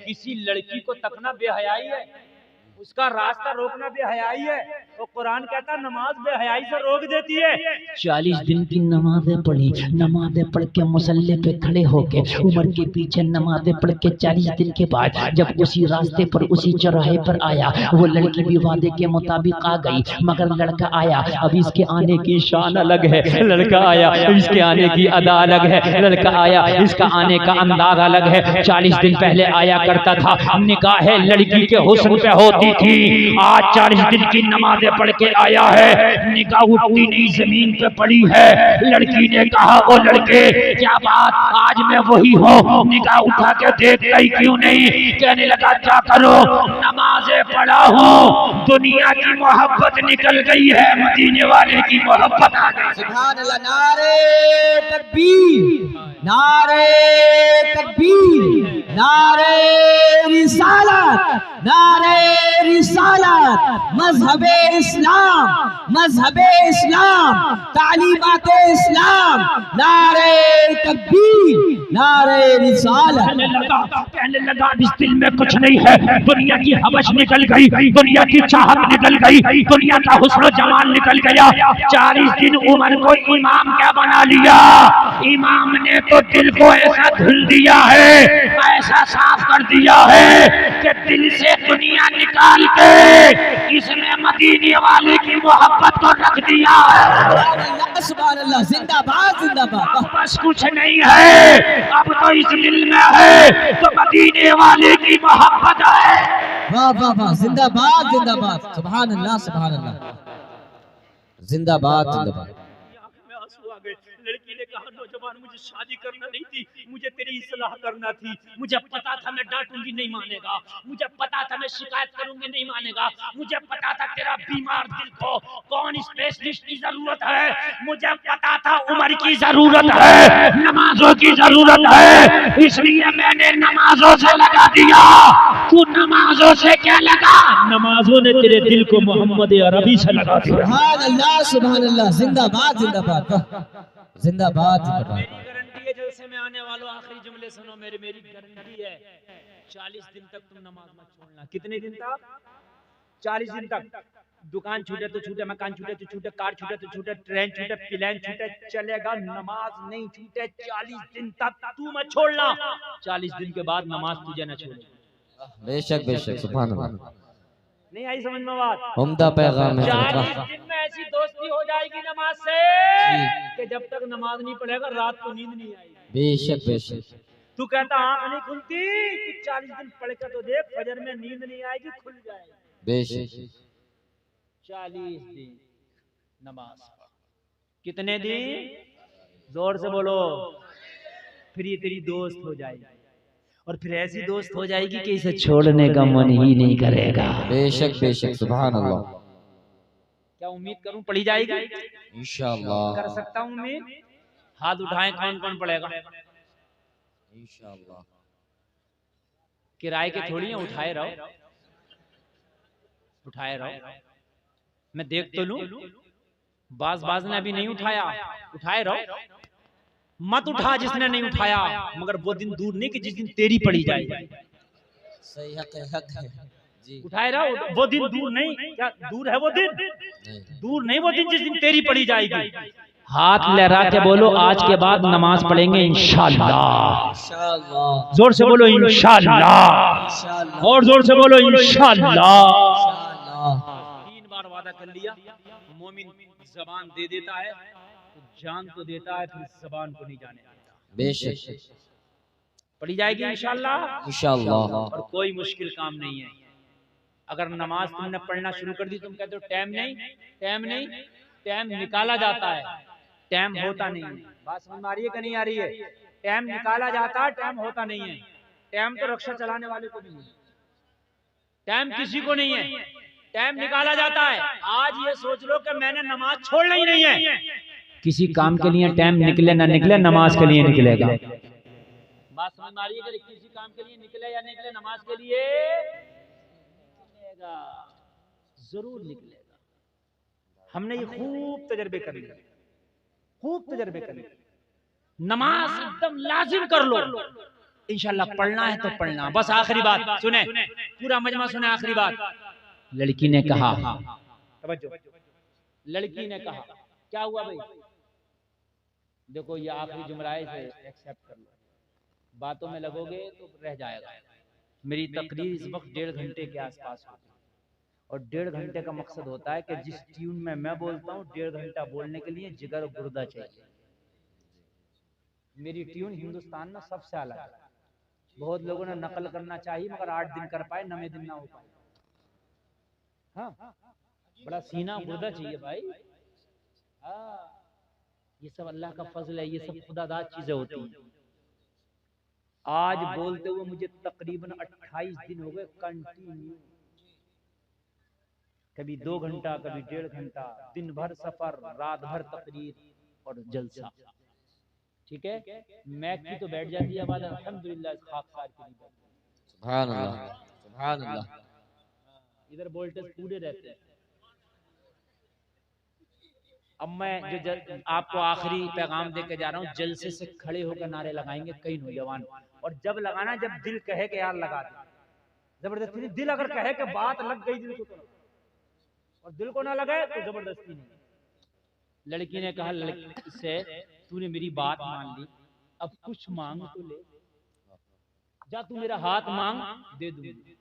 किसी लड़की को तकना बेहयाई है, उसका रास्ता रोकना बेहयाई है, तो कुरान कहता है नमाज बेहयाई से रोक देती है। 40 दिन की नमाजें पढ़ी, नमाजें पढ़ के मुसल्ले पे खड़े होके उमर के पीछे नमाजें पढ़ के 40 दिन के बाद जब उसी रास्ते पर उसी चौराहे पर आया, वो लड़की भी वादे के मुताबिक आ गई मगर लड़का आया। अब इसके आने की शान अलग है, लड़का आया इसके आने की अदा अलग है, लड़का आया इसका आने का अंदाज अलग है। 40 दिन पहले आया करता था, निगाह लड़की के हुस्न पे होती थी, आज 40 दिन की नमाजें पढ़ के आया है, निगाह उठती नहीं जमीन पे पड़ी है। लड़की ने कहा ओ लड़के क्या बात, आज मैं वही हूँ, निगाह उठा के देख गई क्यों नहीं? कहने लगा क्या करो, नमाजें पढ़ा हूँ, दुनिया की मोहब्बत निकल गई है, मदीने वाले की मोहब्बत आ गई। सुभान अल्लाह, नारे तकबीर, नारे तकबीर, नारे रिसालत, नारे रिसालत, मजहबे इस्लाम, मजहबे इस्लाम, तालीमात इस्लाम, नारे तकबीर, नारे रिसालत। कहने लगा इस दिल में कुछ नहीं है, दुनिया की हवस निकल गई, दुनिया की चाहत निकल गई, दुनिया का हुस्न जमाल निकल गया। 40 दिन उमर को इमाम क्या बना लिया, इमाम ने तो दिल को ऐसा धुल दिया है, ऐसा साफ कर दिया है कि दिल से दुनिया निकाल के इसने मदीने वाले की मोहब्बत को रख दिया है। सुभान अल्लाह, जिंदाबाद जिंदाबाद। बस कुछ नहीं है, अब तो इस दिल में है तो मदीने वाले की मोहब्बत है। वाह वाह वाह, जिंदाबाद जिंदाबाद, सुभान अल्लाह सुभान अल्लाह, जिंदाबाद जिंदाबाद। लड़की ने कहा नौजवान मुझे शादी करना नहीं थी, मुझे तेरी इस्लाह करना थी, मुझे पता था मैं डांटूंगी नहीं मानेगा, मुझे पता था मैं शिकायत करूंगी नहीं मानेगा, मुझे पता था तेरा बीमार दिल को कौन स्पेशलिस्ट की जरूरत है, मुझे पता था उमर की जरूरत है, नमाजों की जरूरत है, इसलिए मैंने नमाजों से लगा दिया। तू नमाजों से क्या लगा? नमाजों ने तेरे दिल को मोहम्मद अरबी से लगा दिया। सुभान अल्लाह सुभान अल्लाह, जिंदाबाद जिंदाबाद, जिंदाबाद जिंदाबाद। मेरी गारंटी है, जलसे में आने वालों आखिरी जुमले सुनो, मेरी गारंटी है 40 दिन तक तुम नमाज मत छोड़ना। कितने दिन तक? 40 दिन तक। दुकान छूटे तो छूटे, मकान छूटे तो छूटे, कार छूटे तो छूटे, ट्रेन छूटे, प्लेन छूटे, चलेगा, नमाज नहीं छूटे। 40 दिन तक तू मत छोड़ना, 40 दिन के बाद नमाज तुझे न छोड़े। बेशक बेशक, सुभान अल्लाह। नहीं आई समझ में बात? उम्दा पैगाम है। 40 दिन में ऐसी दोस्ती हो जाएगी नमाज से कि जब तक नमाज नहीं पढ़ेगा रात को नींद नहीं आएगी। बेशक बेशक। तू कहता आंख नहीं खुलती, तू 40 दिन पढ़ के तो देख, फजर में नींद नहीं आएगी, खुल जाएगी। बेशक 40 दिन नमाज पढ़। कितने दिन? जोर से बोलो। फिर ये तेरी दोस्त हो जाएगी, और फिर ऐसी दोस्त हो जाएगी कि इसे छोड़ने का मन ही नहीं करेगा। बेशक बेशक सुभान अल्लाह। क्या उम्मीद करूं पढ़ी जाएगी? इंशाअल्लाह कर सकता हूं उम्मीद? हाथ उठाएं, कौन कौन पढ़ेगा? इंशाअल्लाह। किराए की थोड़ी है, उठाए रहो, उठाए रहो। मैं देख तो लूं, बाज ने अभी नहीं उठाया, उठाए रहो। मत उठा जिसने नहीं उठाया, मगर वो दिन दूर नहीं कि जिस दिन तेरी पड़ी जाए। सही हक है जी। उठाए रहो, वो दिन दूर नहीं। क्या दूर है वो दिन? दूर नहीं वो दिन जिस दिन तेरी पड़ी जाएगी। हाथ लहरा के बोलो, आज के बाद नमाज पढ़ेंगे इंशाअल्लाह। इंशाअल्लाह। जोर से बोलो इंशाअल्लाह, और जोर से बोलो इंशाअल्लाह। 3 बार वादा कर लिया। मोमिन जबान दे देता है तो जान तो देता है, फिर जबान को नहीं जाने देता। बेशक पढ़ी जाएगी इंशाअल्लाह। इंशाअल्लाह। और कोई मुश्किल काम नहीं है। अगर नमाज तुमने पढ़ना शुरू कर दी, तुम कहते हो टाइम नहीं, टाइम नहीं, टाइम निकाला जाता है, टाइम होता नहीं है। बात समझ में आ रही है कि नहीं आ रही है? टाइम निकाला जाता है, टाइम होता नहीं है। टाइम तो रक्षा चलाने वाले को भी नहीं, टाइम किसी को नहीं है, टाइम निकाला जाता है। आज ये सोच लो कि मैंने नमाज छोड़ना ही नहीं है। किसी काम के लिए टाइम निकले ना निकले, नमाज के लिए निकलेगा। बात समझ में आ रही है कि किसी काम के लिए निकले या निकले, नमाज के लिए निकलेगा, जरूर निकलेगा। हमने ये खूब तजर्बे कर लिए, खूब तजर्बे कर लिए। नमाज एकदम लाजिम कर लो, इंशाल्लाह। पढ़ना है तो पढ़ना। बस आखिरी बात सुने, पूरा मजमा सुने, आखिरी बात। लड़की ने कहा, तवज्जो, लड़की ने कहा, क्या हुआ भाई? देखो ये आखिरी जुमला है, इसे एक्सेप्ट कर लो। बातों में लगोगे तो रह जाएगा। मेरी तकरीर इस वक्त 1.5 घंटे के आसपास होती है, और 1.5 घंटे का मकसद होता है कि जिस ट्यून में मैं बोलता हूँ, 1.5 घंटा बोलने के लिए जिगर और गुर्दा चाहिए। मेरी ट्यून हिंदुस्तान में सबसे अलग है। बहुत लोगों ने नकल करना चाहिए, मगर 8 दिन कर पाए, 9वें दिन ना हो पाए। हाँ, बड़ा सीना गुर्दा चाहिए भाई। हाँ, ये सब अल्लाह का फजल है, ये सब खुदादाद चीजें होती हैं। आज बोलते हुए मुझे तकरीबन 28 दिन हो गए कंटिन्यू, कभी 2 घंटा, कभी 1.5 घंटा, दिन भर सफर, रात भर तकरीर और जलसा। ठीक है, मैक की तो बैठ जाती है आवाज, अल्हम्दुलिल्लाह खाकसार की नहीं बैठती। सुभान अल्लाह सुभान अल्लाह। इधर वोल्टेज पूरे रहते हैं। अब मैं जो आपको आखिरी पैगाम देके जा रहा हूँ, जलसे से खड़े होकर नारे लगाएंगे कई नौजवान, और जब लगाना, जब दिल कहे कि यार लगा दे, जबरदस्ती नहीं। दिल अगर कहे कि बात लग गई दिल को, तो और दिल को ना लगे तो जबरदस्ती नहीं। लड़की ने कहा, लड़की से, तूने मेरी बात मान ली, अब कुछ मांग तो ले, जा तू मेरा हाथ मांग, दे दूंगी।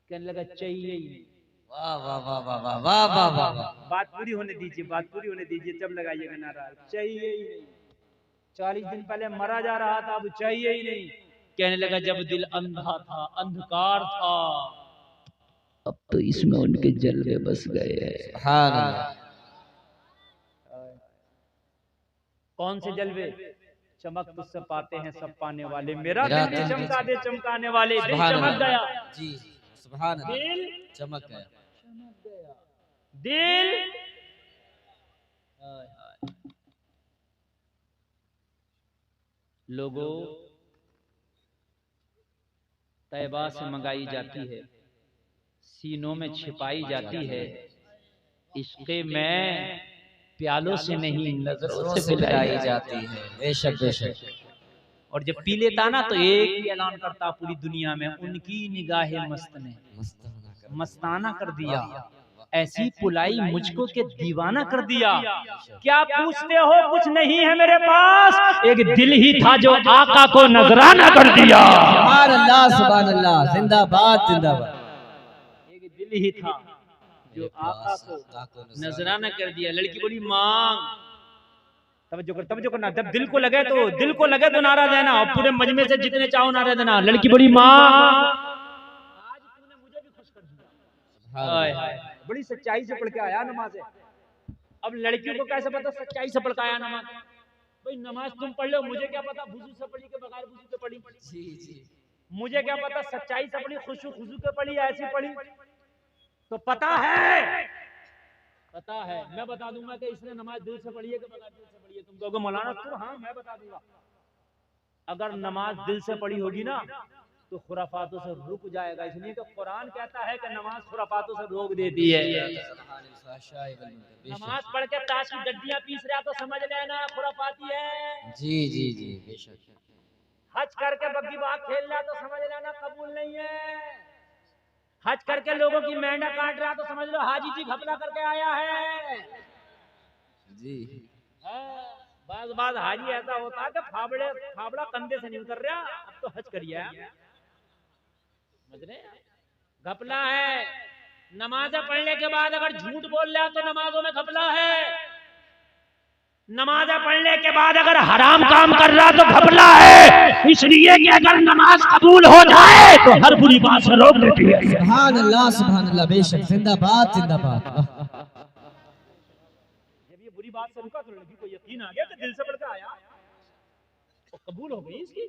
कहने लगा चाहिए ही नहीं। वाह वाह वाह वाह वाह वाह वाह वाह वाह। बात पूरी होने दीजिए, बात पूरी होने दीजिए, जब लगाइएगा नारा चाहिए ही नहीं। 40 दिन पहले मरा जा रहा था, अब चाहिए ही नहीं। कहने लगा जब दिल अंधा था, अंधकार था, अब तो इसमें उनके जलवे बस गए हैं। सुभान अल्लाह। कौन से जलवे? चमक तुझसे पाते हैं सब पाने वाले, मेरा दिल भी चमका दे चमकाने वाले। दिल चमक गया जी, सुभान अल्लाह। दिल चमक गया, दिल। लोगों, तैबा से मंगाई जाती है, सीनों में छिपाई जाती है, इश्क़े में प्यालों से नहीं नजरों से पिलाई जाती है। बेशक बेशक। और जब पी लेता ना तो एक ही ऐलान करता पूरी दुनिया में, उनकी निगाहे मस्त ने मस्ताना कर दिया, ऐसी पुलाई मुझको के दीवाना कर दिया। क्या पूछते हो? कुछ नहीं है मेरे पास, एक दिल ही था जो आका को नजराना कर दिया। सुभान अल्लाह सुभान अल्लाह। जिंदाबाद जिंदाबाद। एक दिल ही था जो आका को नजराना कर दिया। लड़की बोली मांग, तवज्जो करना। जब दिल को लगे तो नारा देना, और पूरे मजमे से जितने चाहो नारा देना। लड़की बोली मांग, आज तूने मुझे भी खुश कर दिया। हाय हाय। बड़ी सच्चाई से पढ़ के आया नमाज। अब लड़कियों को कैसे पता सच्चाई से पढ़ के आया नमाज? भाई नमाज तुम पढ़ लो, मुझे क्या पता वुजू से पढ़ी के बगैर वुजू के पढ़ी। जी जी मुझे क्या पता सच्चाई से पढ़ी, खुशू खुशू के पढ़ी, ऐसी पढ़ी। तो पता है, पता है। मैं बता दूंगा कि इसने नमाज दिल से पढ़ी है कि बगैर दिल से पढ़ी है। तुम कहोगे मौलाना तो हाँ मैं बता दूंगा। अगर नमाज दिल से पढ़ी होगी ना तो खुराफातों से रुक जाएगा, इसलिए कि कुरान कहता है कि नमाज खुराफातों से रोक देती है। नमाज पढ़ के ताश की गड्डियां पीस रहा तो समझ लेना खुराफाती है। जी जी जी बेशक। हज करके बग्गी बाग खेल रहा तो समझ लेना कबूल नहीं है। हज करके लोगों की मेंढा काट रहा तो समझ लो हाजी जी घपला करके आया है। जी बाज हाजी ऐसा होता है कि फावड़ा कंधे से नहीं उतर रहा, अब तो हज करिए समझ रहे। घपला है। नमाज़ें पढ़ने के बाद अगर झूठ बोल रहा तो नमाजों में घपला है। नमाज़ें पढ़ने के बाद अगर हराम काम कर रहा तो घपला है। इसलिए कि अगर नमाज कबूल हो जाए तो हर बुरी बात से रोक देती है। सुभान अल्लाह बेशक। जिंदाबाद जिंदाबाद। जब ये बुरी बात से रुका तो लड़की को यकीन आ गया कि दिल से पढ़ के आया तो कबूल हो गई इसकी।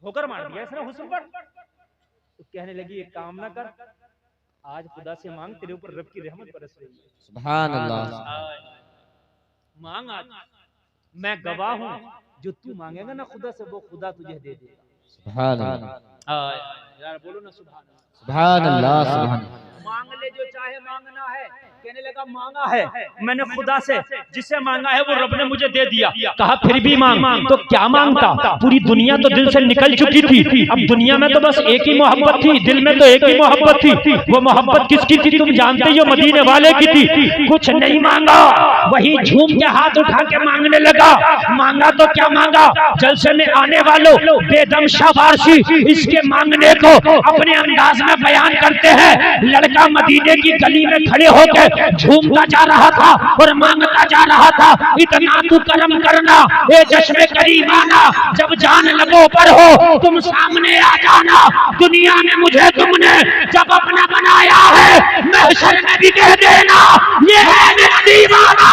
ठोकर मार दिया इसने हुस्न पर। तो कहने लगी एक काम ना कर, आज खुदा से मांग, तेरे ऊपर रब की रहमत बरस रही है। सुभान अल्लाह। मांग आज, मैं गवाह हूँ, जो तू मांगेगा ना खुदा से वो खुदा तुझे दे देगा। सुभान अल्लाह। यार बोलो ना सुभान सुभान अल्लाह। सुभान। मांग ले जो चाहे मांगना है। कहने लगा मांगा है मैंने खुदा से, जिससे मांगा है वो रब ने मुझे दे दिया। कहा फिर भी मांग। तो क्या मांगता? पूरी दुनिया तो दिल से निकल चुकी थी, अब दुनिया में तो बस एक ही मोहब्बत थी, दिल में तो एक ही मोहब्बत थी। वो मोहब्बत किसकी थी तुम जानते हो? मदीने वाले की थी। कुछ नहीं मांगा, वही झूम के हाथ उठा के मांगने लगा। मांगा तो क्या मांगा? जलसे में आने वालों बेदम शाबाशी इसके मांगने को अपने अंदाज में बयान करते हैं। लड़का मदीने की गली में खड़े होकर झूमता जा रहा था और मांगता जा रहा था, इतना तू करम करना ए चश्मे करीमाना, जब जान लबों पर हो तुम सामने आ जाना। दुनिया में मुझे तुमने जब अपना बनाया है, महशर में भी कह देना ये है मेरा दीवाना।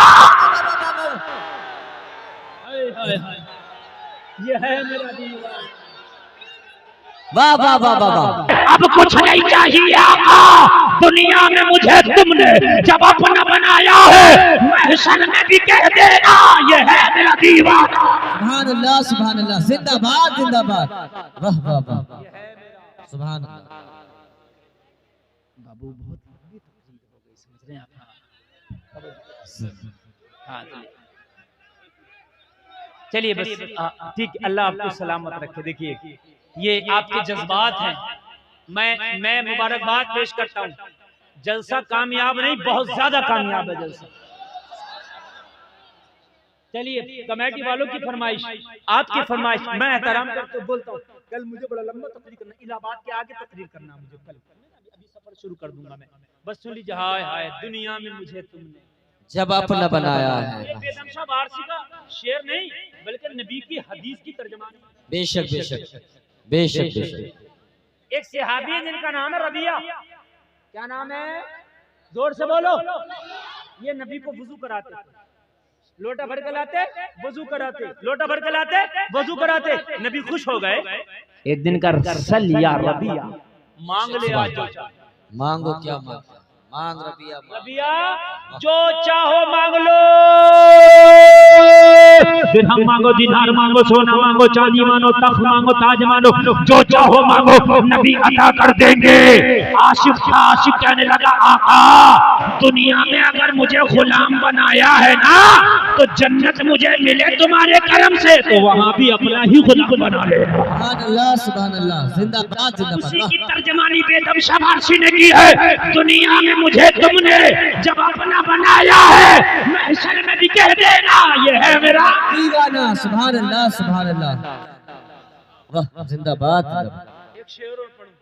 ये है मेरा दीवाना। वाह वाह वाह वाह वाह। अब कुछ नहीं चाहिए आका, दुनिया में मुझे तुमने जब अपना बनाया है, महशर में भी कह देना ये है मेरा दीवाना। सुभान अल्लाह सुभान अल्लाह। जिंदाबाद जिंदाबाद। वाह वाह वाह। सुभान अल्लाह। बाबू बहुत लंबी तकरीर हो गई, समझ रहे हैं आप? हाँ चलिए बस ठीक, अल्लाह आपको सलामत रखे। देखिए ये आपके जज्बात हैं, मैं मुबारकबाद पेश करता हूँ। जलसा कामयाब नहीं, बहुत ज्यादा कामयाब है जलसा। चलिए कमेटी वालों की फरमाइश, आपकी फरमाइश, मैं एहतराम करके बोलता हूँ। कल मुझे बड़ा लंबा तकरीर करना, इलाहाबाद के आगे तकरीर करना मुझे कल। अभी सफर शुरू कर दूंगा मैं, बस सुन लीजिए। हाय हाय दुनिया में मुझे तुमने जब अपना बनाया है। ये बेदमशा वारसी का शेर नहीं बल्कि नबी की हदीस की तर्जमानी। बेशक बेशक बेशक बेशक। एक सहाबी है जिनका नाम है रबिया। क्या नाम है? जोर से बोलो। ये नबी को वुजू कराते, लोटा भर के लाते, वुजू कराते, लोटा भर के लाते, वुजू कराते। नबी खुश हो गए। एक दिन का रसल या रबिया, मांग ले आज जो चाहे। मांगो क्या मांगो, मांग रबिया। रबिया जो चाहो मांग लो। दिरहम मांगो, दिनार मांगो, सोना मांगो, चांदी मांगो, तख्त मांगो, ताज मांगो, जो चाहो मांगो, नबी अता कर देंगे। आशिक कहने लगा आका, दुनिया में अगर मुझे गुलाम बनाया है ना तो जन्नत मुझे मिले तुम्हारे करम से, तो वहाँ भी अपना ही गुलाम बना ले। सुभान अल्लाह सुभान अल्लाह। जिंदाबाद जिंदाबाद। उसी की तर्जमानी बेदम शबारसी ने की है। दुनिया में मुझे तुमने जब अपना बनाया है, महशर में भी कह देना ये है मेरा दीवाना। सुभान अल्लाह सुभान अल्लाह। वाह जिंदाबाद। एक शेर और पढ़ूं,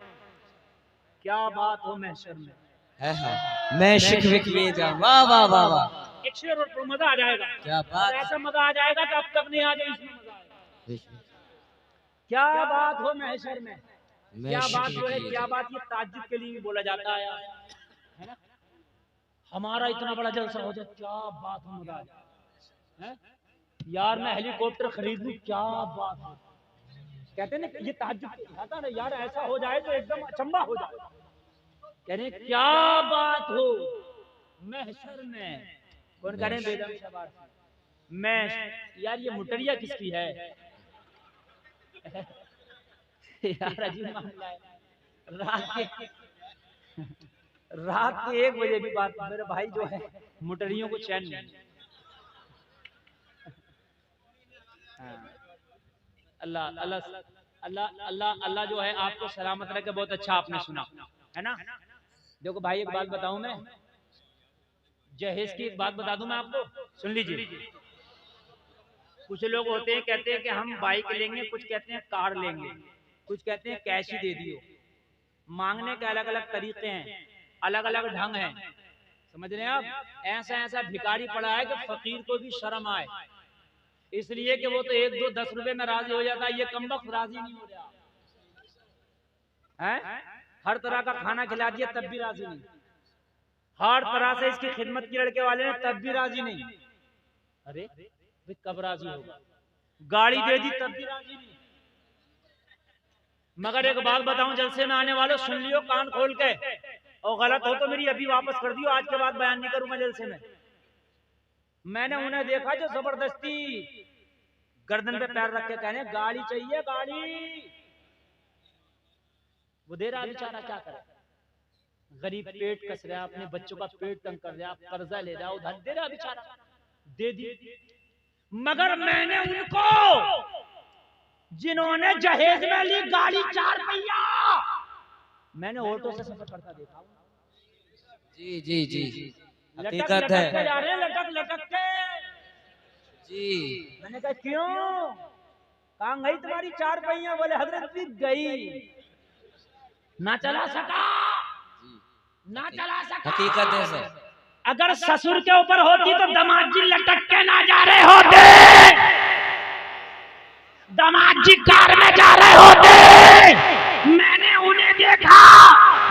क्या बात हो महशर में है मैं शिकवे किए जा। वाह वाह वाह वाह। एक शेर और पढ़ूं, मजा आ जाएगा। क्या बात। ऐसा मजा आ जाएगा कि अब तक नहीं आ जाए, इसमें मजा आएगा। क्या बात हो महशर में, क्या बात हो है, क्या बात। ये ताज्जुब के लिए भी बोला जाता है। है ना? हमारा इतना बड़ा जलसा हो जाए, क्या बात हो मुराद है यार, मैं हेलीकॉप्टर खरीद लूं, क्या बात हो। कहते हैं ना, ये ताज्जुब आता ना यार, ऐसा हो जाए तो एकदम अचंबा हो जाए। कह रहे हैं क्या बात हो, महशर में कौन कह रहे हैं बेदम शबार मैं यार, ये मुटरिया किसकी है यार अजीब मामला है। रात के 1 बजे की बात, मेरे भाई जो है मुटरियों को चैन नहीं। अल्लाह अल्लाह अल्लाह अल्लाह अल्लाह जो है आपको सलामत रखे। बहुत अच्छा आपने सुना है ना। देखो भाई, एक बात बताऊं मैं, जहेज की एक बात बता दूं मैं आपको, सुन लीजिए। कुछ लोग होते हैं कहते हैं कि हम बाइक लेंगे, कुछ कहते हैं कार लेंगे, कुछ कहते हैं कैश ही दे दियो। मांगने के अलग अलग तरीके हैं, अलग अलग ढंग हैं, समझ रहे हैं आप। ऐसा ऐसा भिखारी पड़ा है कि फकीर को भी शर्म आए, इसलिए कि वो तो 1, 2, 10 रुपए में राजी हो जाता है, ये कमबख्त राजी नहीं हो रहा है। हर तरह का खाना खिला दिया तब भी राजी नहीं, हर तरह से इसकी खिदमत की लड़के वाले ने तब भी राजी नहीं। अरे भाई कब राजी होगा, गाड़ी दे दी तब भी राजी नहीं। मगर एक बात बताऊं, जलसे में आने वालों सुन लियो कान खोल के, और गलत हो तो मेरी अभी वापस कर दियो, आज के बाद बयान नहीं करूंगा जलसे में। मैंने उन्हें देखा जो जबरदस्ती गर्दन पे पैर रख के कहने गाड़ी चाहिए गाड़ी, वो दे रहा बेचारा, क्या करे, गरीब पेट कस रहा, अपने बच्चों का पेट तंग कर रहा, कर्जा ले रहा, उधार दे रहा बेचारा, दे दी। मगर मैंने उनको जिन्होंने जहेज में ली गाड़ी 4 पहिया, मैंने ऑटो से सफर करता देखा। जी जी जी, लटक लटक के जा रहे हैं, लटक लटक के जी। मैंने कहा क्यों, कहाँ गई तुम्हारी 4 पहिया? बोले हजरत भी गई, ना चला सका, ना चला सका। हकीकत है सर। अगर ससुर के ऊपर होती तो दामाद जी लटक के ना जा रहे होते, दामाद जी कार में जा रहे होते। मैंने उन्हें देखा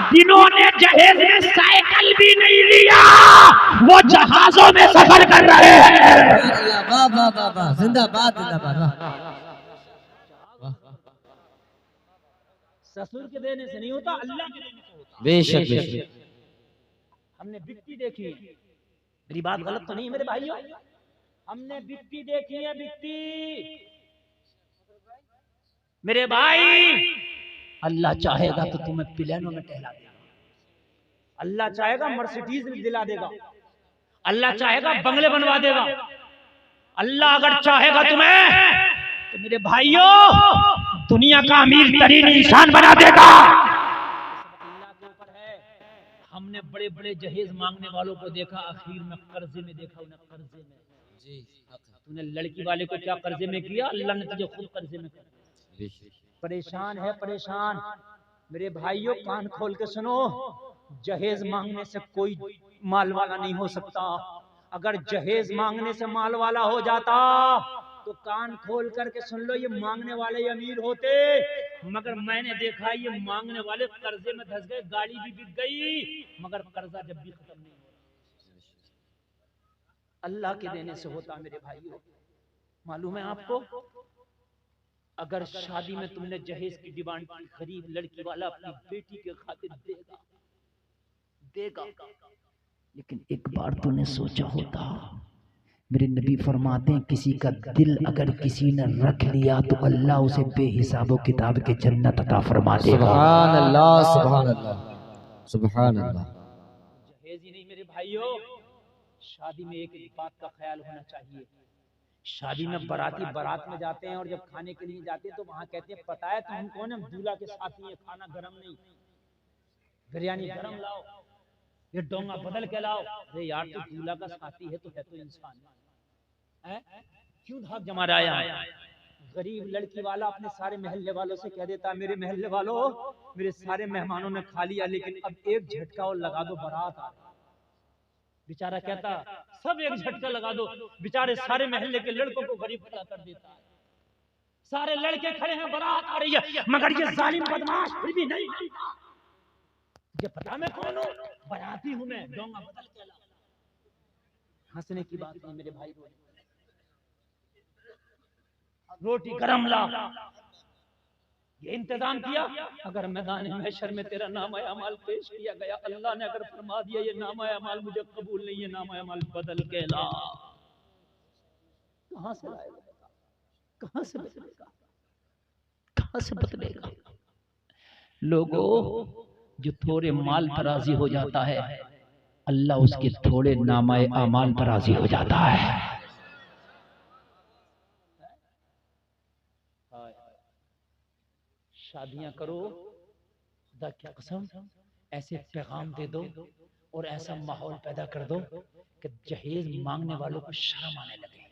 जिन्होंने जहेज में साइकिल भी नहीं लिया, वो जहाजों में सफर कर रहे हैं। वाह वाह वाह वाह, जिंदाबाद जिंदाबाद। ससुर के देने से नहीं होता, अल्लाह के देने से होता। बेशक बेशक। हमने बिक्की देखी, मेरी बात गलत तो नहीं मेरे भाइयों, हमने बिक्की देखी है, बिक्की मेरे भाई। अल्लाह चाहेगा तो तुम्हें प्लेनों में टहला देगा, अल्लाह चाहेगा मर्सिडीज में दिला देगा, अल्लाह चाहेगा बंगले बनवा देगा, अल्लाह अगर चाहेगा तुम्हें तो मेरे भाइयों दुनिया का अमीर तरीन इंसान बना देगा। अल्लाह के ऊपर है। हमने बड़े बड़े जहेज मांगने वालों को देखा, आखिर में कर्जे में देखा उन्हें, कर्जे में। जी, तूने लड़की वाले को क्या कर्जे में किया, अल्लाह ने तुझे खुद कर्जे में किया। परेशान है परेशान। मेरे भाइयों कान खोल के सुनो, जहेज मांगने से कोई माल वाला नहीं हो सकता। अगर जहेज मांगने से माल वाला हो जाता तो कान खोल करके सुन लो, ये मांगने वाले अमीर होते। मगर मैंने देखा ये मांगने वाले कर्जे में धंस गए, गाड़ी भी बिक गई, मगर कर्जा जब भी खत्म नहीं हो रहा। अल्लाह के देने से होता मेरे भाइयों। मालूम है आपको, अगर शादी में तुमने जहेज की डिमांड की, गरीब लड़की वाला अपनी बेटी के खातिर देगा देगा, लेकिन एक बार तूने सोचा होता, मेरे नबी फरमाते हैं किसी का दिल अगर किसी ने रख लिया तो अल्लाह उसे बेहिसाबो किताब के जन्नत अता फरमा देगा। सुभान अल्लाह सुभान अल्लाह सुभान अल्लाह। जहेज ही नहीं मेरे भाइयों, शादी में एक बात का ख्याल होना चाहिए। शादी में बाराती बारात में जाते हैं और जब खाने के लिए जाते हैं तो वहां कहते हैं पता है तुम कौन है, दूल्हा के साथी है, खाना गरम नहीं, बिरयानी गरम लाओ, ये डोंगा बदल के लाओ। अरे यार तो दूल्हा का साथी है तो इंसान है, क्यों धाक जमा रहा है? गरीब लड़की वाला अपने सारे महल्ले वालों से कह देता, मेरे महल्ले वालों मेरे सारे मेहमानों ने खा लिया, लेकिन अब एक झटका और लगा दो, बारात आ रही। बेचारा कहता सब एक झटका लगा दो, बेचारे सारे महल्ले के लड़कों को गरीब खड़ा कर देता है। सारे लड़के खड़े हैं, बारात आ रही है, मगर ये जालिम बदमाश फिर भी नहीं मानता। मुझे पता मैं कौन हूँ, बराती हूँ मैं, डोंगा बदल के ला। हंसने की बात नहीं मेरे भाई, रोटी गरम ला, ये इंतजाम किया। अगर मैदान महशर में तेरा नाम अमाल पेश किया गया, अल्लाह ने अगर फरमा दिया ये नाम अमाल मुझे कबूल नहीं है, नाम अमाल बदल के ला, कहां से लाएगा, कहां से बदलेगा, कहां से बदलेगा। लोगों, जो थोड़े माल पर राजी हो जाता है, अल्लाह उसके थोड़े नामाए अमाल पर राजी हो जाता है। शादियां करो, खुदा की कसम ऐसे पैगाम दे दो और ऐसा माहौल पैदा कर दो कि जहेज मांगने वालों को शर्म आने लगे।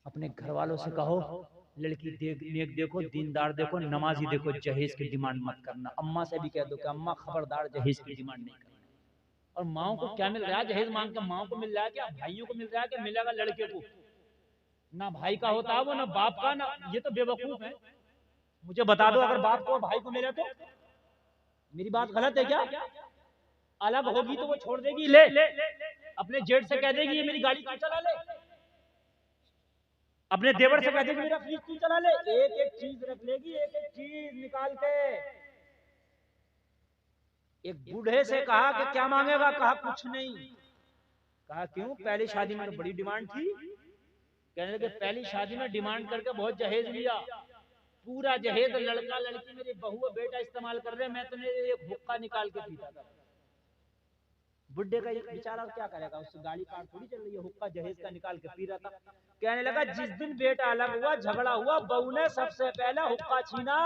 अपने घर वालों से कहो लड़की नेक देखो, दीनदार देखो, नमाजी देखो, जहेज की डिमांड मत करना। अम्मा से भी कह दो कि अम्मा खबरदार जहेज की डिमांड नहीं करना। और माओ को क्या मिल रहा है जहेज मांग के? माओ को मिल रहा है क्या? भाइयों को मिल रहा है क्या? मिलेगा लड़के को, ना भाई का होता है वो, ना बाप का, ना। ये तो बेवकूफ है। मुझे बता दो अगर बाप को और भाई को मिले तो मेरी बात गलत है क्या? अलग होगी तो वो छोड़ देगी, ले अपने जेठ से कह देगी ये मेरी गाड़ी क्यों चला ले, अपने देवर से कह देगी मेरा फ्रिज क्यों चला ले। एक एक चीज रख लेगी, एक एक चीज निकाल के। एक बूढ़े से कहा कि क्या मांगेगा? कहा कुछ नहीं। कहा क्यों? पहली शादी में तो बड़ी डिमांड थी। कहने लगे पहली शादी में डिमांड करके बहुत जहेज लिया, पूरा जहेज लड़का लड़की मेरी बहू बेटा इस्तेमाल कर रहे, मैं तो एक हुक्का निकाल के पीता था। बुड्ढे का बेचारा क्या करेगा, उससे गाड़ी कार थोड़ी चल रही है, हुक्का जहेज का निकाल के पी रहा था। कहने लगा जिस दिन बेटा अलग हुआ, झगड़ा हुआ, बहू ने सबसे पहले हुक्का छीना।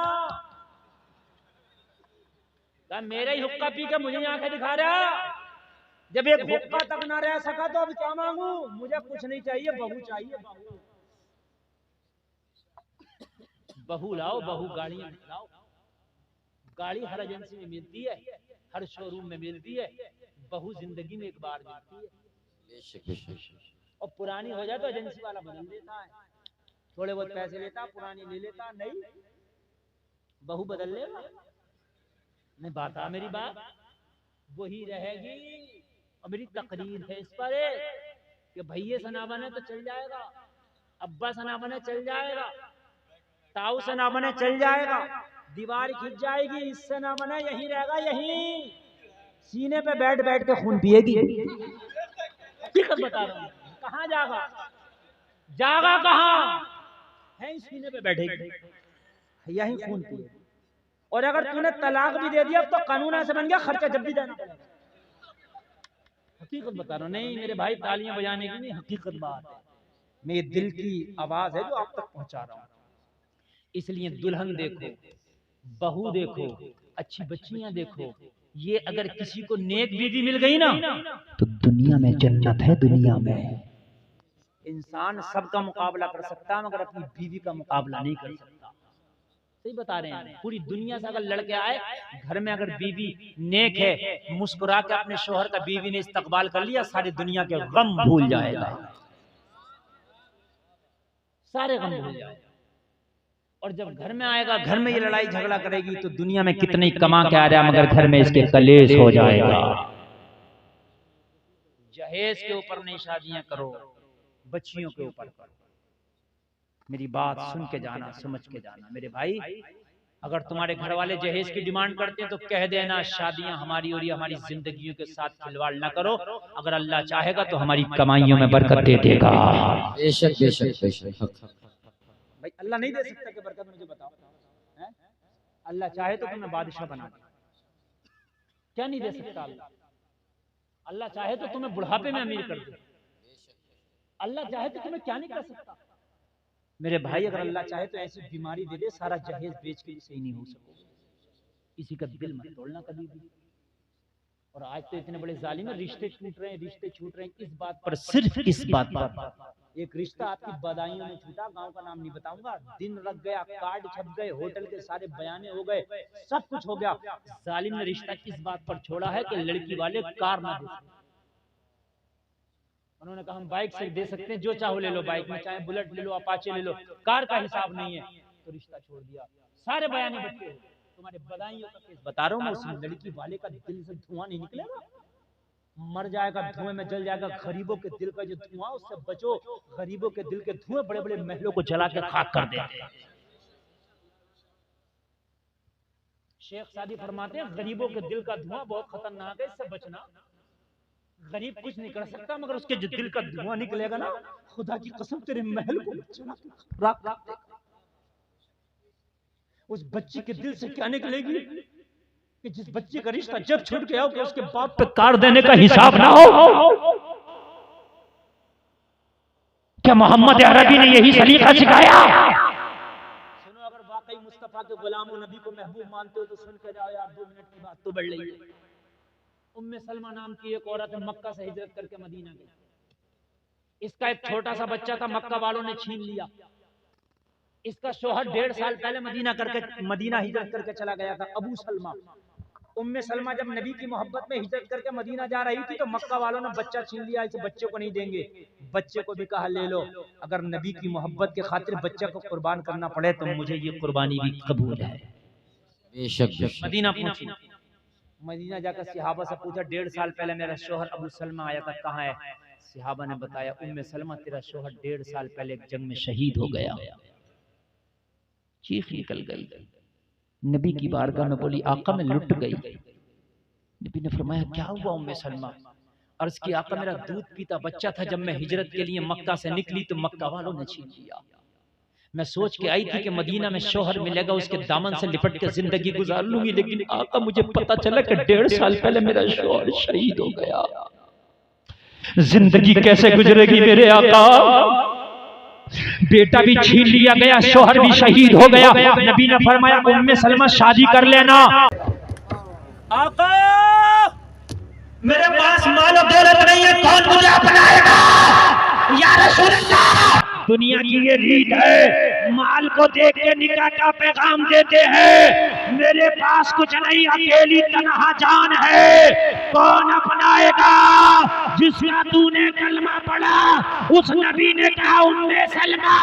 मेरा ही हुक्का पी के मुझे आंखें दिखा रहा। जब एक हुक्का तक ना रह सका तो अब क्या मांगू? मुझे कुछ नहीं चाहिए, बहू चाहिए, बहू। बहू लाओ, बहू गाड़ी लाओ। गाड़ी हर एजेंसी में मिलती है, हर शोरूम में मिलती है, बहू जिंदगी में एक बार मिलती है। और पुरानी हो जाए तो एजेंसी वाला बदल देता है, थोड़े बहुत पैसे लेता, पुरानी ले लेता, नहीं बहू बदल लेगा। नहीं बात आ मेरी बात वही रहेगी। और मेरी तकरीर है इस पर कि भैया से ना बने तो चल जाएगा, अब्बा से ना बने चल जाएगा, ताऊ से ना बने चल जाएगा, दीवार खिंच जाएगी, इससे ना बने यही रहेगा, यही सीने पे बैठ बैठ के खून पिएगी। हकीकत बता रहा हूँ, कहाँ जागा, जागा कहाँ है? सीने पे बैठेगी, यही खून पिएगी। और अगर तूने तलाक भी दे दिया तो कानून ऐसे बन गया खर्चा जब भी देना पड़ेगा। हकीकत बता रहा हूँ, नहीं मेरे भाई तालियां बजाने की नहीं, हकीकत बात है, मेरे दिल की आवाज है जो आप तक पहुंचा रहा हूँ। इसलिए दुल्हन देखो, बहू देखो, अच्छी बच्चियां देखो, ये अगर किसी को नेक बीवी मिल गई ना तो दुनिया में जन्नत है। दुनिया में इंसान सबका मुकाबला कर सकता है मगर अपनी बीवी का मुकाबला नहीं कर सकता। सही बता रहे हैं। पूरी दुनिया से अगर लड़के आए, घर में अगर बीवी नेक है, मुस्कुरा के अपने शोहर का बीवी ने इस्तकबाल कर लिया, सारी दुनिया के गम भूल जाएगा, सारे गम भूल जाएगा। और जब घर में आएगा, घर में ये लड़ाई झगड़ा करेगी तो दुनिया में कितने कमा के आ रहा है मगर घर में इसके कलेश हो जाएगा। जहेज के ऊपर नहीं शादियां करो, बच्चियों के ऊपर करो। मेरी बात सुन के जाना, समझ के जाना मेरे भाई। अगर तुम्हारे घर वाले जहेज की डिमांड करते हैं तो कह देना शादियां हमारी और ये हमारी जिंदगियों के साथ खिलवाड़ ना करो। अगर अल्लाह चाहेगा तो हमारी कमाइयों में बरकत दे देगा। बेशक बेशक बेशक। भाई अल्लाह नहीं दे सकता कि बरकत? मुझे बताओ है? अल्लाह चाहे तो तुम्हें बादशाह बना दे, क्या नहीं दे सकता अल्लाह? अल्लाह चाहे तो तुम्हें बुढ़ापे में अमीर कर दे, अल्लाह चाहे तो तुम्हें क्या नहीं कर सकता मेरे भाई। अगर अल्लाह चाहे तो ऐसी बीमारी दे दे, सारा जहेज बेच के सही नहीं हो सकोगे। किसी का दिल मत तोड़ना कभी भी। और आज तो इतने बड़े जालिम हैं, रिश्ते छूट रहे हैं, रिश्ते छूट रहे हैं किस बात पर? सिर्फ इस बात पर। एक रिश्ता आपकी बदायूं में छूटा, गांव का नाम नहीं बताऊंगा, दिन लग गया, कार्ड छप गए, होटल के सारे बयाने हो गए, सब कुछ हो गया। जालिम ने रिश्ता किस बात पर छोड़ा है कि लड़की वाले कार ना दे सके। उन्होंने कहा हम बाइक से दे सकते हैं, जो चाहो ले लो, बाइक में चाहे बुलेट ले लो, अपाचे ले लो, कार का हिसाब नहीं है, तो रिश्ता छोड़ दिया। सारे बयाने बच्चे तुम्हारे बदाइयों का केस बता रहा हूँ मैं। उस लड़की वाले का दिल से धुआं नहीं निकलेगा, मर जाएगा, धुएं में जल जाएगा। गरीबों के दिल का जो धुआं, उससे बचो। गरीबों के दिल के धुएं बड़े बड़े महलों को जला के खाक कर देते हैं। शेख सादी फरमाते हैं गरीबों के दिल का धुआं बहुत खतरनाक है, इससे बचना। गरीब कुछ नहीं कर सकता, मगर उसके जो दिल का धुआं निकलेगा ना, खुदा की कसम तेरे महल को जला के राख देगा। उस बच्ची के दिल से क्या निकलेगी कि जिस बच्चे का रिश्ता जब छूट गया हो कि उसके बाप पे कार देने का हिसाब ना हो। क्या मोहम्मद अरबी ने यही सलीका सिखाया? सुनो, अगर वाकई मुस्तफा के गुलाम नबी को महबूब मानते हो तो सुन के जाओ यार, 2 मिनट की बात तो बढ़ रही है। उम्मे सलमा नाम की एक औरत मक्का से हिजरत करके मदीना गई। इसका एक छोटा सा बच्चा था, मक्का वालों ने छीन लिया। इसका शौहर 1.5 साल पहले मदीना हिजरत करके चला गया था, अबू सलमा। उम्मे सलमा जब नबी की मोहब्बत में हिजरत करके मदीना जा रही थी तो मक्का वालों ने बच्चा छीन लिया। इस बच्चे को नहीं देंगे। बच्चे को भी कहा ले लो, अगर नबी की मोहब्बत के खातिर बच्चे को कुर्बान करना पड़े तो मुझे ये कुर्बानी भी कबूल है। बेशक। मदीना पहुंची, मदीना जाकर सहाबा से पूछा 1.5 साल पहले मेरा शौहर अबू सलमा आया था, कहाँ है? सहाबा ने बताया उम्मे सलमा तेरा शौहर 1.5 साल पहले एक जंग में शहीद हो गया। चीख निकल गई। नबी की बारगाह में बोली आका मैं लुट गई। नबी ने फरमाया क्या हुआ उम्मे सलमा? अर्ज की आका मेरा दूध पीता बच्चा था, जब मैं हिजरत के लिए मक्का से निकली तो मक्का वालों ने छीन लिया। मैं सोच के आई थी कि मदीना में शौहर मिलेगा, उसके दामन से लिपट के जिंदगी गुजार लूंगी, लेकिन आका मुझे पता चला कि 1.5 साल पहले मेरा शौहर शहीद हो गया। जिंदगी कैसे गुजरेगी मेरे आका? बेटा भी छीन लिया गया, शौहर भी शहीद हो गया। नबी ने फरमाया उम्मे सलमा शादी कर लेना। आका मेरे पास माल और दौलत नहीं है, कौन मुझे अपनाएगा? या रसूल अल्लाह, दुनिया की ये रीत है, माल को देख के निकाह का पैगाम देते हैं। मेरे पास कुछ नहीं, अकेली तन्हा जान है, कौन अपनाएगा? जिसका तूने कलमा पढ़ा उस नबी ने कहा उम्मे सलमा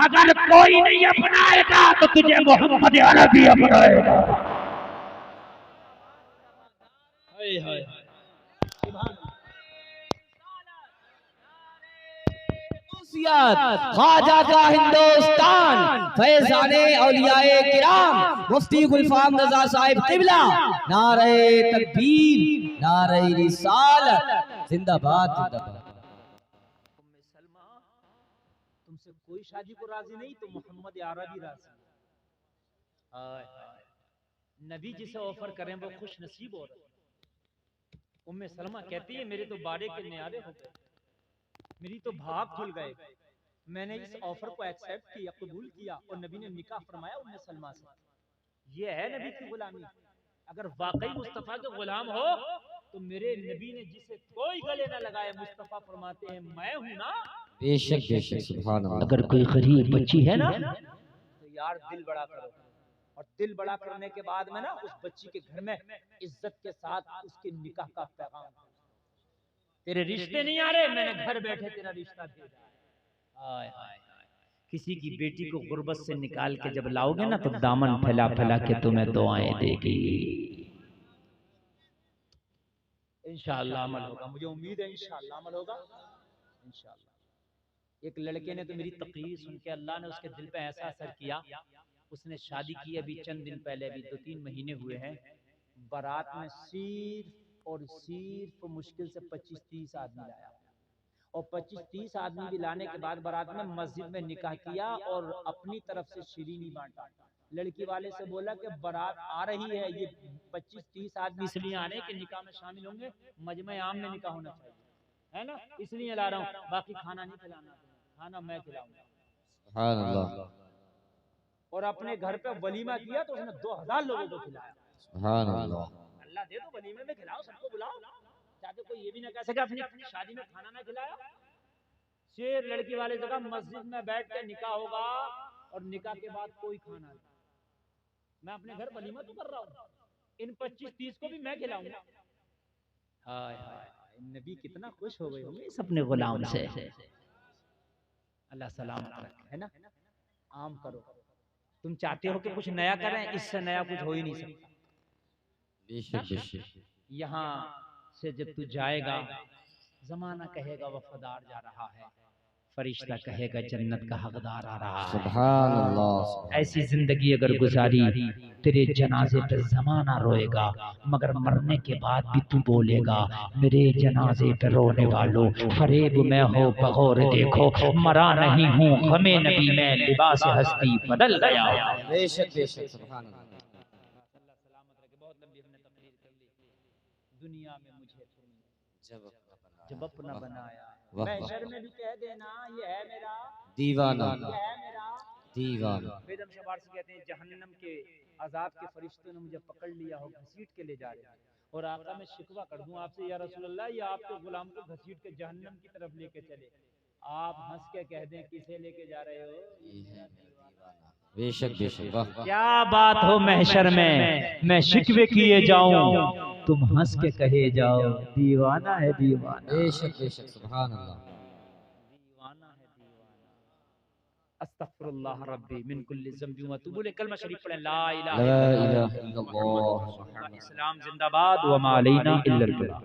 अगर कोई नहीं अपनाएगा तो तुझे मोहम्मद अरबी अपनाएगा। ख्वाजा का हिंदुस्तान, फैजाने औलियाए किराम, मुफ्ती गुलफाम रजा साहिब किबला, नारे तकबीर, नारे रिसालत, जिंदाबाद जिंदाबाद। उम्मे सलमा तुमसे कोई शादी को राजी नहीं तो मोहम्मद अरबी राजी। नबी जिसे ऑफर करें वो खुश नसीब हो रहा। उम्मे सलमा कहती है मेरे तो बारे के न्यारे हो गए, मेरी तो भाग खुल गए। मैंने इस ऑफर को एक्सेप्ट किया, कबूल किया और नबी ने निकाह फरमाया उम्मे सलमा से। ये है नबी की गुलामी। अगर वाकई मुस्तफा के गुलाम हो तो मेरे नबी ने जिसे कोई गले ना लगाए, मुस्तफा फरमाते हैं मैं हूं ना। बेशक बेशक, सुभान अल्लाह। अगर कोई गरीब बच्ची है ना तो यार दिल बड़ा करो, और दिल बड़ा करने के बाद में ना उस बच्ची के घर में इज्जत के साथ उसके निकाह का पैगाम। तेरे रिश्ते नहीं आ रहे, मैंने घर बैठे तेरा रिश्ता भेजा। हाय हाय हाय, किसी की बेटी को गुर्बत से निकाल के जब लाओगे ना तो दामन फैला फैला के तुम्हें दुआएं देगी। इंशाअल्लाह अमल होगा, मुझे उम्मीद है इंशाअल्लाह अमल होगा इंशाअल्लाह। एक लड़के ने तो मेरी तकरीर सुन के अल्लाह ने उसके दिल पे ऐसा असर किया, उसने शादी की अभी चंद दिन पहले, अभी 2-3 महीने हुए हैं। बारात में सिर्फ मुश्किल से 25-30 आदमी लाया, और 25-30 आदमी भी लाने के बाद बारात में मस्जिद में निकाह किया और अपनी तरफ से शीरीनी बांटा। लड़की वाले से बोला कि बारात आ रही है, ये 25-30 आदमी इसलिए आने के निकाह में शामिल होंगे, मजमे आम में निकाह होना चाहिए, है ना, इसलिए ला रहा हूँ, बाकी खाना नहीं खिलाना, खाना मैं खिलाऊंगा। सुभान अल्लाह। और अपने घर पे वलीमा किया तो उसने 2000 लोगों को खिलाया। सुभान अल्लाह। अल्लाह दे तो वलीमे में खिलाओ, सबको बुलाओ, चाहते कोई ये भी ना कह सके अपनी शादी में खाना ना खिलाया। शेर लड़की वाले जगह मस्जिद में बैठ के निकाह होगा और निकाह के बाद कोई खाना नहीं। मैं अपने घर वलीमा तो कर रहा हूँ, इन 25-30 को भी मैं खिलाऊंगा। हाय हाय, नबी कितना खुश हो गए होंगे इस अपने गुलाम से। अल्लाह सलामत रखे, है ना। आम करो, तुम चाहते हो कि कुछ नया करें, इससे नया कुछ हो ही नहीं सकता। बेशक बेशक। यहाँ से जब तू जाएगा, जमाना कहेगा वफादार जा रहा है, फरिश्ता कहेगा जन्नत का हकदार आ रहा है। सुभान अल्लाह। ऐसी जिंदगी अगर गुजारी, तेरे जनाजे पे जमाना रोएगा, मगर मरने के बाद भी तू बोलेगा मेरे जनाजे पे रोने वालों, फरेब में हो बगौर देखो, मरा नहीं हूँ गमे नबी में, लिबास हस्ती बदल गया। बेशक बेशक। सुभान अल्लाह। बहुत लंबी हमने तकरीर कर ली। दुनिया में मुझे जब जब अपना बनाया, वाह वाह। महशर में भी कह देना ये है मेरा दीवाना ये है मेरा दीवाना। बेदम शबार से कहते हैं जहन्नम के अजाब के फरिश्तों ने मुझे पकड़ लिया हो, घसीट के ले जा रहे हैं। और आका मैं शिकवा कर दूं आपसे, या रसूल अल्लाह, ये आपके गुलाम को घसीट के जहन्नम की तरफ लेके चले, आप हंस के कह दें किसे लेके जा रहे हो? बेशक बेशक। वाह वाह। क्या बात हो महशर में, मैं शिकवे किए जाऊं, तुम हंस के कहे जाओ दीवाना है दीवाना। बेशक बेशक। सुभान अल्लाह। दीवाना है दीवाना। अस्तगफिरुल्लाह रब्बी मिन कुल्ली ज़ंबि व अतूबु इलैह। कलमा शरीफ पढ़ें, ला इलाहा ला इल्लल्लाह। इलाहा इल्लल्लाह। इस्लाम जिंदाबाद व मा अलैना इल्लल बलाग।